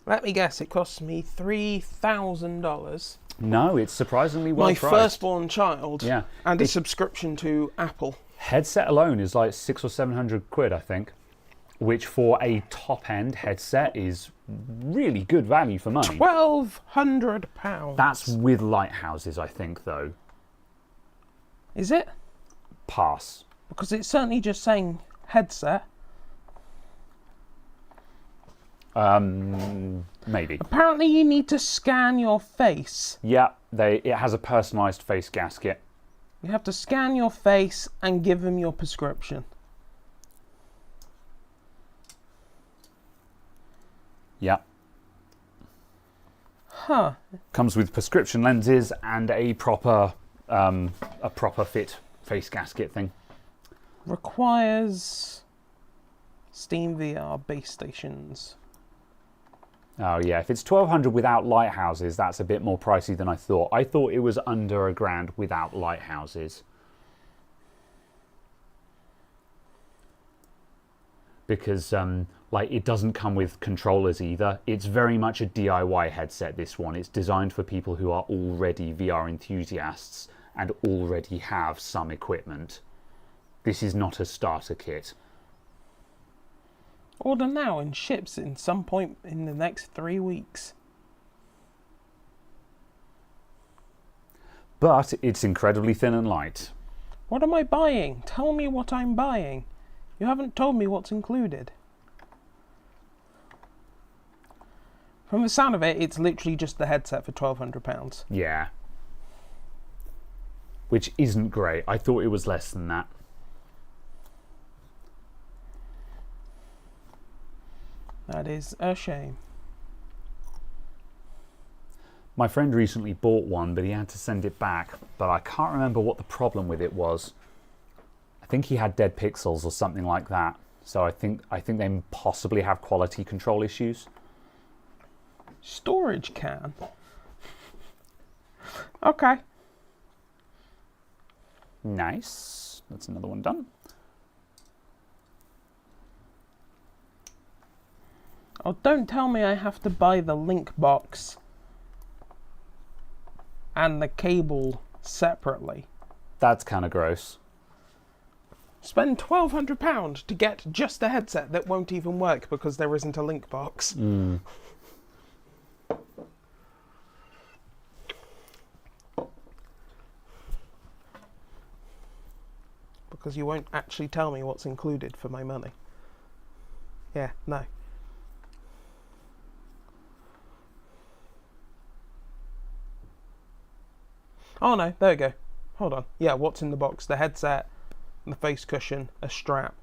Speaker 2: Let me guess, it cost me $3,000.
Speaker 1: No, it's surprisingly well priced.
Speaker 2: My firstborn child.
Speaker 1: Yeah.
Speaker 2: And a subscription to Apple.
Speaker 1: Headset alone is like 600 or 700 quid, I think. which for a top-end headset is really good value for money.
Speaker 2: £1,200.
Speaker 1: That's with lighthouses, I think, though.
Speaker 2: Is it?
Speaker 1: Pass.
Speaker 2: Because it's certainly just saying headset.
Speaker 1: Maybe.
Speaker 2: Apparently you need to scan your face.
Speaker 1: Yeah, it has a personalised face gasket.
Speaker 2: You have to scan your face and give them your prescription.
Speaker 1: Yeah.
Speaker 2: Huh.
Speaker 1: Comes with prescription lenses and a proper fit face gasket thing.
Speaker 2: Requires SteamVR base stations.
Speaker 1: Oh yeah, if it's 1,200 without lighthouses, that's a bit more pricey than I thought. I thought it was under £1,000 without lighthouses. Because it doesn't come with controllers either. It's very much a DIY headset, this one. It's designed for people who are already VR enthusiasts and already have some equipment. This is not a starter kit.
Speaker 2: Order now and ships in some point in the next 3 weeks.
Speaker 1: But it's incredibly thin and light.
Speaker 2: What am I buying? Tell me what I'm buying. You haven't told me what's included. From the sound of it, it's literally just the headset for £1,200.
Speaker 1: Yeah. Which isn't great. I thought it was less than that.
Speaker 2: That is a shame.
Speaker 1: My friend recently bought one, but he had to send it back. But I can't remember what the problem with it was. I think he had dead pixels or something like that. So I think they possibly have quality control issues.
Speaker 2: Storage can. Okay.
Speaker 1: Nice. That's another one done.
Speaker 2: Oh, don't tell me I have to buy the link box and the cable separately.
Speaker 1: That's kind of gross.
Speaker 2: Spend £1,200 to get just a headset that won't even work because there isn't a link box. Because you won't actually tell me what's included for my money. Yeah, no. Oh no, there we go. Hold on. Yeah, what's in the box? The headset, the face cushion, a strap,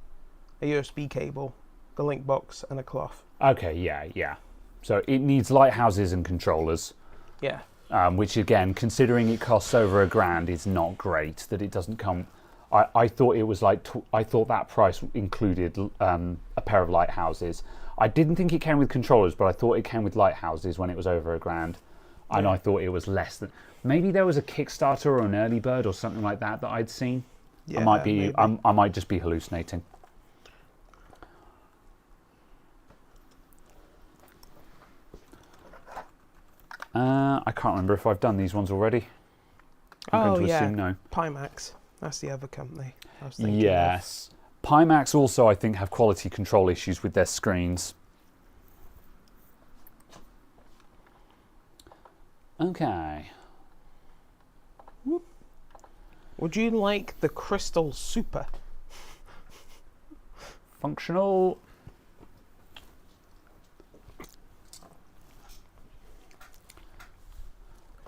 Speaker 2: a USB cable, the link box, and a cloth.
Speaker 1: Okay, yeah. So it needs lighthouses and controllers.
Speaker 2: Yeah.
Speaker 1: Which again, considering it costs over £1,000, is not great that it doesn't come. I thought it was I thought that price included a pair of lighthouses. I didn't think it came with controllers, but I thought it came with lighthouses when it was over £1,000. And I thought it was less than. Maybe there was a Kickstarter or an early bird or something like that I'd seen.
Speaker 2: Yeah,
Speaker 1: I might just be hallucinating. I can't remember if I've done these ones already. I'm going to assume no.
Speaker 2: Pimax. That's the other company I was thinking
Speaker 1: Yes. Pimax also, I think, have quality control issues with their screens. Okay.
Speaker 2: Would you like the Crystal Super?
Speaker 1: Functional.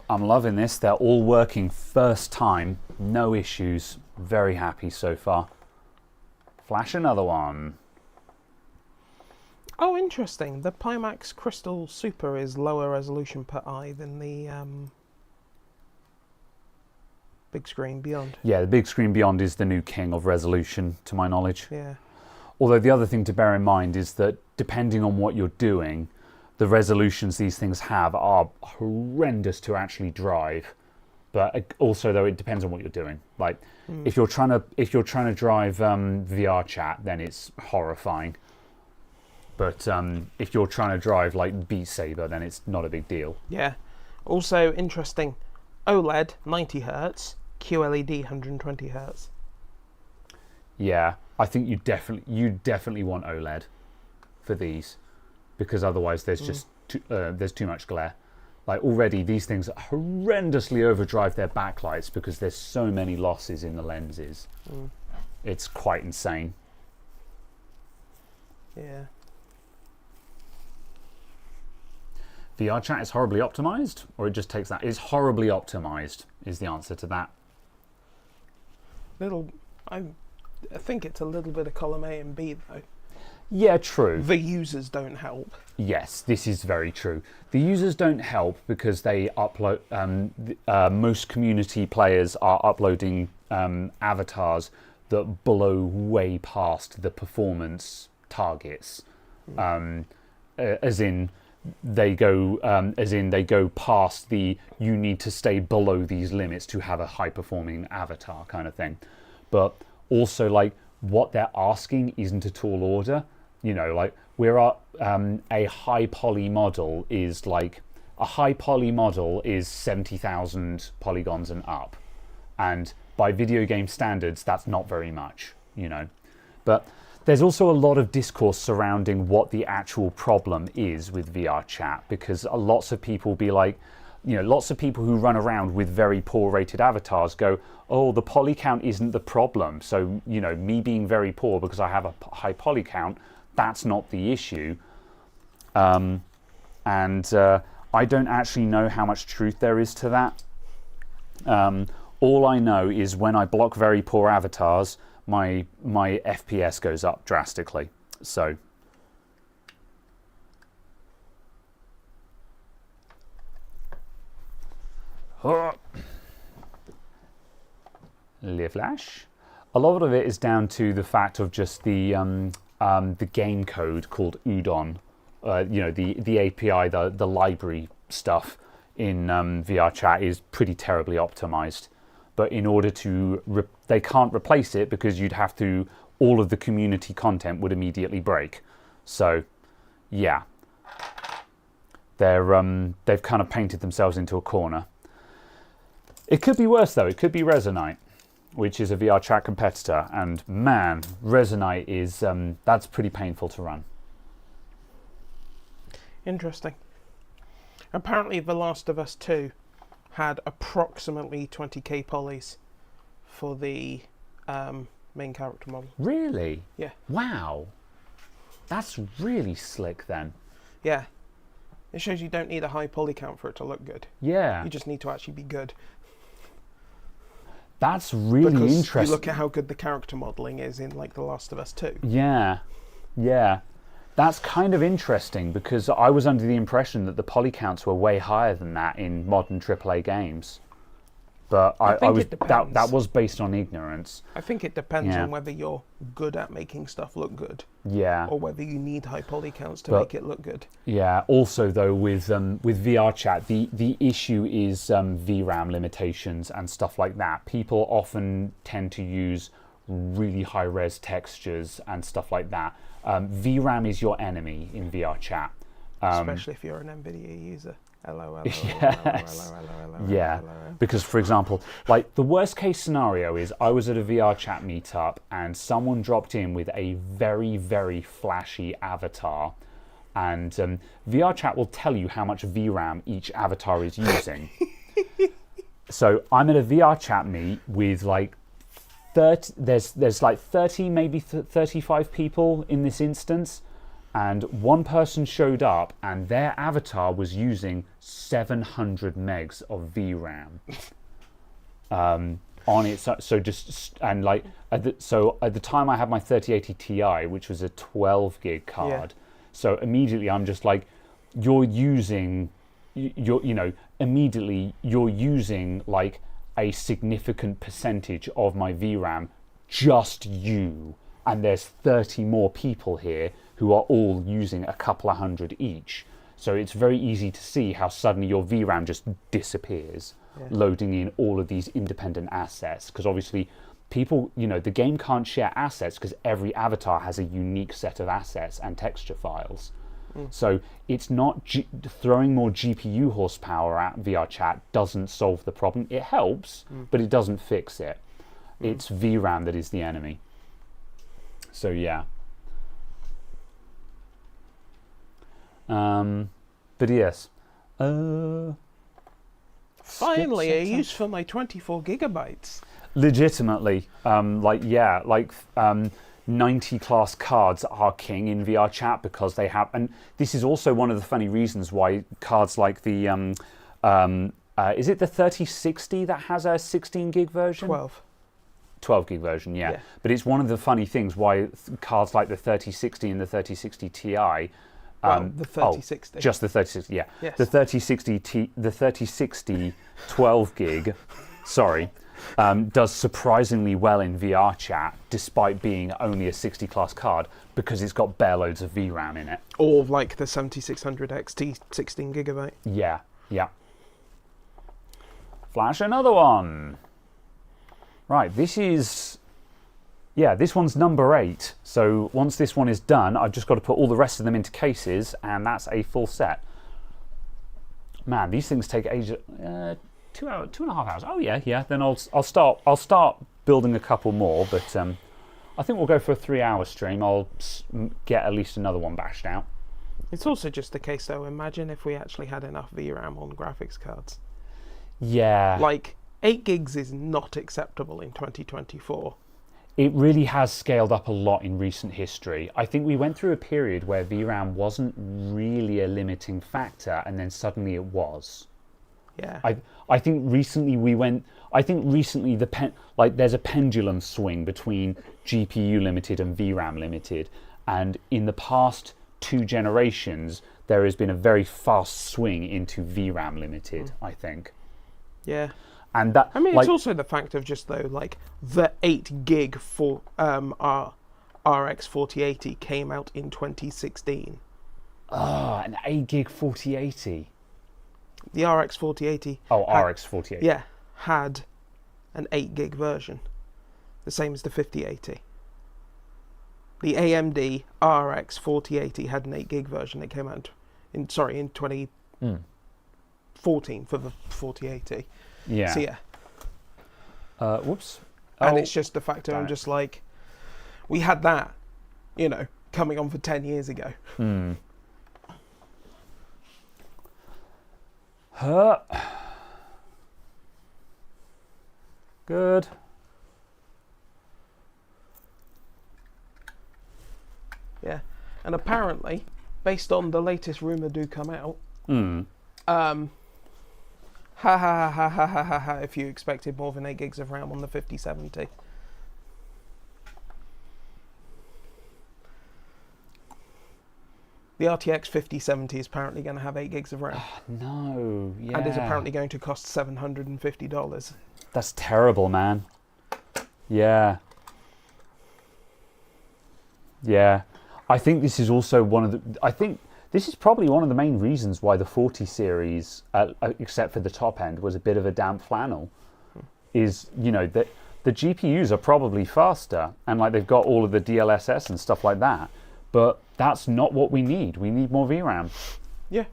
Speaker 1: I'm loving this. They're all working first time. No issues. Very happy so far. Flash another one.
Speaker 2: Oh, interesting. The Pimax Crystal Super is lower resolution per eye than the Big Screen Beyond.
Speaker 1: Yeah, the Big Screen Beyond is the new king of resolution, to my knowledge.
Speaker 2: Yeah.
Speaker 1: Although the other thing to bear in mind is that depending on what you're doing, the resolutions these things have are horrendous to actually drive. But also, though, it depends on what you're doing. Like, if you're trying to drive VR chat, then it's horrifying. But if you're trying to drive like Beat Saber, then it's not a big deal.
Speaker 2: Yeah. Also interesting, OLED 90 Hz, QLED 120 Hz.
Speaker 1: Yeah, I think you definitely want OLED. for these, because otherwise there's just there's too much glare. Like already these things horrendously overdrive their backlights because there's so many losses in the lenses. It's quite insane.
Speaker 2: Yeah.
Speaker 1: VR chat is horribly optimized, or it just takes that? It's horribly optimized is the answer to that.
Speaker 2: I think it's a little bit of column A and B though.
Speaker 1: Yeah, true.
Speaker 2: The users don't help.
Speaker 1: Yes, this is very true. The users don't help because they upload. Most community players are uploading avatars that blow way past the performance targets. As in they go past the you need to stay below these limits to have a high performing avatar kind of thing. But also, like, what they're asking isn't a tall order. You know, like, a high poly model is like, a high poly model is 70,000 polygons and up. And by video game standards, that's not very much, you know. But there's also a lot of discourse surrounding what the actual problem is with VR chat, because lots of people be like, you know, lots of people who run around with very poor rated avatars go, oh, the poly count isn't the problem. So, you know, me being very poor because I have a high poly count, that's not the issue. I don't actually know how much truth there is to that. All I know is when I block very poor avatars, my FPS goes up drastically. So Le Flash. A lot of it is down to the fact of just the game code called Udon. You know, the API, the library stuff in VR chat is pretty terribly optimized. But in order to, they can't replace it because you'd have to, all of the community content would immediately break. So, yeah, they've kind of painted themselves into a corner. It could be worse though. It could be Resonite, which is a VR chat competitor, and man, Resonite is that's pretty painful to run.
Speaker 2: Interesting. Apparently, The Last of Us 2 had approximately 20k polys for the main character model.
Speaker 1: Really?
Speaker 2: Yeah.
Speaker 1: Wow. That's really slick then.
Speaker 2: Yeah. It shows you don't need a high poly count for it to look good.
Speaker 1: Yeah.
Speaker 2: You just need to actually be good.
Speaker 1: That's really
Speaker 2: because
Speaker 1: interesting.
Speaker 2: You look at how good the character modelling is in like The Last of Us 2.
Speaker 1: Yeah. Yeah. That's kind of interesting because I was under the impression that the poly counts were way higher than that in modern AAA games. But I was that was based on ignorance.
Speaker 2: I think it depends on whether you're good at making stuff look good.
Speaker 1: Yeah.
Speaker 2: Or whether you need high poly counts to make it look good.
Speaker 1: Yeah. Also, though, with VR chat, the issue is VRAM limitations and stuff like that. People often tend to use really high res textures and stuff like that. VRAM is your enemy in VR chat.
Speaker 2: Especially if you're an NVIDIA user. Hello.
Speaker 1: Yeah, because for example, like the worst case scenario is I was at a VR chat meetup and someone dropped in with a very, very flashy avatar, and VR chat will tell you how much VRAM each avatar is using. So I'm at a VR chat meet with like 30, there's like 30, maybe 35 people in this instance. And one person showed up and their avatar was using 700 megs of VRAM on it. So just, and like, at the time I had my 3080 Ti, which was a 12 gig card. Yeah. So immediately I'm just like, immediately you're using like a significant percentage of my VRAM, just you. And there's 30 more people here who are all using a couple of hundred each. So it's very easy to see how suddenly your VRAM just disappears, loading in all of these independent assets. Because obviously people, the game can't share assets because every avatar has a unique set of assets and texture files. So it's not throwing more GPU horsepower at VR chat doesn't solve the problem. It helps, but it doesn't fix it. It's VRAM that is the enemy. So yeah. But yes.
Speaker 2: Finally, a
Speaker 1: setup.
Speaker 2: use for my 24 gigabytes.
Speaker 1: Legitimately, 90 class cards are king in VR chat because they have, and this is also one of the funny reasons why cards like the, is it the 3060 that has a 16 gig version? 12 gig version, yeah. But it's one of the funny things why cards like the 3060 and the 3060 Ti.
Speaker 2: The 3060.
Speaker 1: Just the 3060, yeah.
Speaker 2: Yes.
Speaker 1: The 3060 12 gig, sorry, does surprisingly well in VR chat despite being only a 60 class card because it's got bare loads of VRAM in it.
Speaker 2: Or like the 7600 XT 16 gigabyte.
Speaker 1: Yeah, yeah. Flash another one. Right, this one's number 8. So once this one is done, I've just got to put all the rest of them into cases, and that's a full set. Man, these things take ages. 2 hours, 2.5 hours. Oh yeah. Then I'll start building a couple more, but I think we'll go for a 3-hour stream. I'll get at least another one bashed out.
Speaker 2: It's also just the case, though. Imagine if we actually had enough VRAM on graphics cards.
Speaker 1: Yeah.
Speaker 2: Like 8 gigs is not acceptable in 2024.
Speaker 1: It really has scaled up a lot in recent history. I think we went through a period where VRAM wasn't really a limiting factor, and then suddenly it was.
Speaker 2: Yeah.
Speaker 1: I think recently there's a pendulum swing between GPU limited and VRAM limited, and in the past 2 generations there has been a very fast swing into VRAM limited, I think.
Speaker 2: Yeah.
Speaker 1: And that,
Speaker 2: I mean, it's also the fact of just, though, like, the 8 gig for RX 4080 came out in 2016.
Speaker 1: an 8 gig 4080.
Speaker 2: The RX 4080.
Speaker 1: RX 4080.
Speaker 2: Yeah, had an 8 gig version, the same as the 5080. The AMD RX 4080 had an 8 gig version. It came out in 2014 for the 4080.
Speaker 1: Yeah.
Speaker 2: So yeah.
Speaker 1: Whoops.
Speaker 2: And it's just the fact that I'm
Speaker 1: it.
Speaker 2: just like, we had that, coming on for 10 years ago.
Speaker 1: Good.
Speaker 2: Yeah. And apparently, based on the latest rumour do come out, if you expected more than 8 gigs of RAM on the 5070. The RTX 5070 is apparently going to have 8 gigs of RAM.
Speaker 1: No, yeah.
Speaker 2: And is apparently going to cost $750.
Speaker 1: That's terrible, man. Yeah. Yeah. I think this is also this is probably one of the main reasons why the 40 series, except for the top end, was a bit of a damp flannel. Is, that the GPUs are probably faster, and like they've got all of the DLSS and stuff like that, but that's not what we need. We need more VRAM.
Speaker 2: Yeah.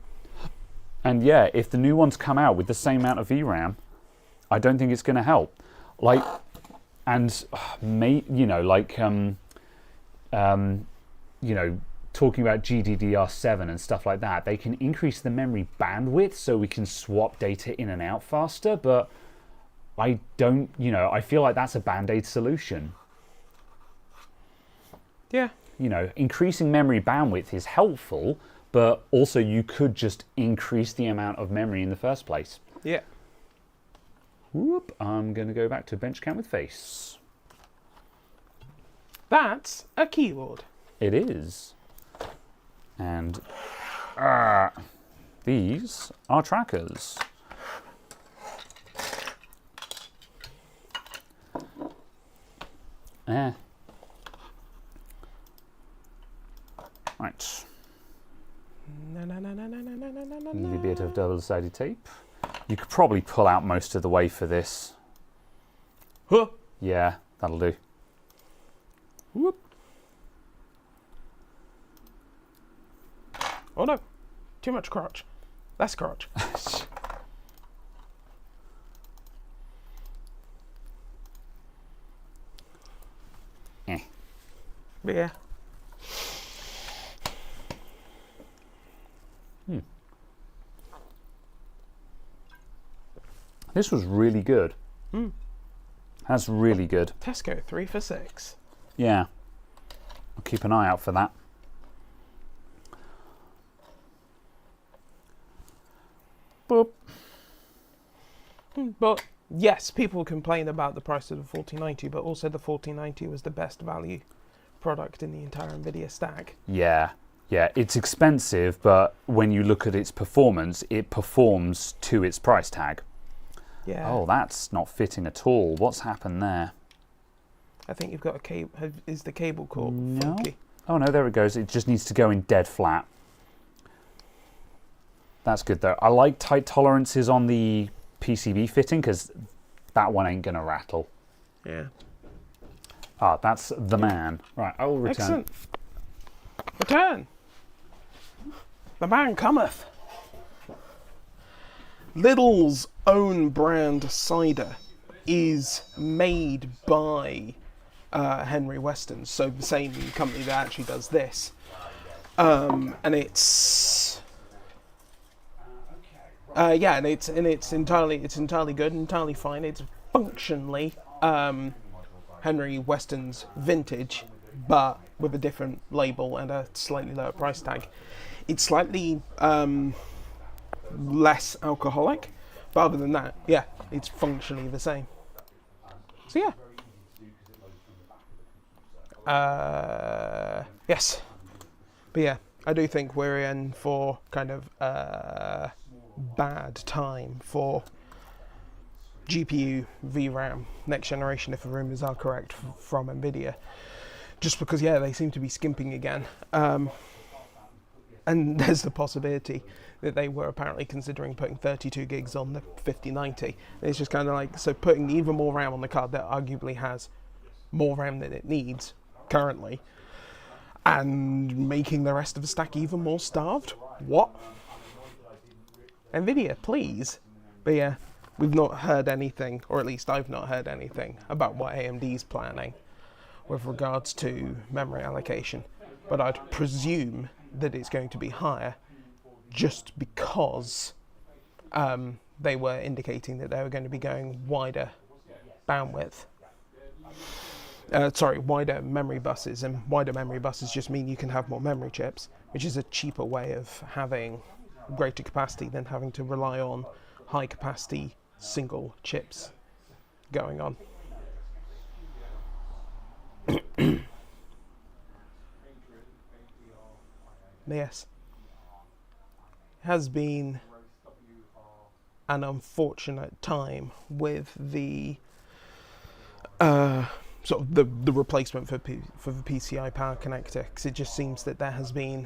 Speaker 1: And yeah, if the new ones come out with the same amount of VRAM, I don't think it's going to help. Like, and talking about GDDR7 and stuff like that, they can increase the memory bandwidth so we can swap data in and out faster, but I don't, I feel like that's a band-aid solution.
Speaker 2: Yeah.
Speaker 1: Increasing memory bandwidth is helpful, but also you could just increase the amount of memory in the first place.
Speaker 2: Yeah.
Speaker 1: Whoop, I'm going to go back to bench cam with face.
Speaker 2: That's a keyboard.
Speaker 1: It is. And these are trackers. Right. A little bit of double-sided tape. You could probably pull out most of the way for this.
Speaker 2: Huh.
Speaker 1: Yeah, that'll do.
Speaker 2: Whoop. Oh no, too much crotch. Less crotch. Yeah.
Speaker 1: This was really good. That's really good.
Speaker 2: Tesco 3 for $6.
Speaker 1: Yeah. I'll keep an eye out for that. Boop.
Speaker 2: But yes, people complain about the price of the 4090, but also the 4090 was the best value product in the entire NVIDIA stack.
Speaker 1: Yeah. Yeah, it's expensive, but when you look at its performance, it performs to its price tag.
Speaker 2: Yeah.
Speaker 1: Oh, that's not fitting at all. What's happened there?
Speaker 2: I think you've got a cable. Is the cable cord
Speaker 1: No.
Speaker 2: funky?
Speaker 1: Oh, no, there it goes. It just needs to go in dead flat. That's good, though. I like tight tolerances on the PCB fitting because that one ain't going to rattle.
Speaker 2: Yeah.
Speaker 1: Ah, that's the man. Right, I will return.
Speaker 2: Excellent. Return. The man cometh. Lidl's own brand cider is made by Henry Weston, so the same company that actually does this, and it's and it's entirely good, entirely fine. It's functionally Henry Weston's vintage, but with a different label and a slightly lower price tag. It's slightly less alcoholic, but other than that, yeah, it's functionally the same. So yeah. Yes. But yeah, I do think we're in for kind of bad time for GPU VRAM next generation, if the rumours are correct from NVIDIA. Just because, yeah, they seem to be skimping again. And there's the possibility that they were apparently considering putting 32 gigs on the 5090. It's just kind of like, so putting even more RAM on the card that arguably has more RAM than it needs currently, and making the rest of the stack even more starved? What? NVIDIA, please. But yeah, we've not heard anything, or at least I've not heard anything, about what AMD's planning with regards to memory allocation. But I'd presume that it's going to be higher just because they were indicating that they were going to be going wider bandwidth. Wider memory buses, and wider memory buses just mean you can have more memory chips, which is a cheaper way of having greater capacity than having to rely on high capacity single chips going on. Yes. It has been an unfortunate time with the sort of the replacement for the PCI power connector, because it just seems that there has been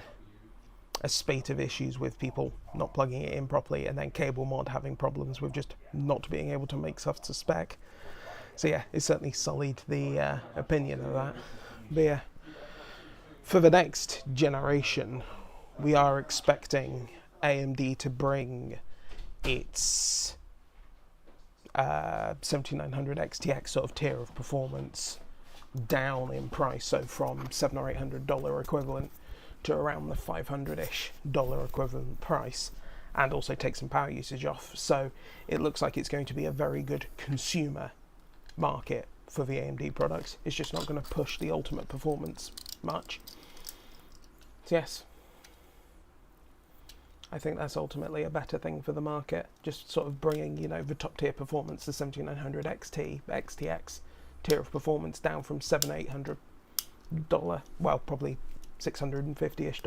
Speaker 2: a spate of issues with people not plugging it in properly, and then cable mod having problems with just not being able to make stuff to spec. So yeah, it certainly sullied the opinion of that. But yeah, for the next generation, we are expecting AMD to bring its 7900 XTX sort of tier of performance down in price, so from $700 or $800 equivalent to around the $500-ish equivalent price, and also take some power usage off. So it looks like it's going to be a very good consumer market for the AMD products. It's just not going to push the ultimate performance much. So yes, I think that's ultimately a better thing for the market. Just sort of bringing, you know, the top tier performance, the 7900 XT, XTX tier of performance down from $700-800, well, probably $650-ish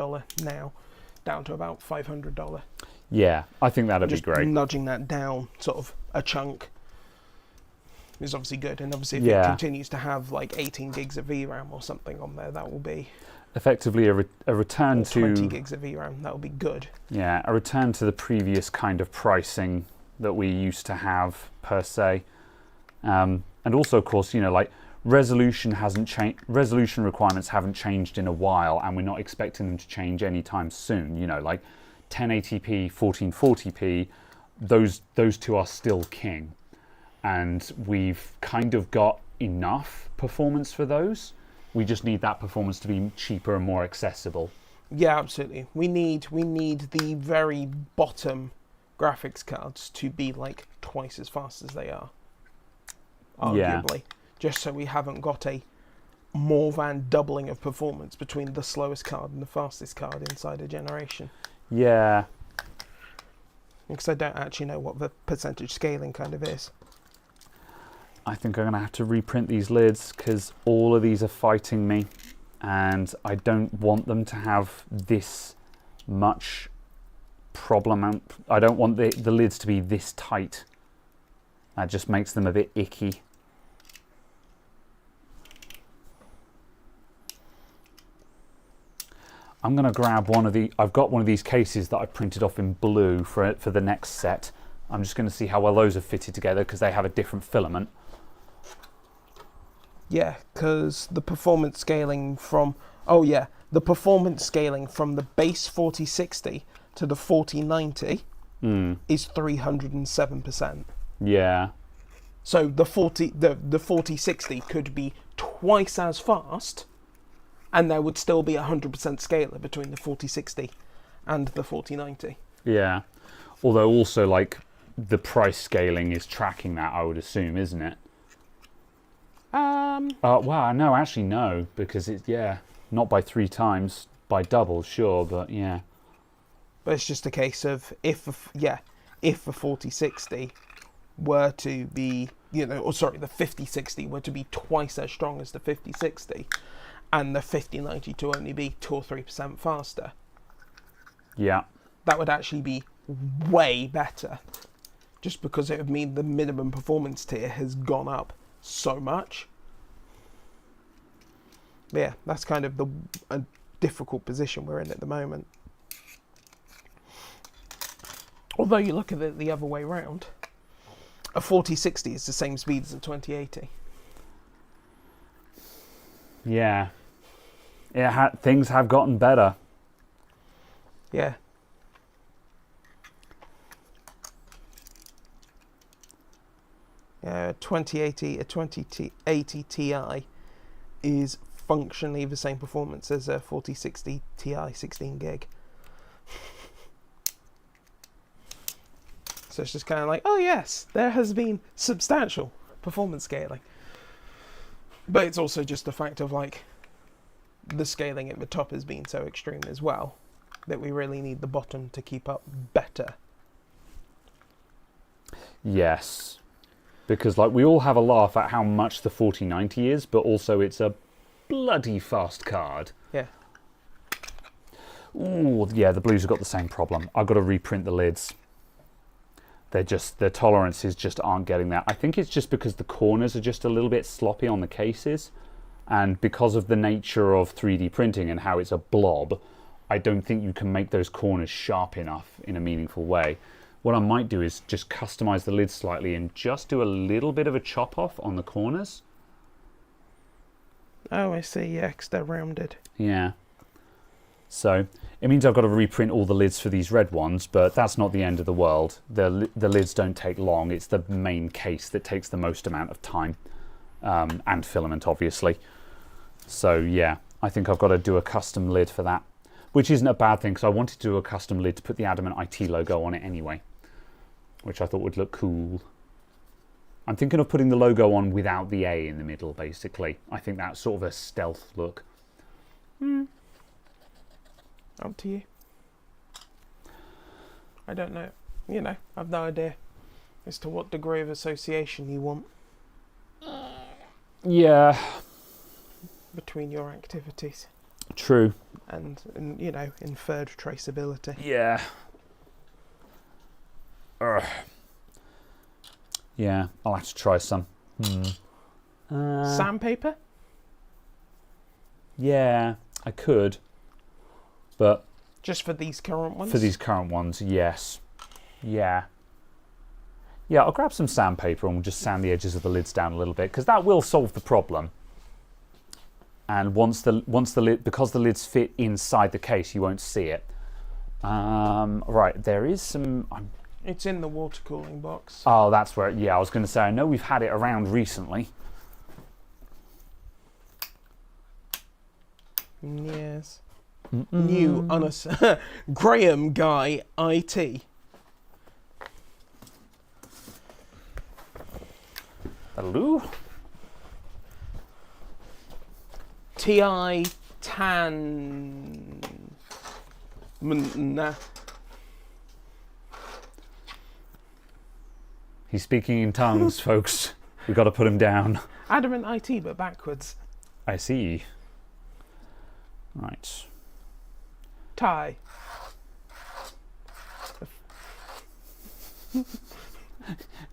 Speaker 2: now, down to about $500.
Speaker 1: Yeah, I think that'd be great.
Speaker 2: Nudging that down sort of a chunk is obviously good, and obviously if it continues to have like 18 gigs of VRAM or something on there, that will be
Speaker 1: effectively a return to
Speaker 2: 20 gigs of VRAM. That will be good.
Speaker 1: Yeah, a return to the previous kind of pricing that we used to have per se, and also, of course, you know, like resolution hasn't changed. Resolution requirements haven't changed in a while, and we're not expecting them to change anytime soon. You know, like 1080p, 1440p, those two are still king, and we've kind of got enough performance for those. We just need that performance to be cheaper and more accessible.
Speaker 2: Yeah, absolutely. We need the very bottom graphics cards to be like twice as fast as they are, arguably, just so we haven't got a more than doubling of performance between the slowest card and the fastest card inside a generation.
Speaker 1: Yeah.
Speaker 2: Because I don't actually know what the percentage scaling kind of is.
Speaker 1: I think I'm going to have to reprint these lids because all of these are fighting me, and I don't want them to have this much problem. I don't want the lids to be this tight. That just makes them a bit icky. I'm going to grab one of the... I've got one of these cases that I printed off in blue for the next set. I'm just going to see how well those are fitted together because they have a different filament.
Speaker 2: Yeah, because the performance scaling from... Oh yeah, the performance scaling from the base 4060 to the 4090 is 307%.
Speaker 1: Yeah.
Speaker 2: So the 4060 could be twice as fast, and there would still be 100% scaler between the 4060 and the 4090.
Speaker 1: Yeah. Although also, like, the price scaling is tracking that, I would assume, isn't it? Well, no, actually no, because it's, yeah, not by 3 times, by double, sure, but yeah.
Speaker 2: But it's just a case of if the 4060 were to be, the 5060 were to be twice as strong as the 5060, and the 5090 to only be 2 or 3% faster.
Speaker 1: Yeah.
Speaker 2: That would actually be way better, just because it would mean the minimum performance tier has gone up so much. But yeah, that's kind of a difficult position we're in at the moment. Although you look at it the other way round, a 4060 is the same speed as a 2080.
Speaker 1: Yeah. Things have gotten better.
Speaker 2: Yeah. A 2080 Ti is functionally the same performance as a 4060 Ti 16 gig. So it's just kind of like, oh yes, there has been substantial performance scaling. But it's also just the fact of like, the scaling at the top has been so extreme as well, that we really need the bottom to keep up better.
Speaker 1: Yes. Because like we all have a laugh at how much the 4090 is, but also it's a bloody fast card.
Speaker 2: Yeah.
Speaker 1: Ooh, yeah, the blues have got the same problem. I've got to reprint the lids. Their tolerances just aren't getting that. I think it's just because the corners are just a little bit sloppy on the cases, and because of the nature of 3D printing and how it's a blob, I don't think you can make those corners sharp enough in a meaningful way. What I might do is just customize the lids slightly and just do a little bit of a chop off on the corners.
Speaker 2: Oh, I see, yeah, 'cause they're rounded.
Speaker 1: Yeah. So it means I've got to reprint all the lids for these red ones, but that's not the end of the world. The lids don't take long. It's the main case that takes the most amount of time, and filament, obviously. So yeah, I think I've got to do a custom lid for that, which isn't a bad thing because I wanted to do a custom lid to put the Adamant IT logo on it anyway, which I thought would look cool. I'm thinking of putting the logo on without the A in the middle, basically. I think that's sort of a stealth look.
Speaker 2: Up to you. I don't know. I've no idea as to what degree of association you want
Speaker 1: Yeah.
Speaker 2: between your activities
Speaker 1: True.
Speaker 2: and inferred traceability.
Speaker 1: Yeah. Yeah, I'll have to try some.
Speaker 2: Sandpaper?
Speaker 1: Yeah, I could. But
Speaker 2: Just for these current ones?
Speaker 1: for these current ones, yes. Yeah. Yeah, I'll grab some sandpaper and we'll just sand the edges of the lids down a little bit, because that will solve the problem. And because the lids fit inside the case, you won't see it. Right, there is some...
Speaker 2: It's in the water cooling box.
Speaker 1: Oh, that's where... Yeah, I was going to say, I know we've had it around recently.
Speaker 2: Yes. New Graham Guy IT.
Speaker 1: Hello?
Speaker 2: TI Tan. Nah.
Speaker 1: He's speaking in tongues, folks. We've got to put him down.
Speaker 2: Adamant IT, but backwards.
Speaker 1: I see. Right.
Speaker 2: Tie.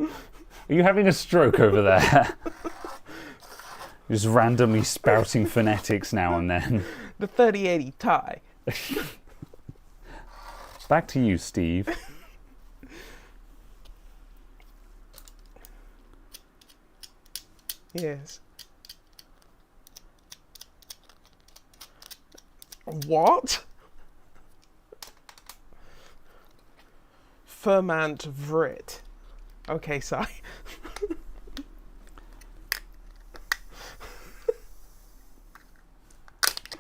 Speaker 1: Are you having a stroke over there? Just randomly spouting phonetics now and then.
Speaker 2: The 3080 tie.
Speaker 1: Back to you, Steve.
Speaker 2: Yes. What? Firmware. Okay, sorry.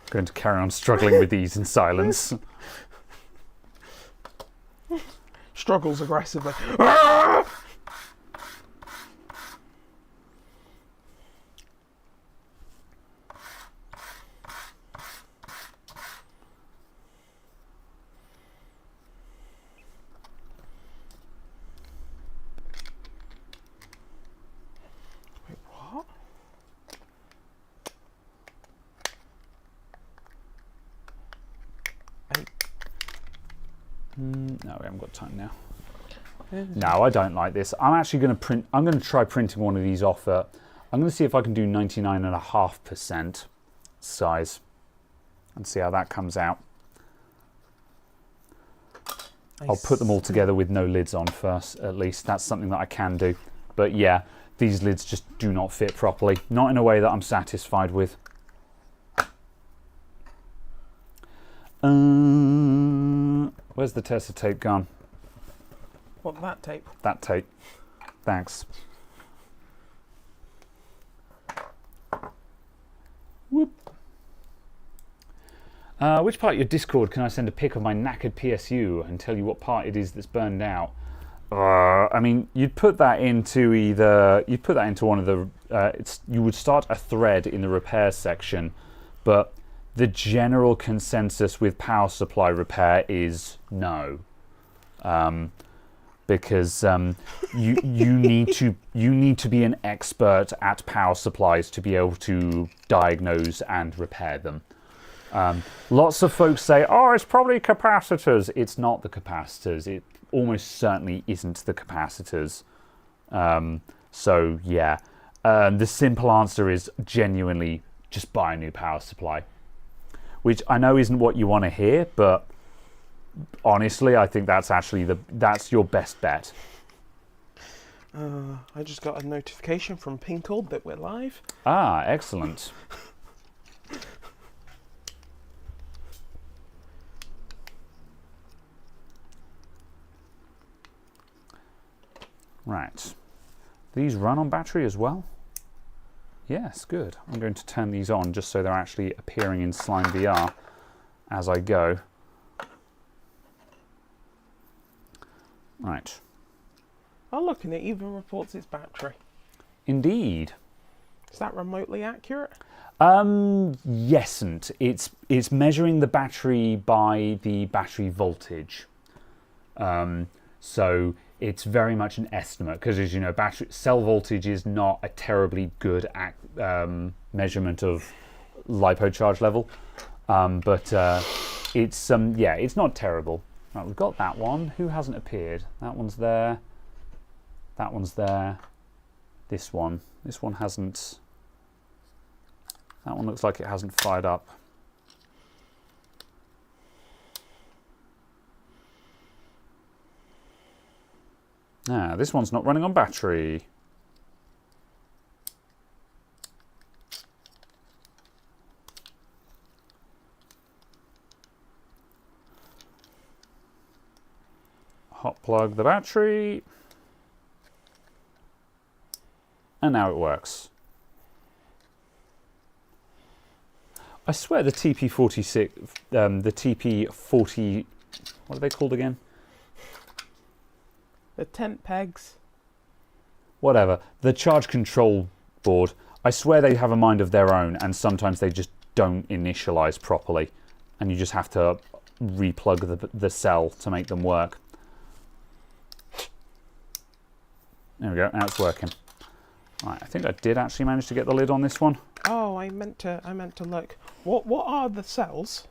Speaker 1: Going to carry on struggling with these in silence.
Speaker 2: Struggles aggressively. Ah! Wait, what?
Speaker 1: No, we haven't got time now. No, I don't like this. I'm actually going to print. I'm going to try printing one of these off. I'm going to see if I can do 99.5% size and see how that comes out. I'll put them all together with no lids on first, at least. That's something that I can do. But yeah, these lids just do not fit properly. Not in a way that I'm satisfied with. Where's the Tessa tape gone?
Speaker 2: What, that tape?
Speaker 1: That tape. Thanks. Whoop. Which part of your Discord can I send a pic of my knackered PSU and tell you what part it is that's burned out? I mean, you'd put that into one of the. You would start a thread in the repair section, but the general consensus with power supply repair is no. Because you need to be an expert at power supplies to be able to diagnose and repair them. Lots of folks say, "Oh, it's probably capacitors." It's not the capacitors. It almost certainly isn't the capacitors. So yeah, the simple answer is genuinely just buy a new power supply, which I know isn't what you want to hear, but honestly, I think that's actually that's your best bet.
Speaker 2: I just got a notification from Pinkle that we're live.
Speaker 1: Ah, excellent. Right. These run on battery as well? Yes, good. I'm going to turn these on just so they're actually appearing in SlimeVR as I go. Right.
Speaker 2: Oh look, and it even reports its battery.
Speaker 1: Indeed.
Speaker 2: Is that remotely accurate?
Speaker 1: Yesn't. It's measuring the battery by the battery voltage. So it's very much an estimate because, as you know, battery cell voltage is not a terribly good measurement of LiPo charge level, but it's not terrible. Right, we've got that one. Who hasn't appeared? That one's there. That one's there. This one hasn't. That one looks like it hasn't fired up. Ah, this one's not running on battery. Hot plug the battery. And now it works. I swear the TP46, the TP40, what are they called again?
Speaker 2: The tent pegs.
Speaker 1: whatever. The charge control board, I swear they have a mind of their own, and sometimes they just don't initialize properly, and you just have to replug the cell to make them work. There we go, now it's working. Right, I think I did actually manage to get the lid on this one.
Speaker 2: Oh, I meant to look. What are the cells?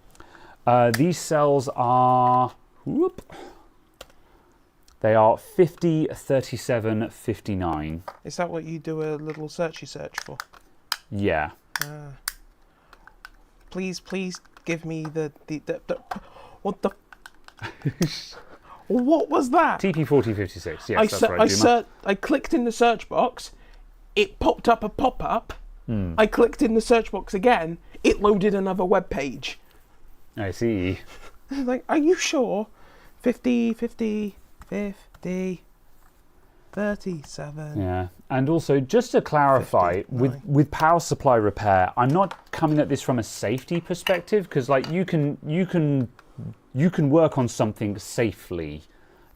Speaker 1: These cells are, they are 50, 37, 59.
Speaker 2: Is that what you do a little search for?
Speaker 1: Yeah.
Speaker 2: Please give me the what the what was that?
Speaker 1: TP4056, yes, that's right.
Speaker 2: I clicked in the search box, it popped up a pop-up. I clicked in the search box again, it loaded another web page.
Speaker 1: I see.
Speaker 2: Like, are you sure? 50, 50, 50, 37.
Speaker 1: Yeah, and also just to clarify,
Speaker 2: 59.
Speaker 1: with power supply repair, I'm not coming at this from a safety perspective, because like you can work on something safely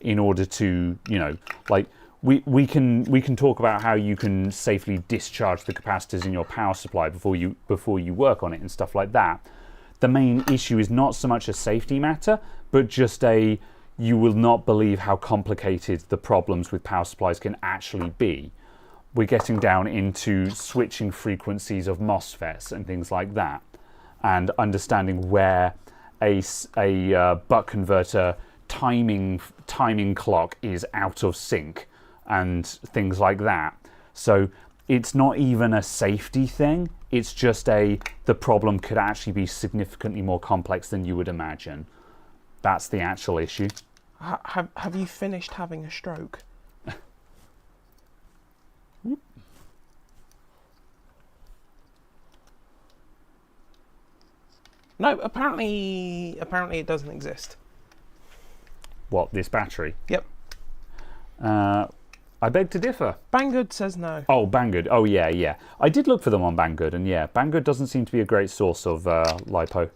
Speaker 1: in order to, you know, like we can talk about how you can safely discharge the capacitors in your power supply before you work on it and stuff like that. The main issue is not so much a safety matter, but just you will not believe how complicated the problems with power supplies can actually be. We're getting down into switching frequencies of MOSFETs and things like that, and understanding where a buck converter timing clock is out of sync and things like that. So it's not even a safety thing, it's just the problem could actually be significantly more complex than you would imagine. That's the actual issue.
Speaker 2: Have you finished having a stroke? No, apparently it doesn't exist.
Speaker 1: What, this battery?
Speaker 2: Yep.
Speaker 1: I beg to differ.
Speaker 2: Banggood says no.
Speaker 1: Oh, Banggood. Oh, yeah. I did look for them on Banggood, and yeah, Banggood doesn't seem to be a great source of LiPo.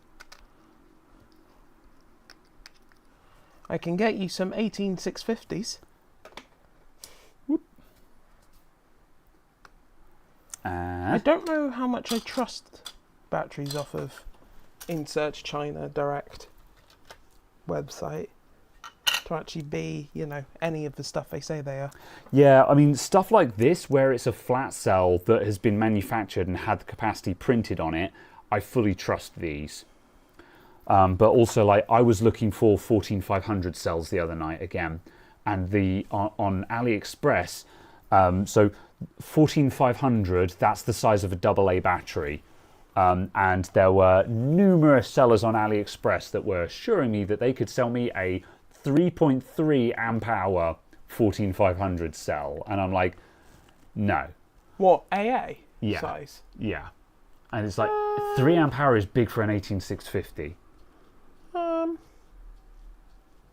Speaker 2: I can get you some 18650s. I don't know how much I trust batteries off of InSearch China Direct website to actually be, you know, any of the stuff they say they are.
Speaker 1: Yeah, I mean, stuff like this, where it's a flat cell that has been manufactured and had the capacity printed on it, I fully trust these. But also, like, I was looking for 14500 cells the other night again, and on AliExpress, so 14500, that's the size of a AA battery. And there were numerous sellers on AliExpress that were assuring me that they could sell me a 3.3 amp hour 14500 cell, and I'm like, no.
Speaker 2: What, AA
Speaker 1: Yeah.
Speaker 2: size?
Speaker 1: Yeah. And it's like 3 amp hour is big for an 18650.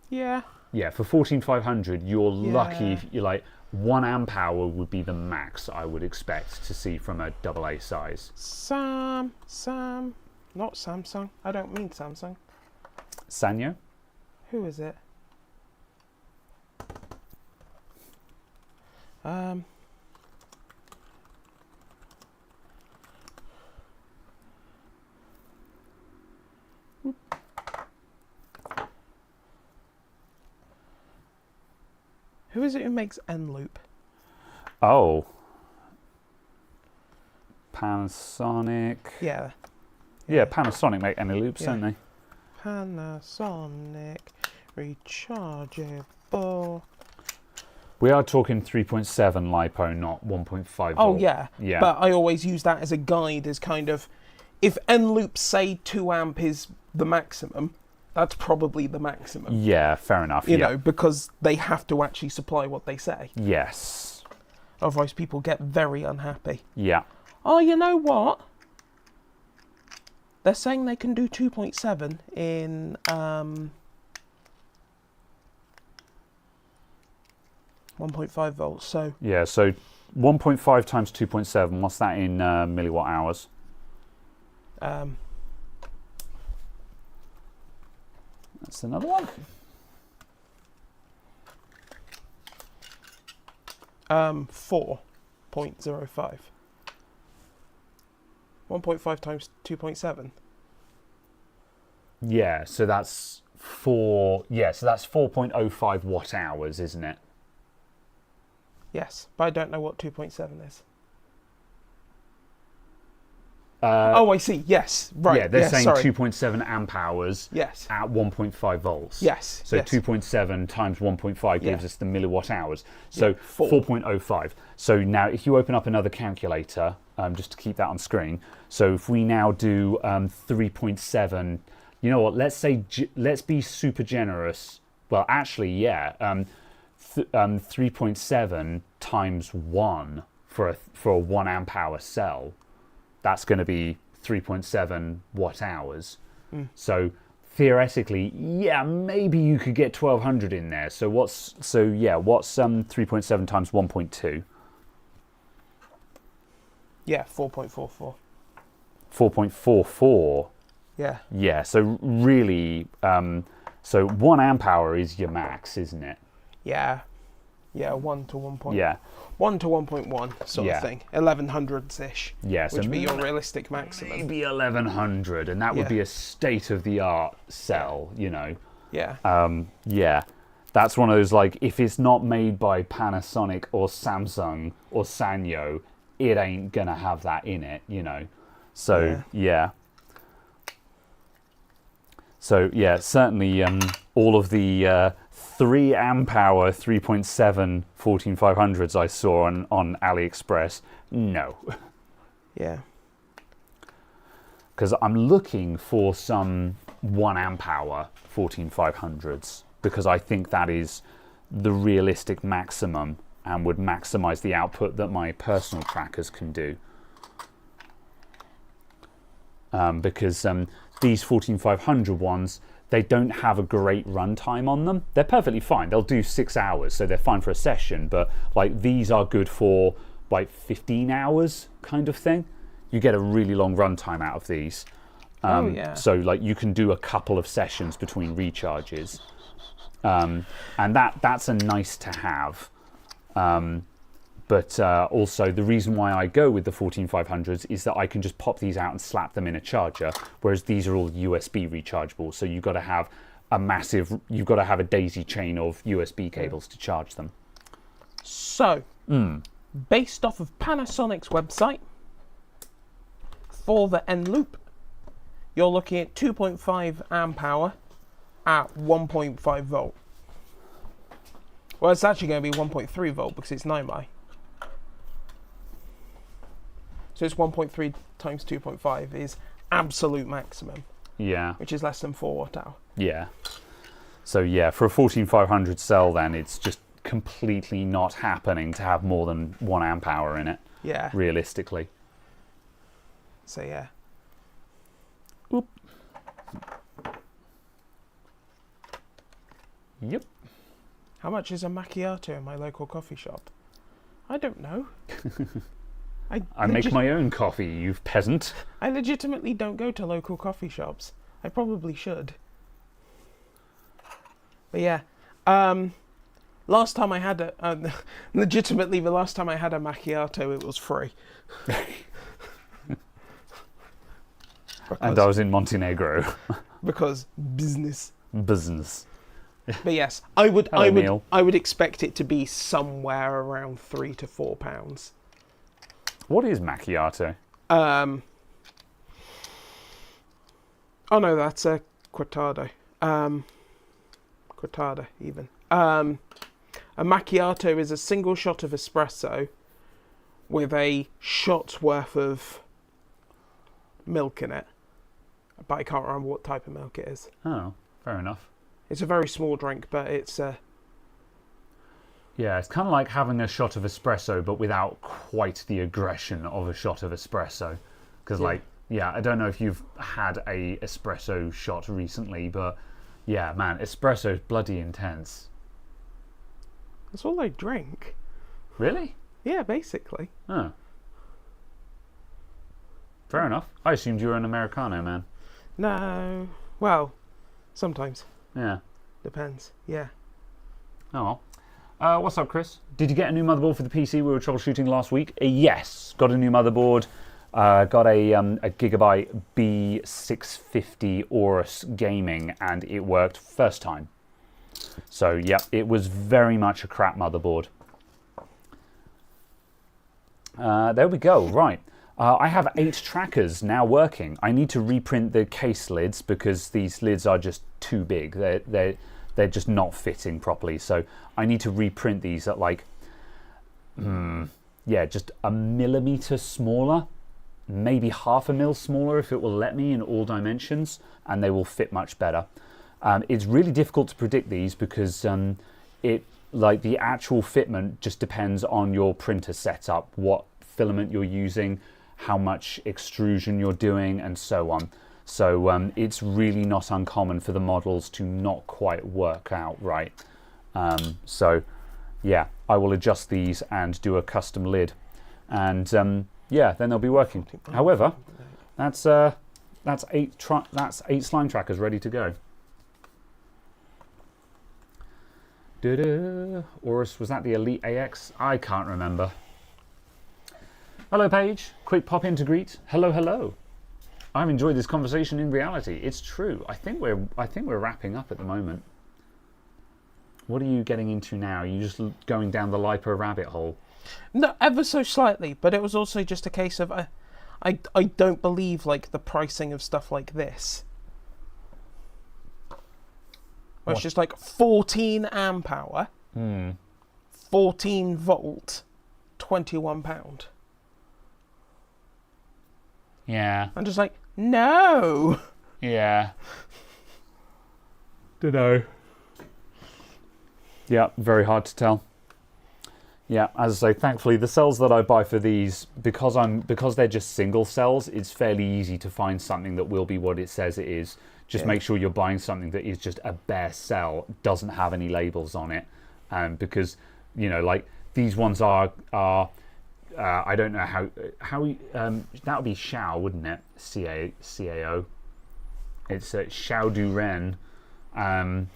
Speaker 2: Yeah.
Speaker 1: Yeah, for 14500, you're lucky
Speaker 2: Yeah.
Speaker 1: if you're like 1 amp hour would be the max I would expect to see from a AA size.
Speaker 2: Not Samsung. I don't mean Samsung.
Speaker 1: Sanyo?
Speaker 2: Who is it? Who is it who makes N-Loop?
Speaker 1: Oh. Panasonic.
Speaker 2: Yeah.
Speaker 1: Yeah, Panasonic make any loops,
Speaker 2: Yeah.
Speaker 1: don't they?
Speaker 2: Panasonic rechargeable.
Speaker 1: We are talking 3.7 LiPo, not 1.5
Speaker 2: Oh
Speaker 1: volt.
Speaker 2: yeah.
Speaker 1: Yeah.
Speaker 2: But I always use that as a guide, as kind of, if N-Loop say 2 amp is the maximum, that's probably the maximum.
Speaker 1: Yeah, fair enough.
Speaker 2: You know, because they have to actually supply what they say.
Speaker 1: Yes.
Speaker 2: Otherwise people get very unhappy.
Speaker 1: Yeah.
Speaker 2: Oh, you know what? They're saying they can do 2.7 in 1.5 volts. So
Speaker 1: Yeah, so 1.5 times 2.7, what's that in milliwatt hours? That's another one.
Speaker 2: 4.05. 1.5 times 2.7.
Speaker 1: Yeah, so that's 4.05 watt hours, isn't it?
Speaker 2: Yes, but I don't know what 2.7 is. Oh, I see. Yes, right.
Speaker 1: Yeah, they're
Speaker 2: yes,
Speaker 1: saying
Speaker 2: sorry.
Speaker 1: 2.7 amp hours
Speaker 2: Yes.
Speaker 1: at 1.5 volts.
Speaker 2: Yes.
Speaker 1: So
Speaker 2: yes.
Speaker 1: 2.7 times 1.5 gives
Speaker 2: Yeah.
Speaker 1: us the milliwatt hours. So
Speaker 2: Yeah, 4.
Speaker 1: 4.05. So now if you open up another calculator, just to keep that on screen. So if we now do 3.7, you know what, let's be super generous. Well, actually, yeah, 3.7 times 1 for a 1 amp hour cell. That's going to be 3.7 watt hours. So theoretically, yeah, maybe you could get 1200 in there. So what's 3.7 times 1.2?
Speaker 2: Yeah, 4.44.
Speaker 1: 4.44.
Speaker 2: Yeah.
Speaker 1: Yeah, so really, so 1 amp hour is your max, isn't it?
Speaker 2: Yeah. Yeah, 1 to 1.
Speaker 1: Yeah.
Speaker 2: 1 to 1.1 sort
Speaker 1: Yeah.
Speaker 2: of thing. 1100s-ish.
Speaker 1: Yeah, so
Speaker 2: which would be your realistic maximum.
Speaker 1: maybe 1100, and that would
Speaker 2: Yeah.
Speaker 1: be a state-of-the-art cell, you know.
Speaker 2: Yeah.
Speaker 1: Yeah, that's one of those, like, if it's not made by Panasonic or Samsung or Sanyo, it ain't gonna have that in it, you know. So yeah. So yeah, certainly all of the 3 amp hour 3.7 14500s I saw on AliExpress, no.
Speaker 2: Yeah.
Speaker 1: Because I'm looking for some 1 amp hour 14500s, because I think that is the realistic maximum and would maximize the output that my personal trackers can do. Because these 14500 ones, they don't have a great runtime on them. They're perfectly fine. They'll do 6 hours, so they're fine for a session. But like these are good for like 15 hours kind of thing. You get a really long runtime out of these.
Speaker 2: Oh yeah.
Speaker 1: So like you can do a couple of sessions between recharges, and that's a nice to have. But also the reason why I go with the 14500s is that I can just pop these out and slap them in a charger, whereas these are all USB rechargeable. So you've got to have a daisy chain of USB cables to charge them.
Speaker 2: So, based off of Panasonic's website, for the end loop, you're looking at 2.5 amp hour at 1.5 volt. Well, it's actually going to be 1.3 volt because it's 9 So it's 1.3 times 2.5 is absolute maximum.
Speaker 1: Yeah.
Speaker 2: Which is less than 4 watt hour.
Speaker 1: Yeah. So yeah, for a 14500 cell then, it's just completely not happening to have more than 1 amp hour in it.
Speaker 2: Yeah.
Speaker 1: Realistically.
Speaker 2: So yeah.
Speaker 1: Oop. Yep.
Speaker 2: How much is a macchiato in my local coffee shop? I don't know.
Speaker 1: I make my own coffee, you peasant.
Speaker 2: I legitimately don't go to local coffee shops. I probably should. But yeah, last time I had legitimately the last time I had a macchiato, it was free.
Speaker 1: And I was in Montenegro.
Speaker 2: Because business.
Speaker 1: Business.
Speaker 2: But yes, I would
Speaker 1: Neil.
Speaker 2: I would expect it to be somewhere around £3 to £4.
Speaker 1: What is macchiato?
Speaker 2: Oh no, that's a cortado. Cortada even. A macchiato is a single shot of espresso with a shot's worth of milk in it. But I can't remember what type of milk it is.
Speaker 1: Oh, fair enough.
Speaker 2: It's a very small drink, but it's
Speaker 1: Yeah, it's kind of like having a shot of espresso, but without quite the aggression of a shot of espresso. Because, I don't know if you've had a espresso shot recently, but yeah, man, espresso's bloody intense.
Speaker 2: that's all I drink.
Speaker 1: Really?
Speaker 2: Yeah, basically.
Speaker 1: Oh. Fair enough. I assumed you were an Americano, man.
Speaker 2: No, well, sometimes
Speaker 1: Yeah.
Speaker 2: depends. Yeah.
Speaker 1: Oh well. What's up, Chris? Did you get a new motherboard for the PC we were troubleshooting last week? Yes, got a new motherboard. Got a Gigabyte B650 Aorus Gaming, and it worked first time. So, yeah, it was very much a crap motherboard. There we go, right. I have 8 trackers now working. I need to reprint the case lids because these lids are just too big. They're just not fitting properly. So I need to reprint these at like, yeah, just a millimeter smaller, maybe half a mil smaller if it will let me in all dimensions, and they will fit much better. It's really difficult to predict these because like the actual fitment just depends on your printer setup, what filament you're using, how much extrusion you're doing, and so on. So it's really not uncommon for the models to not quite work out right. So yeah, I will adjust these and do a custom lid, and yeah, then they'll be working. However, that's 8 slime trackers ready to go. Aorus, was that the Elite AX? I can't remember. Hello, Paige. Quick pop in to greet. Hello, hello. I've enjoyed this conversation in reality. It's true. I think we're wrapping up at the moment. What are you getting into now? Are you just going down the LiPo rabbit hole?
Speaker 2: No, ever so slightly, but it was also just a case of I don't believe like the pricing of stuff like this. Well, it's just like 14 amp hour, 14 volt, £21.
Speaker 1: Yeah.
Speaker 2: I'm just like, no.
Speaker 1: Yeah. Dunno. Yeah, very hard to tell. Yeah, as I say, thankfully the cells that I buy for these, because they're just single cells, it's fairly easy to find something that will be what it says it is. Just make sure you're buying something that is just a bare cell, doesn't have any labels on it, because you know, like these ones are I don't know how that would be Xiao, wouldn't it? CAO. It's Xiao Du Ren, and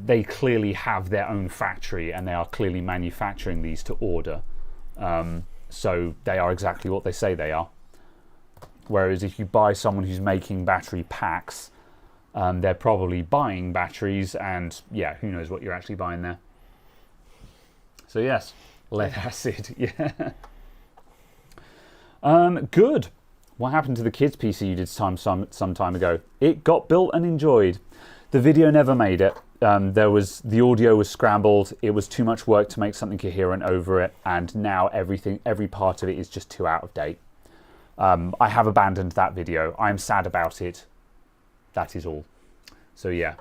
Speaker 1: they clearly have their own factory, and they are clearly manufacturing these to order. So they are exactly what they say they are. Whereas if you buy someone who's making battery packs, they're probably buying batteries, and yeah, who knows what you're actually buying there. So yes, lead acid, yeah. Good. What happened to the kids' PC you did some time ago? It got built and enjoyed. The video never made it. The audio was scrambled. It was too much work to make something coherent over it, and now every part of it is just too out of date. I have abandoned that video. I am sad about it. That is all. So yeah.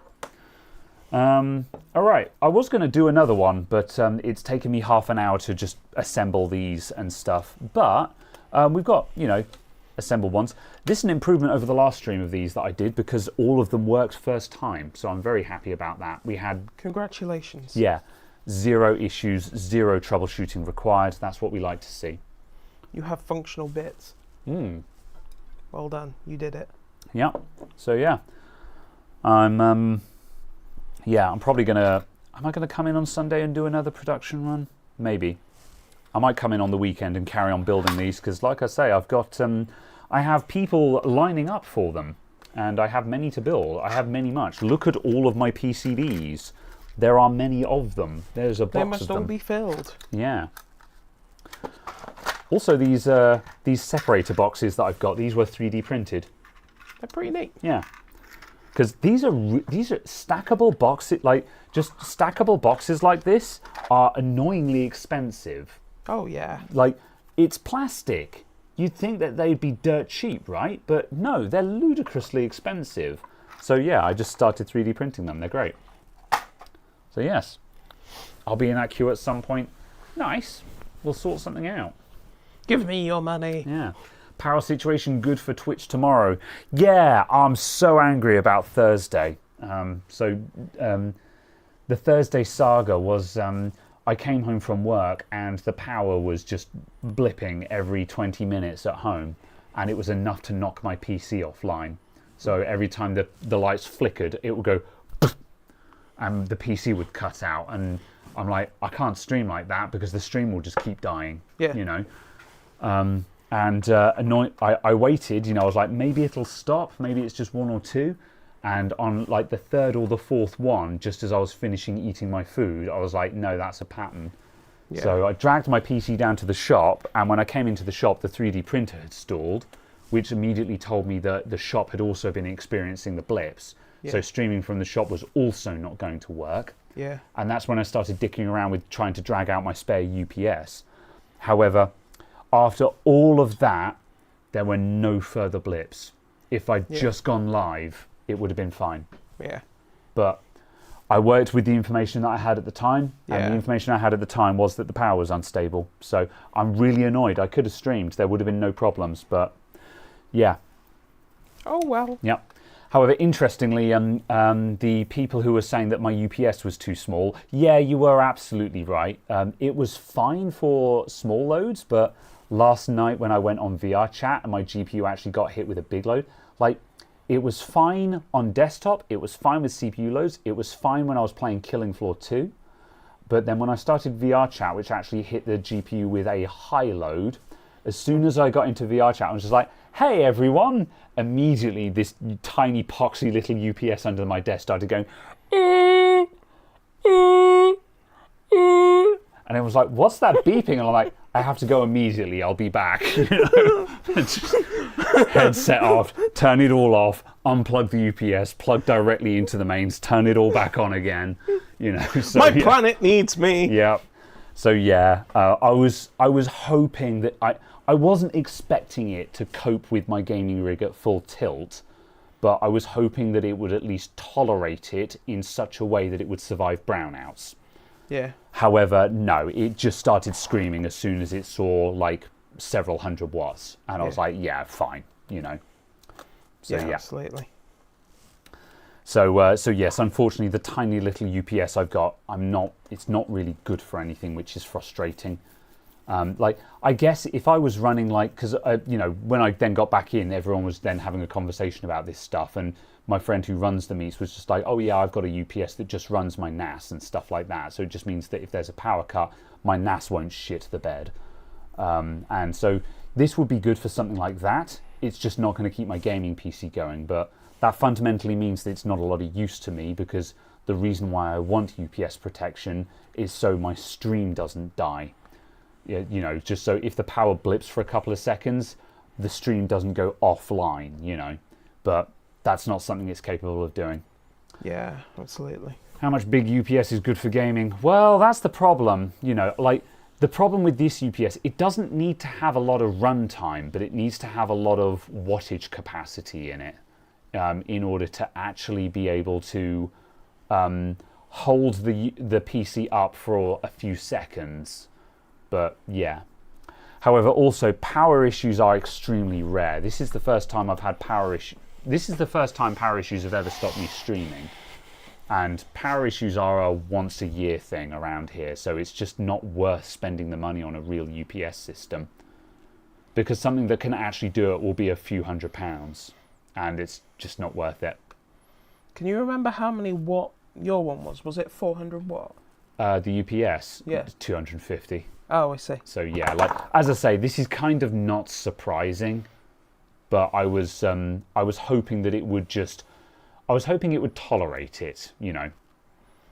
Speaker 1: All right. I was going to do another one, but it's taken me half an hour to just assemble these and stuff. But we've got, you know, assembled ones. This is an improvement over the last stream of these that I did because all of them worked first time. So I'm very happy about that. We had...
Speaker 2: Congratulations.
Speaker 1: Yeah. 0 issues, 0 troubleshooting required. That's what we like to see.
Speaker 2: You have functional bits. Well done. You did it.
Speaker 1: Yeah. So yeah. I'm probably gonna... Am I gonna come in on Sunday and do another production run? Maybe. I might come in on the weekend and carry on building these because, like I say, I've got... I have people lining up for them, and I have many to build. I have many much. Look at all of my PCBs. There are many of them. There's a box of them.
Speaker 2: They must all be filled.
Speaker 1: Yeah. Also, these separator boxes that I've got, these were 3D printed.
Speaker 2: They're pretty neat.
Speaker 1: Yeah. Because these are stackable boxes. Like, just stackable boxes like this are annoyingly expensive.
Speaker 2: Oh yeah.
Speaker 1: Like, it's plastic. You'd think that they'd be dirt cheap, right? But no, they're ludicrously expensive. So yeah, I just started 3D printing them. They're great. So yes, I'll be in that queue at some point. Nice. We'll sort something out.
Speaker 2: Give me your money.
Speaker 1: Yeah. Power situation good for Twitch tomorrow. Yeah, I'm so angry about Thursday. The Thursday saga was... I came home from work and the power was just blipping every 20 minutes at home, and it was enough to knock my PC offline. So every time the lights flickered, it would go and the PC would cut out, and I'm like, I can't stream like that because the stream will just keep dying.
Speaker 2: Yeah.
Speaker 1: You know. I waited. You know, I was like, maybe it'll stop. Maybe it's just one or two. And on like the third or the fourth one, just as I was finishing eating my food, I was like, no, that's a pattern.
Speaker 2: Yeah.
Speaker 1: So I dragged my PC down to the shop, and when I came into the shop, the 3D printer had stalled, which immediately told me that the shop had also been experiencing the blips.
Speaker 2: Yeah.
Speaker 1: So streaming from the shop was also not going to work.
Speaker 2: Yeah.
Speaker 1: And that's when I started dicking around with trying to drag out my spare UPS. However, after all of that, there were no further blips. If I'd just gone live, it would have been fine.
Speaker 2: Yeah.
Speaker 1: But I worked with the information that I had at the time, and the information I had at the time was that the power was unstable. So I'm really annoyed. I could have streamed. There would have been no problems, but yeah.
Speaker 2: Oh, well.
Speaker 1: Yeah. However, interestingly, the people who were saying that my UPS was too small, yeah, you were absolutely right. It was fine for small loads, but last night when I went on VR chat and my GPU actually got hit with a big load, like, it was fine on desktop, it was fine with CPU loads, it was fine when I was playing Killing Floor 2, but then when I started VR chat, which actually hit the GPU with a high load, as soon as I got into VR chat, I was just like, hey everyone, immediately this tiny poxy little UPS under my desk started going, and it was like, what's that beeping? And I'm like, I have to go immediately, I'll be back. You know? Headset off, turn it all off, unplug the UPS, plug directly into the mains, turn it all back on again. You know, so,
Speaker 2: My planet needs me.
Speaker 1: Yeah. So yeah, I was hoping that I wasn't expecting it to cope with my gaming rig at full tilt, but I was hoping that it would at least tolerate it in such a way that it would survive brownouts.
Speaker 2: Yeah.
Speaker 1: However, no, it just started screaming as soon as it saw like several hundred watts, and I was like, yeah, fine, you know. So yeah.
Speaker 2: Absolutely.
Speaker 1: So yes, unfortunately, the tiny little UPS I've got, it's not really good for anything, which is frustrating. Like, I guess if I was running because you know, when I then got back in, everyone was then having a conversation about this stuff, and my friend who runs the meets was just like, oh yeah, I've got a UPS that just runs my NAS and stuff like that. So it just means that if there's a power cut, my NAS won't shit the bed. And so this would be good for something like that. It's just not going to keep my gaming PC going, but that fundamentally means that it's not a lot of use to me, because the reason why I want UPS protection is so my stream doesn't die. You know, just so if the power blips for a couple of seconds, the stream doesn't go offline, you know. But that's not something it's capable of doing.
Speaker 2: Yeah, absolutely.
Speaker 1: How much big UPS is good for gaming? Well, that's the problem. You know, like, the problem with this UPS, it doesn't need to have a lot of runtime, but it needs to have a lot of wattage capacity in it, in order to actually be able to hold the PC up for a few seconds. But yeah. However, also power issues are extremely rare. This is the first time I've had power issues. This is the first time power issues have ever stopped me streaming. And power issues are a once a year thing around here, so it's just not worth spending the money on a real UPS system. Because something that can actually do it will be a few £100, and it's just not worth it.
Speaker 2: Can you remember how many watt your one was? Was it 400 watt?
Speaker 1: The UPS?
Speaker 2: Yeah.
Speaker 1: 250.
Speaker 2: Oh, I see.
Speaker 1: So yeah, like, as I say, this is kind of not surprising, but I was hoping that it would tolerate it, you know.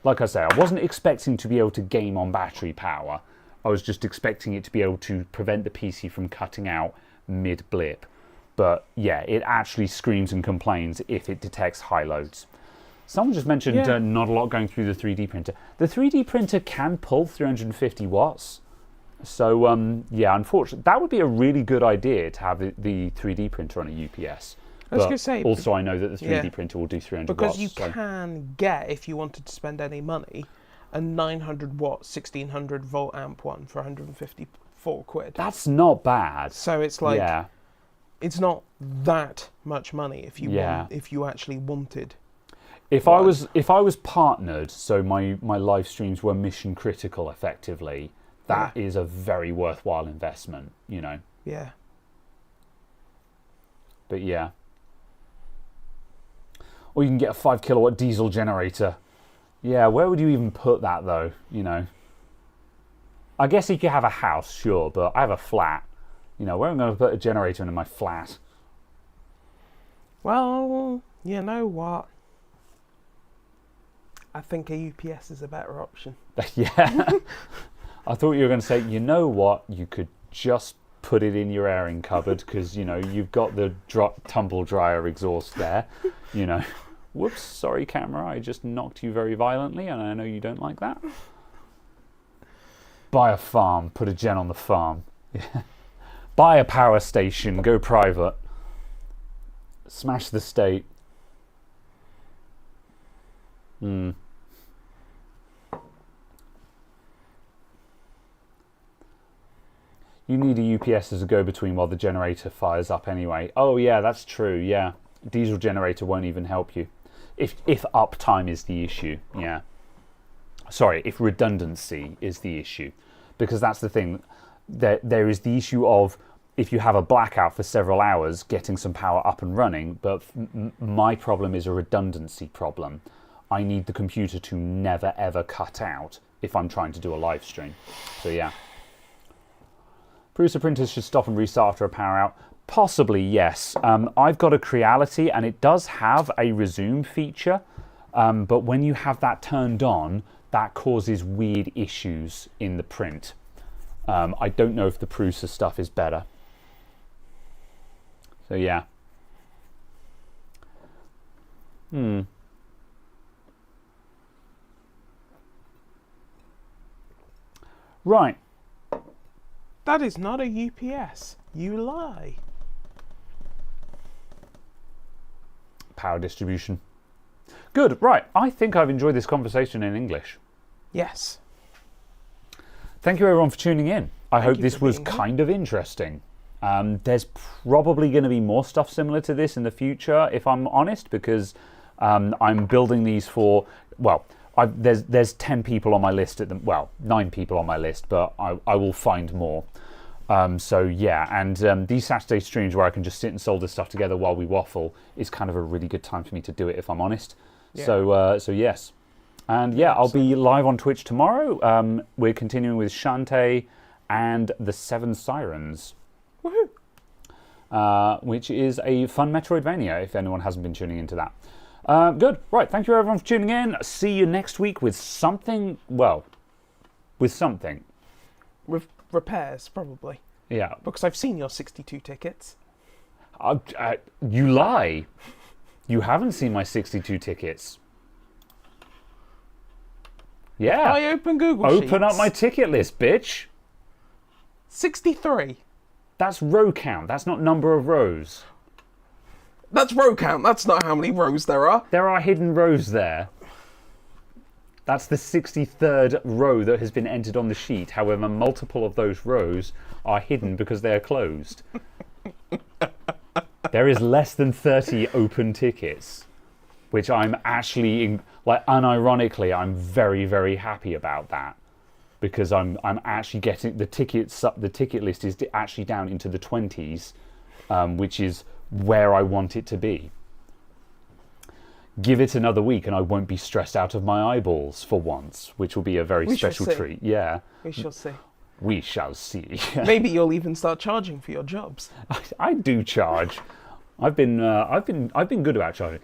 Speaker 1: Like I say, I wasn't expecting to be able to game on battery power. I was just expecting it to be able to prevent the PC from cutting out mid-blip. But yeah, it actually screams and complains if it detects high loads. Someone just mentioned not a lot going through the 3D printer. The 3D printer can pull 350 watts. So yeah, unfortunately, that would be a really good idea to have the 3D printer on a UPS.
Speaker 2: I was going to say,
Speaker 1: also, I know that the 3D printer will do 300
Speaker 2: because
Speaker 1: watts.
Speaker 2: Because you can get, if you wanted to spend any money, a 900 watt, 1600 volt amp one for 154 quid.
Speaker 1: That's not bad.
Speaker 2: So it's like, it's not that much money if you if you actually wanted.
Speaker 1: If I was partnered, so my live streams were mission critical effectively, that is a very worthwhile investment, you know.
Speaker 2: Yeah.
Speaker 1: But yeah. Or you can get a 5 kilowatt diesel generator. Yeah, where would you even put that though? You know, I guess if you have a house, sure, but I have a flat. You know, where am I going to put a generator in my flat?
Speaker 2: Well, you know what? I think a UPS is a better option.
Speaker 1: Yeah. I thought you were going to say, you know what? You could just put it in your airing cupboard because, you know, you've got the tumble dryer exhaust there. You know, whoops, sorry, camera. I just knocked you very violently and I know you don't like that. Buy a farm. Put a gen on the farm. Yeah. Buy a power station. Go private. Smash the state. You need a UPS as a go-between while the generator fires up anyway. Oh yeah, that's true, yeah. Diesel generator won't even help you. If uptime is the issue, yeah. Sorry, if redundancy is the issue. Because that's the thing. There is the issue of if you have a blackout for several hours, getting some power up and running, but my problem is a redundancy problem. I need the computer to never ever cut out if I'm trying to do a live stream. So yeah. Prusa printers should stop and restart after a power out. Possibly, yes. I've got a Creality and it does have a resume feature, but when you have that turned on, that causes weird issues in the print. I don't know if the Prusa stuff is better. So yeah. Right.
Speaker 2: That is not a UPS. You lie.
Speaker 1: Power distribution. Good. Right. I think I've enjoyed this conversation in English.
Speaker 2: Yes.
Speaker 1: Thank you everyone for tuning in. I hope
Speaker 2: you
Speaker 1: this
Speaker 2: for
Speaker 1: was
Speaker 2: being here.
Speaker 1: kind of interesting. There's probably going to be more stuff similar to this in the future, if I'm honest, because I'm building these for, well, there's 10 people on my list at the, well, 9 people on my list, but I will find more. So yeah, and these Saturday streams where I can just sit and solder stuff together while we waffle is kind of a really good time for me to do it, if I'm honest.
Speaker 2: Yeah.
Speaker 1: So yes. And yeah, I'll be live on Twitch tomorrow. We're continuing with Shantae and the Seven Sirens.
Speaker 2: Woohoo!
Speaker 1: Which is a fun Metroidvania, if anyone hasn't been tuning into that. Good. Right, thank you everyone for tuning in. See you next week with something, well, with something.
Speaker 2: With repairs, probably.
Speaker 1: Yeah.
Speaker 2: Because I've seen your 62 tickets.
Speaker 1: You lie. You haven't seen my 62 tickets. Yeah.
Speaker 2: I open Google Sheets.
Speaker 1: Open up my ticket list, bitch.
Speaker 2: 63.
Speaker 1: That's row count. That's not number of rows.
Speaker 2: That's row count. That's not how many rows there are.
Speaker 1: There are hidden rows there. That's the 63rd row that has been entered on the sheet. However, multiple of those rows are hidden because they are closed. There is less than 30 open tickets, which I'm actually, unironically, I'm very, very happy about that. Because I'm actually getting the ticket list is actually down into the 20s, which is where I want it to be. Give it another week and I won't be stressed out of my eyeballs for once, which will be a very special treat. Yeah.
Speaker 2: We shall see.
Speaker 1: We shall see.
Speaker 2: Maybe you'll even start charging for your jobs.
Speaker 1: I do charge. I've been good about charging.